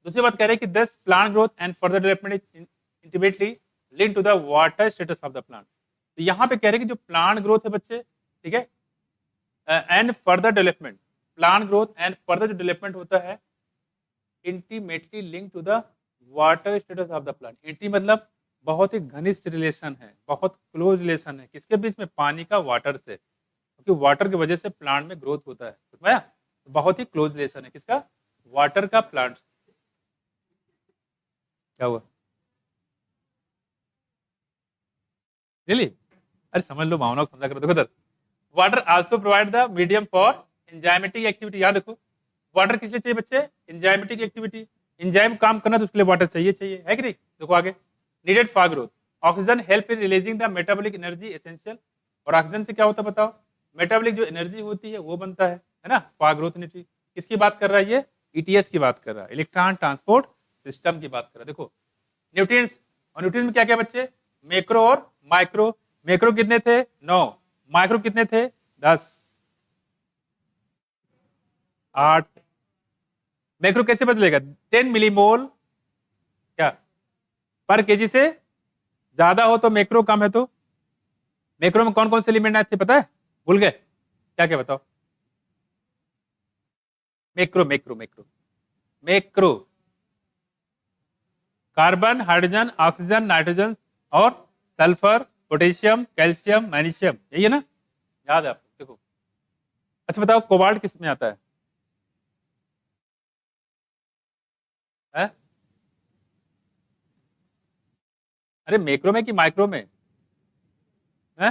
दूसरी बात कह रहे हैं कि this plant growth and further development is intimately linked to the water status of the plant, तो यहाँ पे कह रहे हैं कि जो प्लांट ग्रोथ है बच्चे, ठीक है, and further development, plant growth and further जो डेवलपमेंट होता है intimately link to the water status of the plant, इंटी मतलब बहुत ही घनिष्ठ रिलेशन है, बहुत क्लोज रिलेशन है, किसके बीच में, पानी का वाटर से, क्योंकि वाटर की वजह से प्लांट में ग्रोथ होता है, समझा, बहुत ही क्लोज रिलेशन है किसका, वाटर का प्लांट। क्या हुआ, रियली, अरे समझ लो, भावना को समझा करो, देखो इधर, water also provide the medium for enzymatic activity, याद देखो वाटर किस लिए चाहिए बच्चे, एंजाइमेटिक एक्टिविटी, एंजाइम काम करना तो उसके लिए वाटर चाहिए चाहिए, है कि नहीं, देखो आगे needed for growth, oxygen help in releasing the metabolic energy essential, और ऑक्सीजन से क्या होता है बताओ, मेटाबॉलिक जो एनर्जी होती है वो बनता है ना, फॉर ग्रोथ एनर्जी, किसकी बात कर रहा है ये, ईटीएस की बात कर रहा है, इलेक्ट्रॉन ट्रांसपोर्ट सिस्टम की बात कर रहा है। देखो न्यूट्रिएंट्स, और न्यूट्रिएंट्स में क्या क्या बच्चे, मैक्रो और माइक्रो। मैक्रो कितने थे, 9, माइक्रो कितने थे, 10, 8। मैक्रो कैसे बदलेगा, 10 मिलीमोल क्या पर केजी से ज्यादा हो तो मैक्रो, कम है तो। मैक्रो में कौन कौन से एलिमेंट आए थे पता है, भूल गए, क्या क्या बताओ। Macro macro macro macro, carbon, hydrogen, oxygen, nitrogen और सल्फर, पोटेशियम, कैल्शियम, मैग्नीशियम, यही है ना, याद है आपको। देखो अच्छा बताओ कोबाल्ट किस में आता है? अरे मैक्रो में कि माइक्रो में है?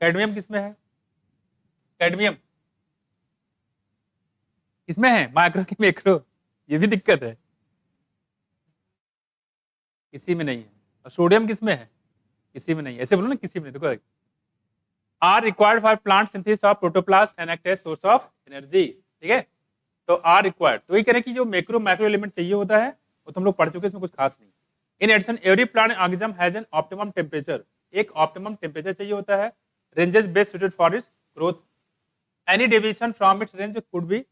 कैडमियम किस में है, कैडमियम किसमें है, माइक्रो की मैक्रो, ये भी दिक्कत है, किसी में नहीं है। और सोडियम किस में है, किसी में नहीं है। ऐसे बोलो ना, किसी में नहीं। देखो are required for plant synthesis of protoplast and act as source of energy, ठीक है। तो आर रिक्वायर्ड, तो ये कह रहे हैं कि जो मैक्रो माइक्रो एलिमेंट चाहिए होता है वो तुम लोग पढ़ चुके, इसमें कुछ खास नहीं। In addition every plant organism has an optimum temperature, एक ऑप्टिमम टेम्परेचर चाहिए होता है, ranges best suited for its growth, any deviation from its range could be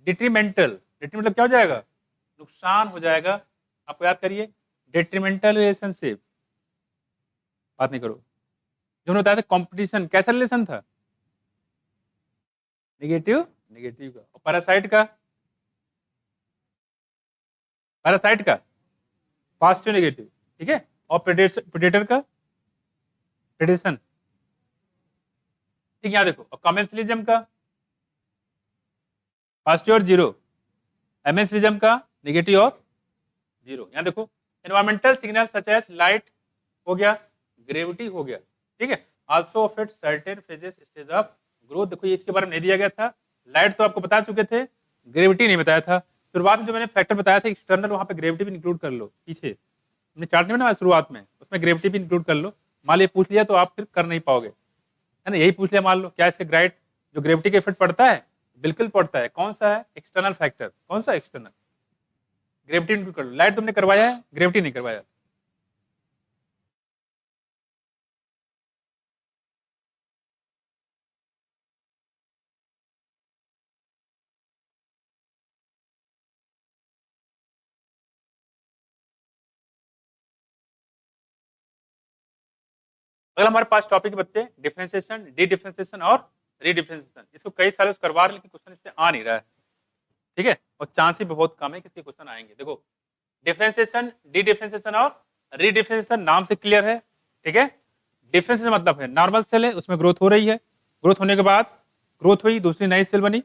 detrimental. Detrimental क्या हो जाएगा, नुकसान हो जाएगा। आपको याद करिए डिट्रीमेंटल रिलेशनशिप, बात नहीं करो। जो हमने बताया था कॉम्पिटिशन, कैसा रिलेशन था, नेगेटिव नेगेटिव का। और पैरासाइट का, पैरासाइट का पॉजिटिव नेगेटिव, ठीक है। और प्रेडेटर का प्रेडेशन, ठीक है। यहाँ देखो, और कमेंसलिज्म का पॉजिटिव और जीरो, एमेंसलिज्म का नेगेटिव और जीरो। यहाँ देखो environmental signal such as light हो गया, ग्रेविटी हो गया, ठीक है। Also affect certain phases stage of growth. देखो ये इसके बारे में नहीं दिया गया था, लाइट तो आपको बता चुके थे, ग्रेविटी नहीं बताया था। शुरुआत में जो मैंने फैक्टर बताया था एक्सटर्नल, वहां पे ग्रेविटी भी इंक्लूड कर लो, पीछे हमने चार्ट नहीं बनाया शुरुआत में, उसमें ग्रेविटी भी इंक्लूड कर लो। मान लिया पूछ लिया तो आप फिर कर नहीं पाओगे, है ना। यही पूछ लिया मान लो, क्या इससे ग्राइट जो ग्रेविटी का इफेक्ट पड़ता है, बिल्कुल पड़ता है। कौन सा है, एक्सटर्नल फैक्टर, कौन सा एक्सटर्नल, ग्रेविटी इंक्लूड कर लो। लाइट तुमने करवाया है, ग्रेविटी नहीं करवाया। अगला हमारे पास टॉपिक बच्चे डिफरेंशिएशन, डी डिफरेंशिएशन और रीडिफरेंशिएशन। इसको कई सालों से करवा रहे, लेकिन क्वेश्चन इससे आ नहीं रहा है, ठीक है। और चांस भी बहुत कम है कि इसके क्वेश्चन आएंगे। देखो डिफरेंशिएशन, डी डिफरेंशिएशन और रीडिफरेंशिएशन नाम से क्लियर है, ठीक है। डिफरेंशिएशन मतलब है नॉर्मल सेल है, उसमें ग्रोथ हो रही है, ग्रोथ होने के बाद ग्रोथ हुई, दूसरी नई सेल बनी,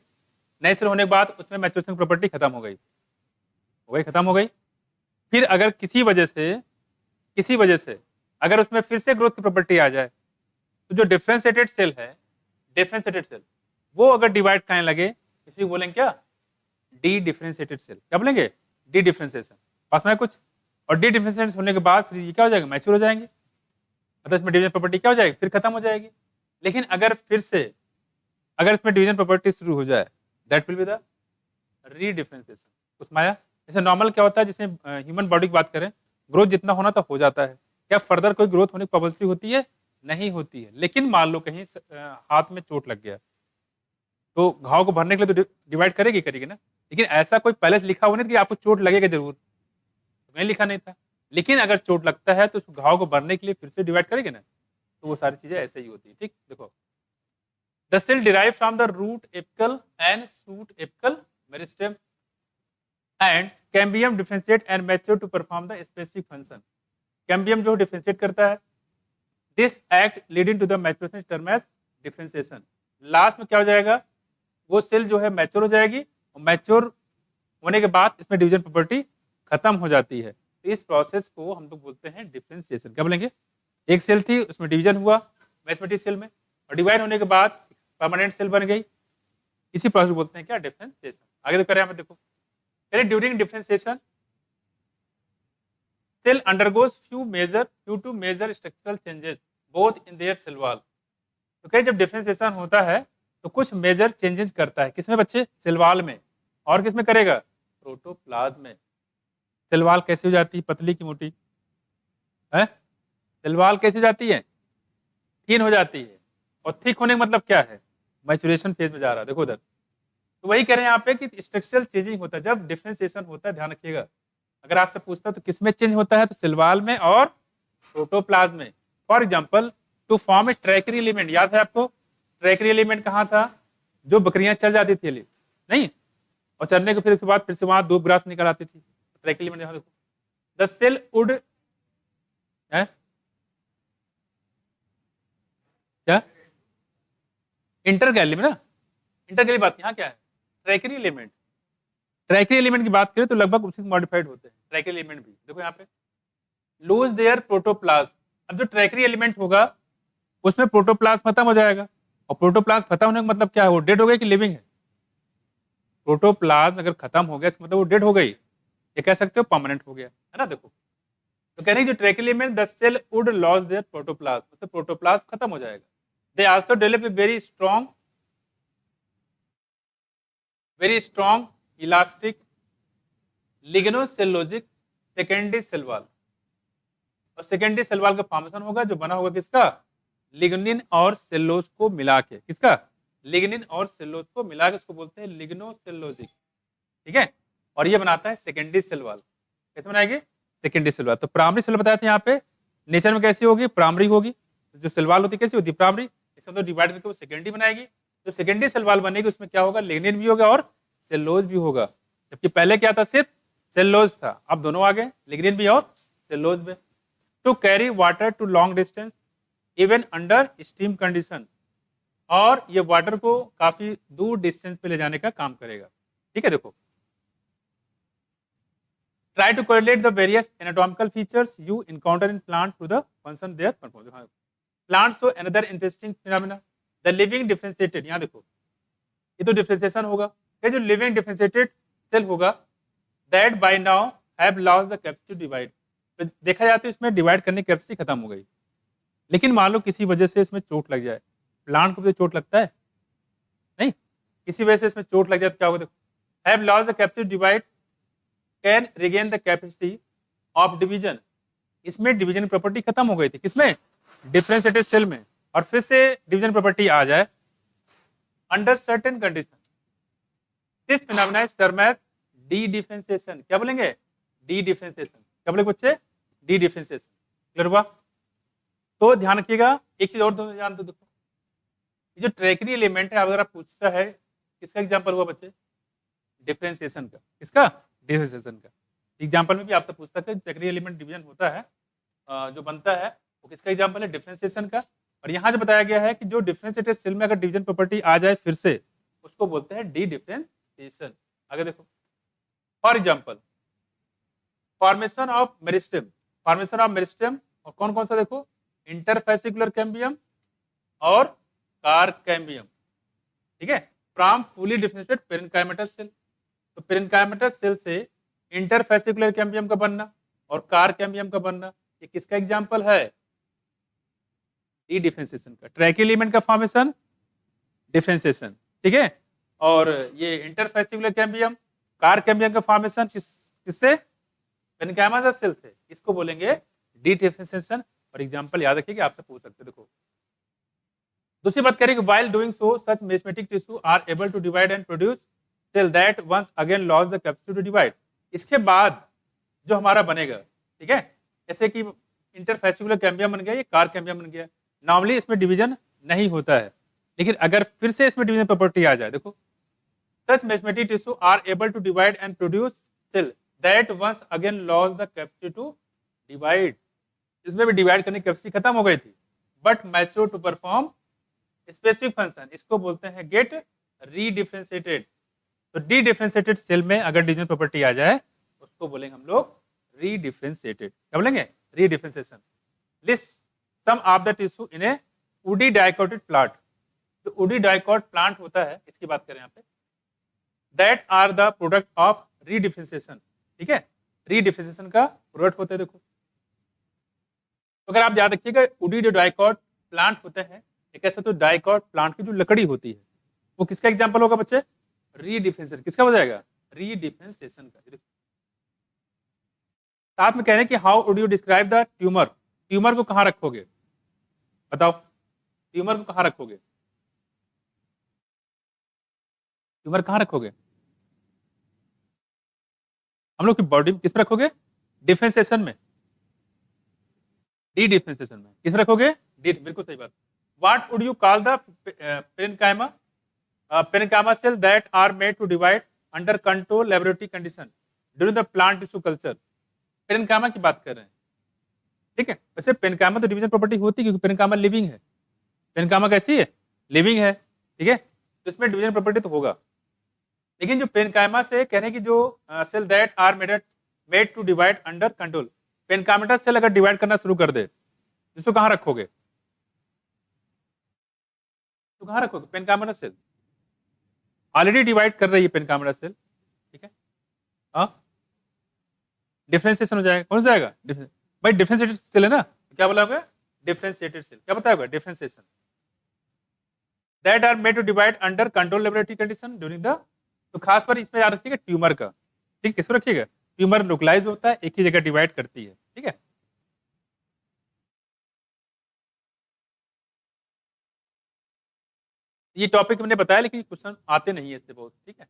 नई सेल होने के बाद उसमें मैच्योरेशन प्रॉपर्टी खत्म हो गई, खत्म हो गई। फिर अगर किसी वजह से अगर उसमें फिर से ग्रोथ की प्रॉपर्टी आ जाए, तो जो डिफरेंशिएटेड सेल है, डिफरेंशिएटेड सेल वो अगर डिवाइड करने लगे, इसलिए बोलेंगे क्या, डी डिफरेंशिएटेड सेल। क्या बोलेंगे, डी डिफरेंशिएशन। पास में कुछ, और डी डिफरेंशिएशन होने के बाद फिर ये क्या हो जाएगा, मैच्योर हो जाएंगे, मतलब इसमें डिवीजन प्रॉपर्टी क्या हो जाएगी, फिर खत्म हो जाएगी। लेकिन अगर फिर से अगर इसमें डिवीजन प्रॉपर्टी शुरू हो जाए, दैट विल बी द रीडिफरेंशिएशन। उसमें आया, जैसे नॉर्मल क्या होता है, जैसे ह्यूमन बॉडी की बात करें, ग्रोथ जितना होना तो हो जाता है, क्या फर्दर कोई ग्रोथ होने की प्रोबेबिलिटी होती है, नहीं होती है। लेकिन मान लो कहीं हाथ में चोट लग गया, तो घाव को भरने के लिए तो डिवाइड करेगी ना। लेकिन ऐसा कोई पहले से लिखा हुआ नहीं कि आपको चोट लगेगा जरूर, नहीं लिखा नहीं था। लेकिन अगर चोट लगता है तो उस घाव को भरने के लिए फिर से डिवाइड करेगी ना, तो वो सारी चीजें ऐसे ही होती है, ठीक। देखो the cell derive from the root apical and shoot apical meristem and cambium differentiate and mature to perform the specific function. Cambium जो डिफरेंशिएट करता है, this act leading to the maturation term as differentiation. Last में क्या हो जाएगा, वो cell जो है मैच्योर हो जाएगी, और मैच्योर होने के बाद इसमें डिवीजन प्रॉपर्टी खत्म हो जाती है। तो इस प्रोसेस को हम लोग बोलते हैं डिफरेंशिएशन। क्या बोलेंगे, एक सेल थी उसमें डिवीजन हुआ मैथमेटिक्स सेल में, और डिवाइड होने के बाद परमानेंट सेल बन गई, इसी प्रोसेस को बोलते हैं क्या, डिफरेंशिएशन। आगे तो करें हमें, देखो during differentiation cell undergoes few to major structural changes both in their cell wall। तो कहीं जब डिफरेंशिएशन होता है तो कुछ मेजर चेंजेस करता है, किसमें बच्चे, सेल वॉल में, और किसमें करेगा, प्रोटोप्लाज्म में सेल वॉल कैसी हो जाती है, पतली की मोटी है, सेल वॉल कैसी हो जाती है, थिन हो जाती है। और थिक होने का मतलब क्या है, मैचुरेशन फेज में जा रहा है, देखो उधर। तो वही कह रहे हैं यहाँ पे कि स्ट्रक्चरल चेंजिंग होता है जब डिफरेंशिएशन होता है। ध्यान रखिएगा, अगर आपसे पूछता है तो किसमें चेंज होता है, तो सेल वॉल में और प्रोटोप्लाज्म में। For example to form a tracheary element, याद है आपको ट्रैकरी एलिमेंट कहाँ था, जो बकरियां चल जाती थी नहीं, और चलने के फिर उसके बाद फिर से वहां दूब ग्रास निकल आती थी, ट्रैकरी एलिमेंट। देखो द सेल वुड क्या इंटरगैली में ना, इंटरगैली बात यहाँ क्या है, ट्रैकरी एलिमेंट। ट्रैकरी एलिमेंट की बात करें तो लगभग उसी मॉडिफाइड होते हैं ट्रैकरी एलिमेंट भी। देखो यहाँ पे लूज देयर प्रोटोप्लाज्म, अब जो ट्रैकरी एलिमेंट होगा उसमें प्रोटोप्लाज्म खत्म हो जाएगा, और प्रोटोप्लाज्म खत्म होने का मतलब क्या है, वो डेड हो गई कि लिविंग है। प्रोटोप्लाज्म अगर खत्म हो गया इसका मतलब वो डेड हो गई, ये कह सकते हो परमानेंट हो गया, है ना। देखो तो कह रहे हैं जो tracheary element the cell would loss their protoplasm, मतलब प्रोटोप्लाज्म खत्म हो जाएगा। They also develop a very strong elastic lignocellulosic secondary cell wall, और सेकेंडरी सेल वॉल का फॉर्मेशन होगा जो बना होगा किसका, लिग्निन और सेल्लोज को मिला के, किसका, लिग्निन और सेल्लोज को मिला के, उसको बोलते हैं लिग्नोसेलुलोजिक, ठीक है। और ये बनाता है सेकेंडरी सेल वॉल। कैसे बनाएगी, सेकेंडरी सेल वॉल। तो प्राइमरी सेल बताया था यहाँ पे नेचर में कैसी होगी, प्राइमरी होगी। जो सेल वॉल होती है कैसी होती है, प्राइमरी। इसका तो डिवाइड करके वो सेकेंडरी बनाएगी। जो सेकेंडरी सेल वॉल बनेगी उसमें क्या होगा, लिग्निन भी होगा और सेल्लोज भी होगा, जबकि पहले क्या था, सिर्फ सेल्लोज था, अब दोनों आ गए, लिग्निन भी और सेल्लोज भी। To carry water to long distance even under steam condition, और ये वाटर को काफी दूर डिस्टेंस पे ले जाने का काम करेगा, ठीक है। देखो try to correlate the various anatomical features you encounter in plant to the function they perform. Plants show another interesting phenomena, the living differentiated, यहाँ देखो ये तो डिफरेंशिएशन होगा, ये जो लिविंग डिफरेंशिएटेड सेल होगा that by now have lost the capacity to divide, तो देखा जाता है इसमें डिवाइड करने की कैपेसिटी खत्म हो गई। लेकिन मान लो किसी वजह से इसमें चोट लग जाए, प्लांट को भी चोट लगता है नहीं, किसी वजह से इसमें चोट लग जाए तो क्या होगा, देखो have lost the capacity to divide can regain the capacity of division, इसमें डिवीजन प्रॉपर्टी खत्म हो गई थी, किसमें, डिफरेंशिएटेड सेल में, और फिर से डिवीजन प्रॉपर्टी आ जाए under certain condition. This phenomena is term as de differentiation. क्या बोलेंगे, डी डिफरेंशिएशन। क्या बोलेंगे बच्चे, डी डिफरेंशिएशन। क्लियर हुआ। तो ध्यान रखिएगा एक चीज और ध्यान दो, देखो ये जो ट्रैकरी एलिमेंट है, अगर आप पूछता है किसका एग्जांपल हुआ बच्चे, डिफरेंशिएशन का, किसका, डिफरेंशिएशन का। एग्जांपल में भी आपसे पूछता है ट्रैकरी एलिमेंट डिवीजन होता है जो बनता है वो किसका एग्जांपल है, डिफरेंशिएशन का। और यहाँ जो बताया गया है कि जो डिफरेंशिएटेड सेल में अगर डिवीजन प्रॉपर्टी आ जाए फिर से, उसको बोलते हैं डी डिफरेंशिएशन। आगे देखो, for example formation of meristem, formation of meristem, और कौन कौन सा, देखो इंटरफेसिकुलर कैम्बियम और कार कैम्बियम, ठीक है, फ्रॉम फुली डिफरेंशिएटेड पेरेन्काइमेटस सेल। तो पेरेन्काइमेटस सेल से इंटरफेसिकुलर कैम्बियम का बनना और कार कैम्बियम का बनना, ये किसका एग्जांपल है, डी डिफरेंशिएशन का। ट्रैकी एलिमेंट का फॉर्मेशन डिफरेंशिएशन, ठीक है, और ये इंटरफेसिकुलर कैम्बियम, कार कैम्बियम का फॉर्मेशन किससे, पेरेन्काइमेटस सेल से, इसको बोलेंगे डी डिफरेंशिएशन। और एग्जांपल याद रखिए कि आपसे पूछ सकते हैं। देखो दूसरी बात करें कि while doing so such mesomatic tissue are able to divide and produce cell that once again lost the capacity to divide। इसके बाद जो हमारा बनेगा, ठीक है, जैसे कि इंटरफेसिकुलर कैम्बियम बन गया, ये कार कैम्बियम बन गया, नॉर्मली इसमें डिवीजन नहीं होता है, लेकिन अगर फिर से इसमें डिवीजन प्रॉपर्टी आ जाए, देखो such mesomatic tissue are able to divide and produce cell that once again lost the capacity to divide। इसमें भी डिवाइड करने की कैपेसिटी खत्म हो गई थी, but mature to perform specific function, इसको बोलते हैं गेट रीडिफरेंशिएटेड। तो डी डिफरेंशिएटेड सेल में अगर डिवीजन प्रॉपर्टी आ जाए उसको बोलेंगे हम लोग रीडिफरेंशिएटेड। क्या बोलेंगे, redifferentiation. List some of the tissue in a woody dicot plant. जो वुडी डाइकोट प्लांट होता है, इसकी बात करें यहाँ पे, that are the product of redifferentiation, ठीक है, रीडिफरेंशिएशन का प्रोडक्ट होते हैं। देखो अगर आप याद रखिएगा वुडी जो डाइकोट प्लांट होते हैं, एक ऐसा तो डाइकोट प्लांट की जो लकड़ी होती है वो किसका एग्जांपल होगा बच्चे, रीडिफरेंशिएशन। किसका हो जाएगा, रीडिफरेंशिएशन का। साथ में कह रहे हैं कि how would you describe the tumour, tumour को कहाँ रखोगे, बताओ ट्यूमर को कहाँ रखोगे, ट्यूमर कहाँ रखोगे, हम लोग की बॉडी में किस में रखोगे, डिफरेंशिएशन में, डी डिफरेंशिएशन में किस में रखोगे, डी, बिल्कुल सही बात। What would you call the parenchyma, parenchyma cell that are made to divide under control laboratory condition during the plant tissue culture, parenchyma की बात कर रहे हैं, ठीक है। वैसे पेरेन्काइमा तो डिवीजन प्रॉपर्टी होती है क्योंकि पेरेन्काइमा लिविंग है, पेरेन्काइमा कैसी है, लिविंग है, ठीक है, तो इसमें डिवीजन प्रॉपर्टी तो होगा। लेकिन जो पेरेन्काइमा से कह रहे हैं कि जो cell that are made to divide under control, parenchymatous cell अगर डिवाइड करना शुरू कर दे इसको कहाँ रखोगे, तो कहाँ रखोगे, पेरेन्काइमेटस सेल ऑलरेडी डिवाइड कर रही है पेरेन्काइमेटस सेल, ठीक है, हाँ डिफरेंशिएशन हो जाएगा, कौन सा जाएगा, भाई डिफरेंशिएटेड सेल है ना, क्या बोला होगा, डिफरेंशिएटेड सेल, क्या बताया होगा, differentiation that are made to divide under control laboratory condition during the, तो खास बार इसमें याद रखिएगा ट्यूमर का, ठीक, किसको रखिएगा, ट्यूमर न्यूक्लाइज होता है, एक ही जगह डिवाइड करती है, ठीक है। ये टॉपिक मैंने बताया लेकिन क्वेश्चन आते नहीं है इससे बहुत, ठीक है।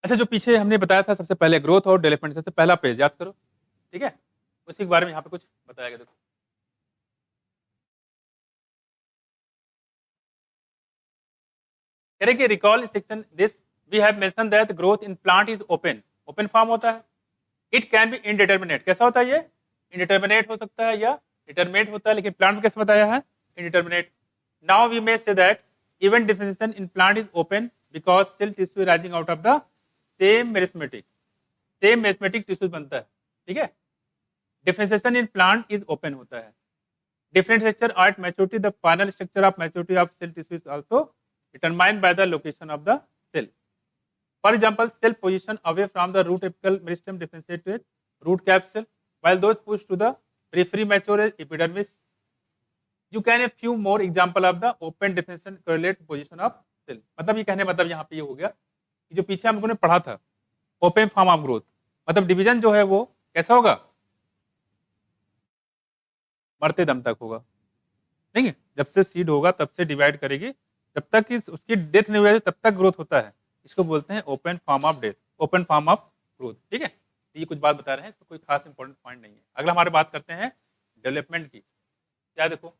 अच्छा, जो पीछे हमने बताया था सबसे पहले ग्रोथ और डेवलपमेंट, सबसे पहला पेज याद करो, ठीक है, उसी के बारे में यहाँ पे कुछ बताया गया, देखो कह रहे कि recall section this we have mention that growth in plant is open, open form होता है, इट कैन बी इनडिटर्मिनेट, कैसा होता है ये, इनडिटर्मिनेट हो सकता है या डिटरमिनेट होता है, लेकिन प्लांट में कैसे बताया है, indeterminate. Now we may say that even differentiation in plant is open because cell tissue rising out of the same meristematic tissue बनता है, ठीक है। Differentiation in plant is open होता है, different structure at maturity, the final structure of maturity of cell tissue is also determined by the location of the cell. For example, cell position away from the root apical meristem differentiate with root cap cell, while those pushed to the periphery mature epidermis. You can a few more example of the open differentiation correlate position of cell. मतलब ये कहने मतलब यहाँ पे ये हो गया कि जो पीछे हम लोगों ने पढ़ा था ओपन फॉर्म ऑफ ग्रोथ, मतलब डिवीजन जो है वो कैसा होगा, मरते दम तक होगा, नहीं है, जब से सीड होगा तब से डिवाइड करेगी, जब तक इस उसकी डेथ नहीं हो जाती तब तक ग्रोथ होता है, इसको बोलते हैं open form of death, open form of growth, ठीक है। तो ये कुछ बात बता रहे हैं, इसमें कोई खास इंपॉर्टेंट पॉइंट नहीं है। अगला हमारे बात करते हैं डेवलपमेंट की, क्या देखो,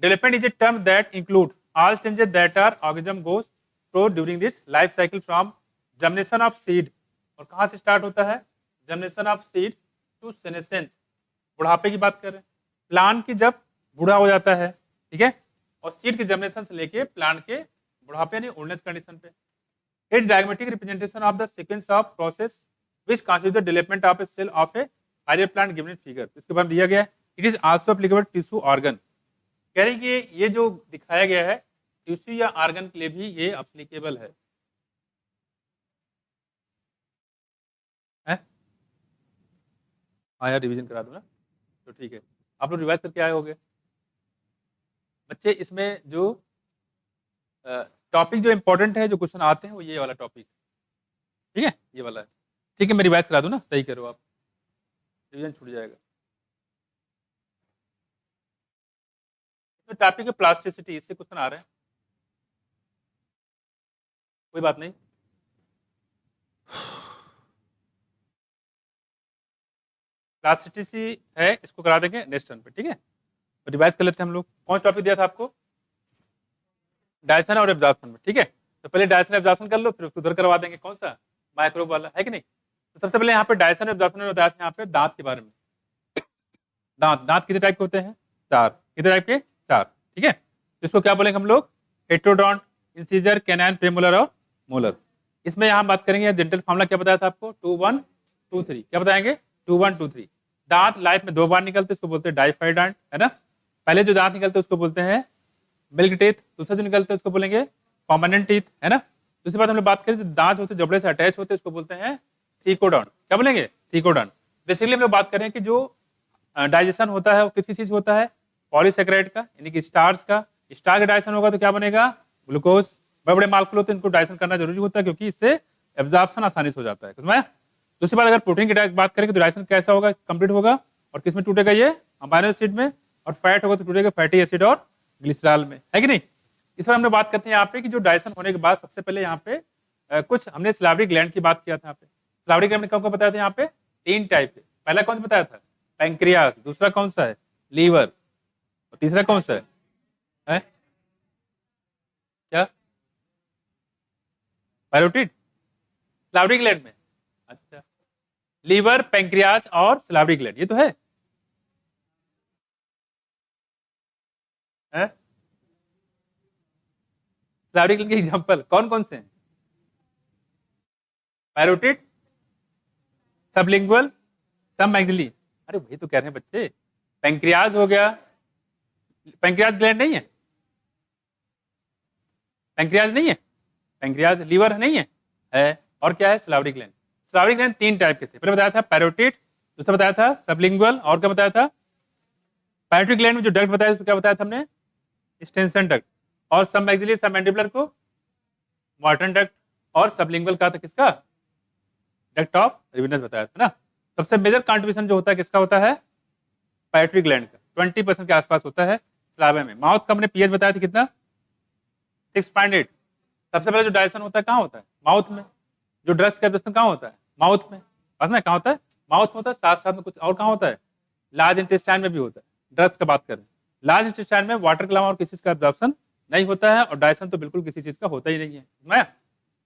development is a term that include all changes that are organism goes through during this life cycle from germination of seed, और कहाँ से स्टार्ट होता है, germination of seed to senescence, बुढ़ापे की बात कर रहे हैं, प्लांट की जब बूढ़ा हो जाता है, ठीक है, और सीड के जर्मिनेशन से लेके प्लांट के बुढ़ापे यानी ओल्डनेस कंडीशन पे, it diagrammatic representation of the sequence of process which constitute the development of a cell of a higher plant given in figure, इसके बाद दिया गया है it is also applicable tissue organ, कह रहे हैं कि ये जो दिखाया गया है टिश्यू या ऑर्गन के लिए भी ये एप्लीकेबल है, हाँ यार रिवीजन करा दो ना, तो ठीक है, आप लोग रिवाइज करके आए होंगे बच्चे। इसमें जो टॉपिक जो इंपॉर्टेंट है, जो क्वेश्चन आते हैं वो ये वाला टॉपिक, ठीक है, ये वाला है, ठीक है, मैं रिवाइज करा दूं ना, सही करो आप, रिवीजन छूट जाएगा। इसमें टॉपिक है प्लास्टिसिटी, इससे क्वेश्चन आ रहे हैं, कोई बात नहीं, प्लास्टिसिटी है, इसको करा देंगे नेक्स्ट टर्न पे, ठीक है। तो रिवाइज कर लेते हैं हम लोग, कौन टॉपिक दिया था आपको, डायसन और एब्जॉर्प्शन में, ठीक है। तो पहले डायसन एब्जॉर्प्शन कर लो, फिर उसको उधर करवा देंगे, कौन सा, माइक्रोब वाला, है कि नहीं। तो सबसे पहले यहाँ पे डायसन एब्जॉर्प्शन में बताया था यहाँ पे दांत के बारे में, दांत कितने टाइप के होते हैं, चार, कितने टाइप के, चार, ठीक है। तो इसको क्या बोलेंगे हम लोग, हेट्रोडोंट, इंसीजर, कैनाइन, प्रेमोलर और मोलर। इसमें यहाँ बात करेंगे डेंटल फॉर्मूला क्या बताया था आपको, 2 1 2 3, क्या बताएंगे, 2 1 2 3। दांत लाइफ में 2 बार निकलते, इसको बोलते हैं डाइफाइड दांत, है ना। पहले जो दांत निकलते उसको बोलते हैं मिल्क टीथ, दूसरा जो निकलते हैं उसको बोलेंगे परमानेंट टीथ, है ना। दूसरी बात हम लोग बात करें जो दांत होते जबड़े से अटैच होते हैं उसको बोलते हैं थीकोडॉन, क्या बोलेंगे, थीकोडॉन। बेसिकली हम लोग बात करें कि जो डाइजेशन होता है वो किस चीज होता है, पॉलीसेकेराइड का, यानी कि स्टार्च का, स्टार्च का डाइजेशन होगा तो क्या बनेगा, ग्लूकोज, बड़े बड़े मालकुल होते हैं इनको डाइजेशन करना जरूरी होता है क्योंकि इससे एब्जॉर्प्शन आसानी से हो जाता है। समझ? दूसरी बात, अगर प्रोटीन की बात करें तो डाइजेशन कैसा होगा, कंप्लीट होगा, और किसमें टूटेगा, ये अमाइनो एसिड में, और फैट होगा तो टूटेगा फैटी एसिड और ग्लिसरॉल में, है कि नहीं। इस पर हमने बात करते हैं यहाँ पे कि जो डाइजेशन होने के बाद सबसे पहले यहाँ पे कुछ हमने सलावरी ग्लैंड की बात किया था। यहाँ पे सलावरी ग्लैंड कौन को बताया था, यहाँ पे 3 टाइप है। पहला कौन सा बताया था, पैंक्रियास, दूसरा कौन सा है, लीवर, और तीसरा कौन सा है? क्या, पैरोटिड, सलावरी ग्लैंड में। अच्छा, लीवर, पैंक्रियास और सलावरी ग्लैंड, ये तो है। सलावरी ग्लैंड के एग्जांपल कौन कौन से हैं? Parotid, sublingual, submaxillary. अरे वही तो कह रहे हैं बच्चे, पैंक्रियाज हो गया, पैंक्रियाज ग्लैंड नहीं है, पैंक्रियाज नहीं है, पैंक्रियाज लीवर नहीं है, और क्या है, सलावरी ग्लैंड। सलावरी ग्लैंड 3 टाइप के थे, पहले बताया था पैरोटिड, दूसरा बताया था सबलिंगुअल, और क्या बताया था, पैरोटिड ग्लैंड में जो डक्ट बताया उसको क्या बताया था हमने, स्टेंसन डक्ट, और सबमैग्जिली सबमैंडिबुलर को मॉर्टन डक्ट, और सबलिंगुअल का था किसका, डक्ट ऑफ रिवेनस बताया था ना। सबसे मेजर कंट्रीब्यूशन जो होता है किसका होता है, पैरोटिड ग्लैंड का, 20% के आसपास होता है स्लावे में। माउथ का हमने पीएच बताया था कितना, 6.8। सबसे पहले जो डाइजेशन होता है कहाँ होता है, माउथ में। जो ड्रग्स का एब्जॉर्प्शन कहाँ होता है, माउथ में। बाद में कहाँ होता है, माउथ में होता है, साथ साथ में कुछ और कहाँ होता है, लार्ज इंटेस्टाइन में भी होता है। ड्रग्स का बात करें, लार्ज इंटेस्टाइन में वाटर के अलावा और किसी चीज का एब्जॉर्प्शन नहीं होता है, और डाइजेशन तो बिल्कुल किसी चीज का होता ही नहीं है।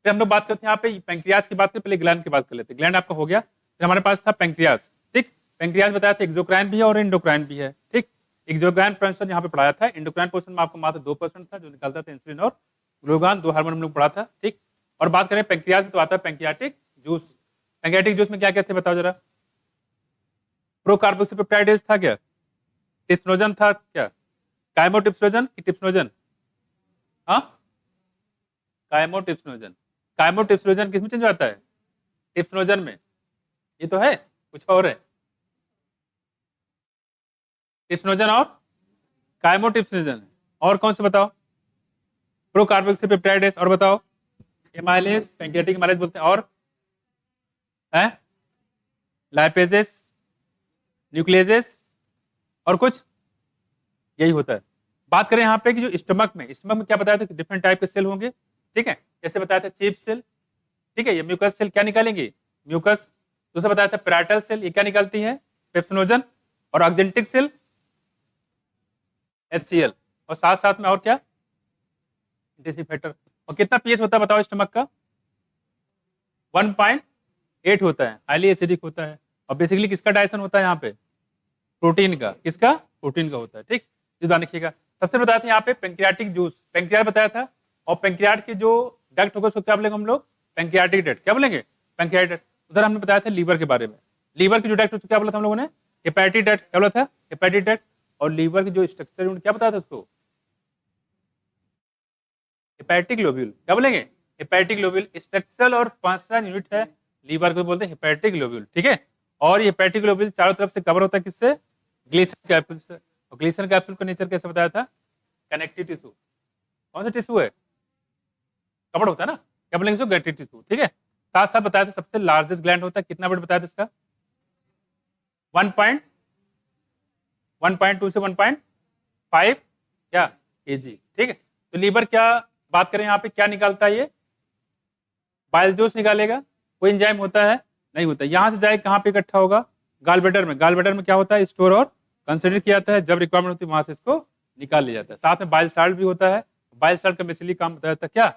फिर हम लोग बात करते हैं यहाँ पे पैंक्रियास की बात करें, पहले ग्लैंड की बात कर लेते हैं। ग्लैंड आपका हो गया, फिर हमारे पास था पैंक्रियास। ठीक, पैंक्रियास बताया था एक्सोक्राइन भी है और एंडोक्राइन भी है। ठीक, एक्सोक्राइन पोर्शन यहाँ पे पढ़ाया था, एंडोक्राइन पोर्शन में आपको मात्र 2% था जो निकलता था इंसुलिन और ग्लूकागॉन, 2 हार्मोन हम लोग पढ़ा था। ठीक, और बात करें पैंक्रियास में तो आता है पैंक्रियाटिक जूस। पैंक्रियाटिक जूस में क्या क्या थे बताओ जरा, प्रोकार्बोक्सीपेप्टाइडेज था क्या, टिप्सनोजन था क्या, काइमोटिप्सोजन कि टिप्सनोजन, हाँ काइमोटिप्सनोजन। काइमोटिप्सनोजन किसमें चेंज आता है, टिप्सनोजन में। ये तो है, कुछ और है, टिप्सनोजन और काइमोटिप्सनोजन, और कौन से बताओ, प्रोकार्बोक्सीपेप्टाइडेज, और बताओ एमाइलेज, पैंक्रियाटिक एमाइलेज बोलते हैं, और है लाइपेजेस, न्यूक्लियसेस, और कुछ, यही होता है। बात करें यहाँ पे कि जो स्टमक में क्या बताया था, डिफरेंट टाइप के सेल होंगे। ठीक है, जैसे बताया था चीफ सेल, ठीक है, ये म्यूकस सेल क्या निकालेंगे, म्यूकस। दूसरा बताया था पैराइटल सेल, ये क्या निकालती है, पेप्सिनोजन, और ऑक्जेंटिक सेल HCl, और साथ साथ में और क्या, डिसिफेटर। और कितना पीएच होता है बताओ स्टमक का, 1.8 होता है, हाईली एसिडिक होता है। और बेसिकली किसका डाइजेशन होता है यहाँ पे, प्रोटीन का, किसका, प्रोटीन का होता है। ठीक, ये ध्यान रखिएगा। सबसे बताया था यहाँ पे पैंक्रियाटिक जूस, पैंक्रियाट बताया था, और पैंक्रियाट के जो डक्ट होगा उसको क्या बोलेंगे हम लोग, पैंक्रियाटिक डक्ट, क्या बोलेंगे, पैंक्रियाटिक डक्ट। उधर हमने बताया था लीवर के बारे में, लीवर की जो डक्ट उसको क्या बोला था हम लोगों ने, हेपेटिक डक्ट, क्या बोला था, हेपेटिक डक्ट। और लीवर की जो स्ट्रक्चर यूनिट क्या बताया था उसको, हेपेटिक लोब्यूल, क्या बोलेंगे, हेपेटिक लोब्यूल। स्ट्रक्चरल और फंक्शनल यूनिट है लीवर को बोलते हैं हेपेटिक लोब्यूल। ठीक है, और ये हेपेटिक लोब्यूल चारों तरफ से कवर होता है किससे, ग्लिसरॉल कैप्सूल से। और ग्लिसरॉल कैप्सूल का नेचर कैसे बताया था, कनेक्टिव टिश्यू। कौन सा टिश्यू है, कवर होता है ना, क्या बोलेंगे इसको, कनेक्टिव टिश्यू। ठीक है, साथ साथ बताया था सबसे लार्जेस्ट ग्लैंड होता है, कितना वेट बताया था इसका, 1.2 से 1.5 क्या kg। ठीक है, तो लीवर क्या बात करें यहाँ पे क्या निकालता है, ये बाइल जूस निकालेगा, कोई एंजाइम होता है, नहीं होता। यहाँ से जाए कहाँ पे इकट्ठा होगा, गाल ब्लैडर में। गाल ब्लैडर में क्या होता है, स्टोर और कंसिडर किया जाता है, जब रिक्वायरमेंट होती है वहां से इसको निकाल लिया जाता है। साथ में बाइल साल्ट भी होता है, बाइल साल्ट का बेसिकली काम बताया था क्या,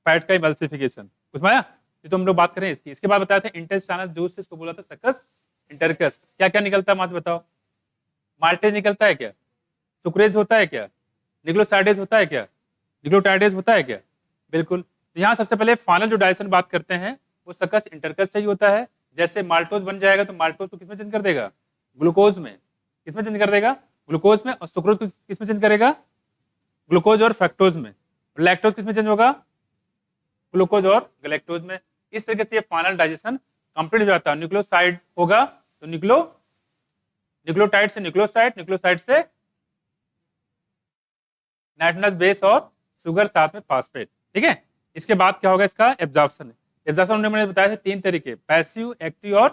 फैट का इमल्सिफिकेशन। उसमें आया, तो हम लोग बात करें इसकी। इसके बाद बताया था इंटेस्टाइनल जूस से, इसको बोला था सकस इंटरकस। क्या क्या निकलता है वहां से बताओ, माल्टेज निकलता है क्या, सुक्रेज होता है क्या, निग्लोसाइडेज होता है क्या, निग्लोटाइडेज होता है क्या, बिल्कुल। तो यहाँ सबसे पहले फाइनल जो डाइजेशन बात करते हैं वो सकस इंटरकस से ही होता है। जैसे माल्टोज बन जाएगा तो माल्टोज को किसमें चेंज कर देगा, ग्लूकोज में। किसमें चेंज कर देगा, ग्लूकोज में। और सुक्रोज को किसमें चेंज करेगा, ग्लूकोज और फ्रक्टोज में। लैक्टोज किसमें चेंज होगा, ग्लूकोज और गैलेक्टोज में। इस तरीके से ये फाइनल डाइजेशन कंप्लीट हो जाता है। न्यूक्लियोसाइड होगा तो न्यूक्लियोटाइड से न्यूक्लियोसाइड, न्यूक्लियोसाइड से नाइट्रोजनस बेस और शुगर साथ में फास्फेट। ठीक है, इसके बाद क्या होगा, इसका एब्जॉर्प्शन। एब्जॉर्प्शन मैंने बताया था 3 तरीके, पैसिव, एक्टिव और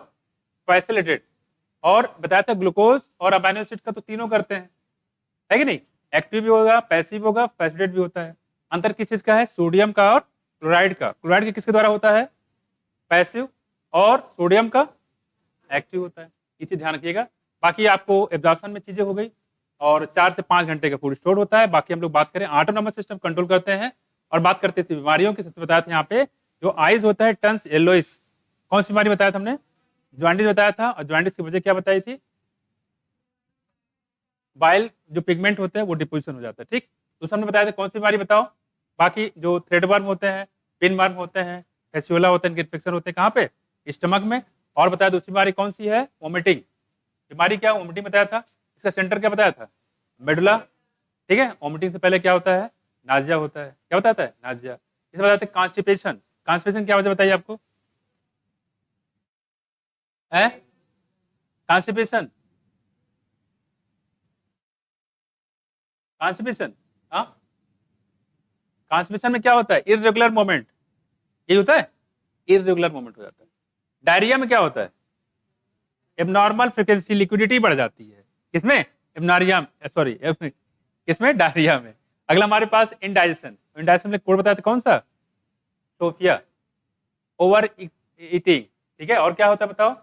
पैसिलेटेड, और बताया था ग्लूकोज और अमाइनो एसिड का तो तीनों करते हैं, है कि नहीं? एक्टिव भी होगा, पैसिव होगा, पैसिलेटेड भी होता है। अंतर किस चीज का है? सोडियम का और क्लोराइड का। क्लोराइड के किसके द्वारा होता है? पैसिव, और सोडियम का एक्टिव होता है। ये चीज ध्यान रखिएगा। बाकी आपको एब्जॉर्प्शन में चीजें हो गई, और 4 से 5 घंटे का फूड स्टोर होता है। बाकी हम लोग बात करें ऑटोनॉमस सिस्टम कंट्रोल करते हैं, और बात करते थे बीमारियों की। सबसे बताया था यहाँ पे जो आइज होता है टन्स येलोइस, कौन सी बीमारी बताया था हमने? जॉन्डिस बताया था, और जॉन्डिस की वजह क्या बताई थी? बाइल जो पिगमेंट होते हैं वो डिपोजिशन हो जाता है। ठीक, दूसरा हमने बताया था कौन सी बीमारी बताओ? बाकी जो थ्रेडवर्म होते हैं, पिनवर्म होते हैं, फैसियोला होते हैं, इनके इन्फेक्शन होते हैं कहाँ पे? स्टमक में। और बताया दूसरी बीमारी कौन सी है? वोमिटिंग। बीमारी क्या? वोमिटिंग बताया था। इसका सेंटर क्या बताया था? मेडुला। ठीक है, वोमिटिंग से पहले क्या होता है? नाजिया होता है। क्या बताता है? नाजिया। इसे बताते हैं कॉन्स्टिपेशन। कॉन्स्टिपेशन क्या वजह बताइए आपको? है कॉन्स्टिपेशन, कॉन्स्टिपेशन, हाँ, कॉन्स्टिपेशन में क्या होता है? Irregular movement. ये होता है, इरेगुलर मूवमेंट हो जाता है। डायरिया में क्या होता है? एबनॉर्मल फ्रीक्वेंसी, लिक्विडिटी बढ़ जाती है। किसमें? एबनारिया, सॉरी, किसमें? डायरिया में। अगला हमारे पास इंडाइजेशन। इंडाइजेशन में कोड बताया था कौन सा? सोफिया। Over eating. ठीक है, और क्या होता है बताओ?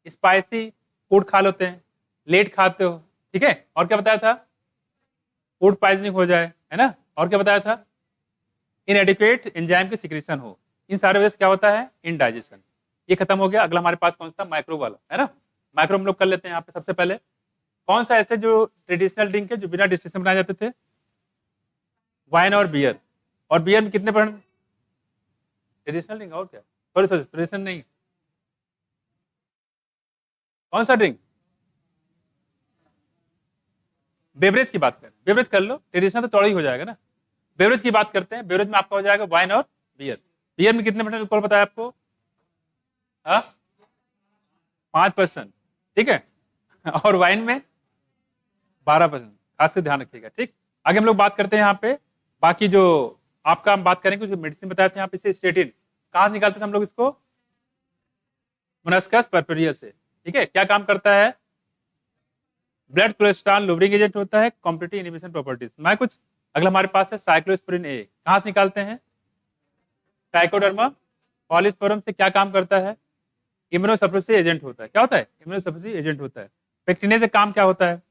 स्पाइसी फूड खा लेते हैं, लेट खाते हो। ठीक है, और क्या बताया था? फूड पॉइजनिंग हो जाए, है ना? और क्या बताया था? इनएडिक्वेट एंजाइम की सिक्रीशन हो। इन सारे वजह से क्या होता है? इनडाइजेशन। ये खत्म हो गया। अगला हमारे पास कौन सा? माइक्रो वाला, है ना? माइक्रो हम लोग कर लेते हैं यहाँ पे। सबसे पहले कौन सा ऐसे जो ट्रेडिशनल ड्रिंक है जो बिना डिस्टिलेशन बनाए जाते थे? वाइन और बियर। और बियर में कितने परसेंट ट्रेडिशनल ड्रिंक? और क्या? सॉरी सॉरी, ट्रेडिशनल नहीं, कौन सा ड्रिंक? बेवरेज की बात करें, बेवरेज कर लो, ट्रेडिशनल तो थोड़ा ही हो जाएगा ना। बेवरेज की बात करते हैं। बेवरेज में आपका हो जाएगा वाइन और बियर। बियर में कितने परसेंट अल्कोहल बताया आपको? हाँ, 5%। ठीक है, और वाइन में 12%। खास से ध्यान रखिएगा। ठीक, आगे हम लोग बात करते हैं यहाँ पे। बाकी जो आपका हम बात करेंगे, जो मेडिसिन बताए थे यहाँ पे, स्टेटिन कहाँ से निकालते थे हम लोग इसको? मोनस्कस परपेरिया से। ठीक है, क्या काम करता है? ब्लड कोलेस्ट्रॉल लुब्रिंग एजेंट होता है, कॉम्पिटिटिव इनहिबिशन प्रॉपर्टीज। मैं कुछ अगला हमारे पास है साइक्लोस्पोरिन ए, कहाँ से निकालते हैं? ट्राइकोडर्मा पॉलीस्पोरम से। क्या काम करता है? इम्यूनोसप्रेसिव एजेंट होता है। क्या होता है? इम्यूनोसप्रेसिव एजेंट होता है। पेक्टिनेज से काम क्या होता है?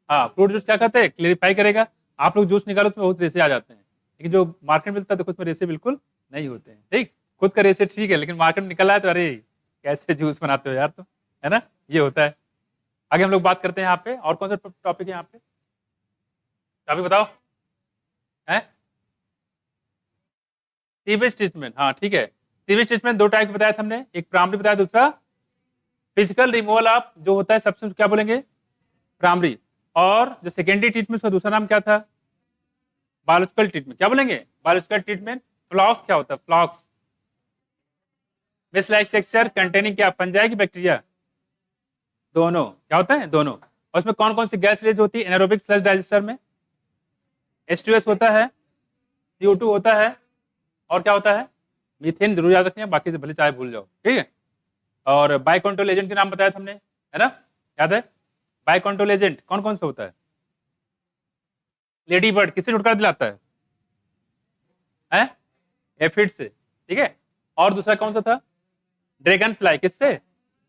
हाँ, फ्रूट जूस क्या कहते हैं? क्लेरिफाई करेगा। आप लोग जूस निकालो तो बहुत रेसे आ जाते हैं, लेकिन जो मार्केट में मिलता है देखो उसमें रेसे बिल्कुल नहीं होते हैं। ठीक, खुद का रेसे ठीक है, लेकिन मार्केट में निकल आए तो अरे कैसे जूस बनाते हो यार तुम, है ना? ये होता है। आगे हम लोग बात करते हैं यहाँ पे। और कौन सा टॉपिक है यहाँ पे? टॉपिक बताओ। है सीवेज ट्रीटमेंट। हाँ ठीक है, सीवेज ट्रीटमेंट 2 टाइप बताया था हमने, एक प्राइमरी बताया, दूसरा फिजिकल रिमूवल ऑफ जो होता है सब्सटेंस, क्या बोलेंगे? प्राइमरी। और जो सेकेंडरी ट्रीटमेंट उसका दूसरा नाम क्या था? Biological treatment. क्या बोलेंगे? Biological treatment. फ्लॉक्स क्या होता है? फ्लॉक्स लाइक स्ट्रक्चर कंटेनिंग क्या? फंजाई की बैक्टीरिया? दोनों। क्या होता है? दोनों। और उसमें कौन कौन सी गैस रिलीज होती है एनारोबिक सेल डाइजेस्टर में? H2S होता है, CO2 होता है, और क्या होता है? मीथेन। जरूर याद रखना, बाकी से भले चाहे भूल जाओ। ठीक है, और बायोकंट्रोल एजेंट के नाम बताया था हमने, है ना? याद है? बायोकंट्रोल एजेंट कौन कौन सा होता है? लेडी बर्ड किससे छुटकारा दिलाता है? हैं? एफिड से। ठीक है, और दूसरा कौन सा था? Dragon fly. किससे?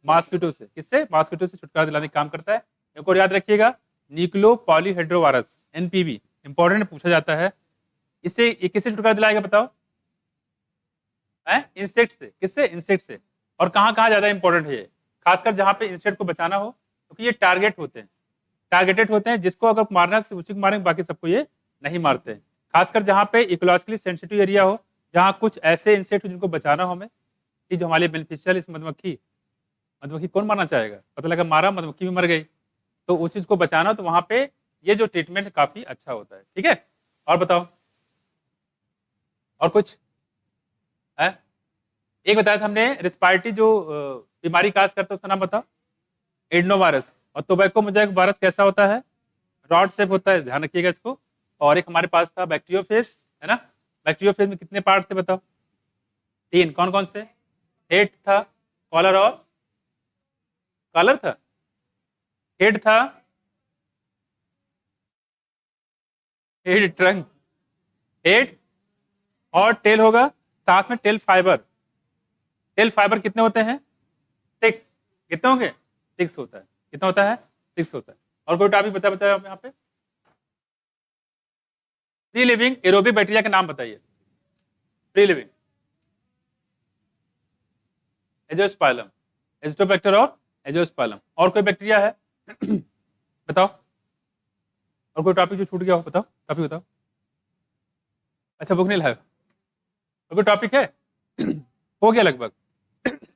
मॉस्किटो से। किससे? मॉस्किटो से छुटकारा दिलाने का काम करता है। एक और याद रखिएगा, न्यूक्लियो पॉलीहेड्रोवायरस, एनपीवी, इंपॉर्टेंट पूछा जाता है। इससे ये किससे छुटकारा दिलाएगा बताओ? है? इंसेक्ट से। किससे? इंसेक्ट से। और कहाँ कहाँ ज्यादा इंपॉर्टेंट है ये? खासकर जहाँ पे इंसेक्ट को बचाना हो, क्योंकि ये टारगेट होते हैं, टारगेटेड होते हैं। जिसको अगर मारना है उसी को मारेंगे, बाकी सबको ये नहीं मारते हैं। खासकर जहाँ पे इकोलॉजिकली सेंसिटिव एरिया हो, जहाँ कुछ ऐसे इंसेक्ट जिनको बचाना हो हमें, कि जो हमारे बेनिफिशियल, इस मधुमक्खी, मधुमक्खी कौन मारना चाहेगा? पता लगा मारा, मधुमक्खी भी मर गई, तो उस चीज को बचाना, तो वहां पे ये जो ट्रीटमेंट काफी अच्छा होता है। ठीक है, और बताओ, और कुछ है? एक बताया था हमने, रिस्पायरेटरी जो बीमारी काज करता है उसका नाम बताओ? एडनोवायरस। और टोबैको मोजाइक वायरस कैसा होता है? रॉड शेप होता है, ध्यान रखिएगा इसको। और एक हमारे पास था बैक्टीरियोफेज, है ना। बैक्टीरियोफेज में कितने पार्ट थे बताओ? 3। कौन कौन से? हेड था, कॉलर और कॉलर था, हेड था, हेड ट्रंक, हेड और टेल होगा, साथ में टेल फाइबर। टेल फाइबर कितने होते हैं? 6। कितने होंगे? 6 होता है। कितना होता है? 6 होता है। और कोई टॉपिक बताया यहाँ पे? फ्री लिविंग एरोबिक बैक्टीरिया के नाम बताइए। फ्री लिविंग एजियोस्पाइलम, एजिटोबैक्टर और एजियोस्पाइलम। और कोई बैक्टीरिया है? बताओ। और कोई टॉपिक जो छूट गया हो बताओ, टॉपिक बताओ। अच्छा बुक नहीं लाया, और कोई टॉपिक है? हो गया लगभग।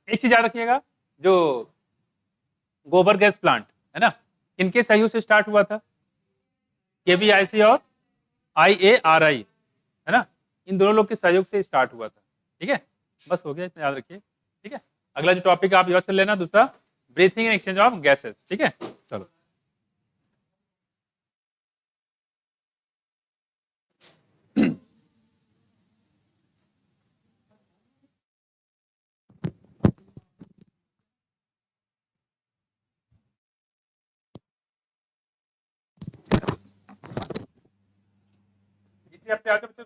एक चीज याद रखिएगा, जो गोबर गैस प्लांट है ना, किनके सहयोग से स्टार्ट हुआ था? केवीआईसी और IARI, है ना, इन दोनों लोग के सहयोग से स्टार्ट हुआ था। ठीक है, बस हो गया, इतना याद रखिए। ठीक है, अगला जो टॉपिक आप याद कर लेना, दूसरा breathing and exchange of gases. ठीक है, चलो। इसी हफ्ते आते बच्चे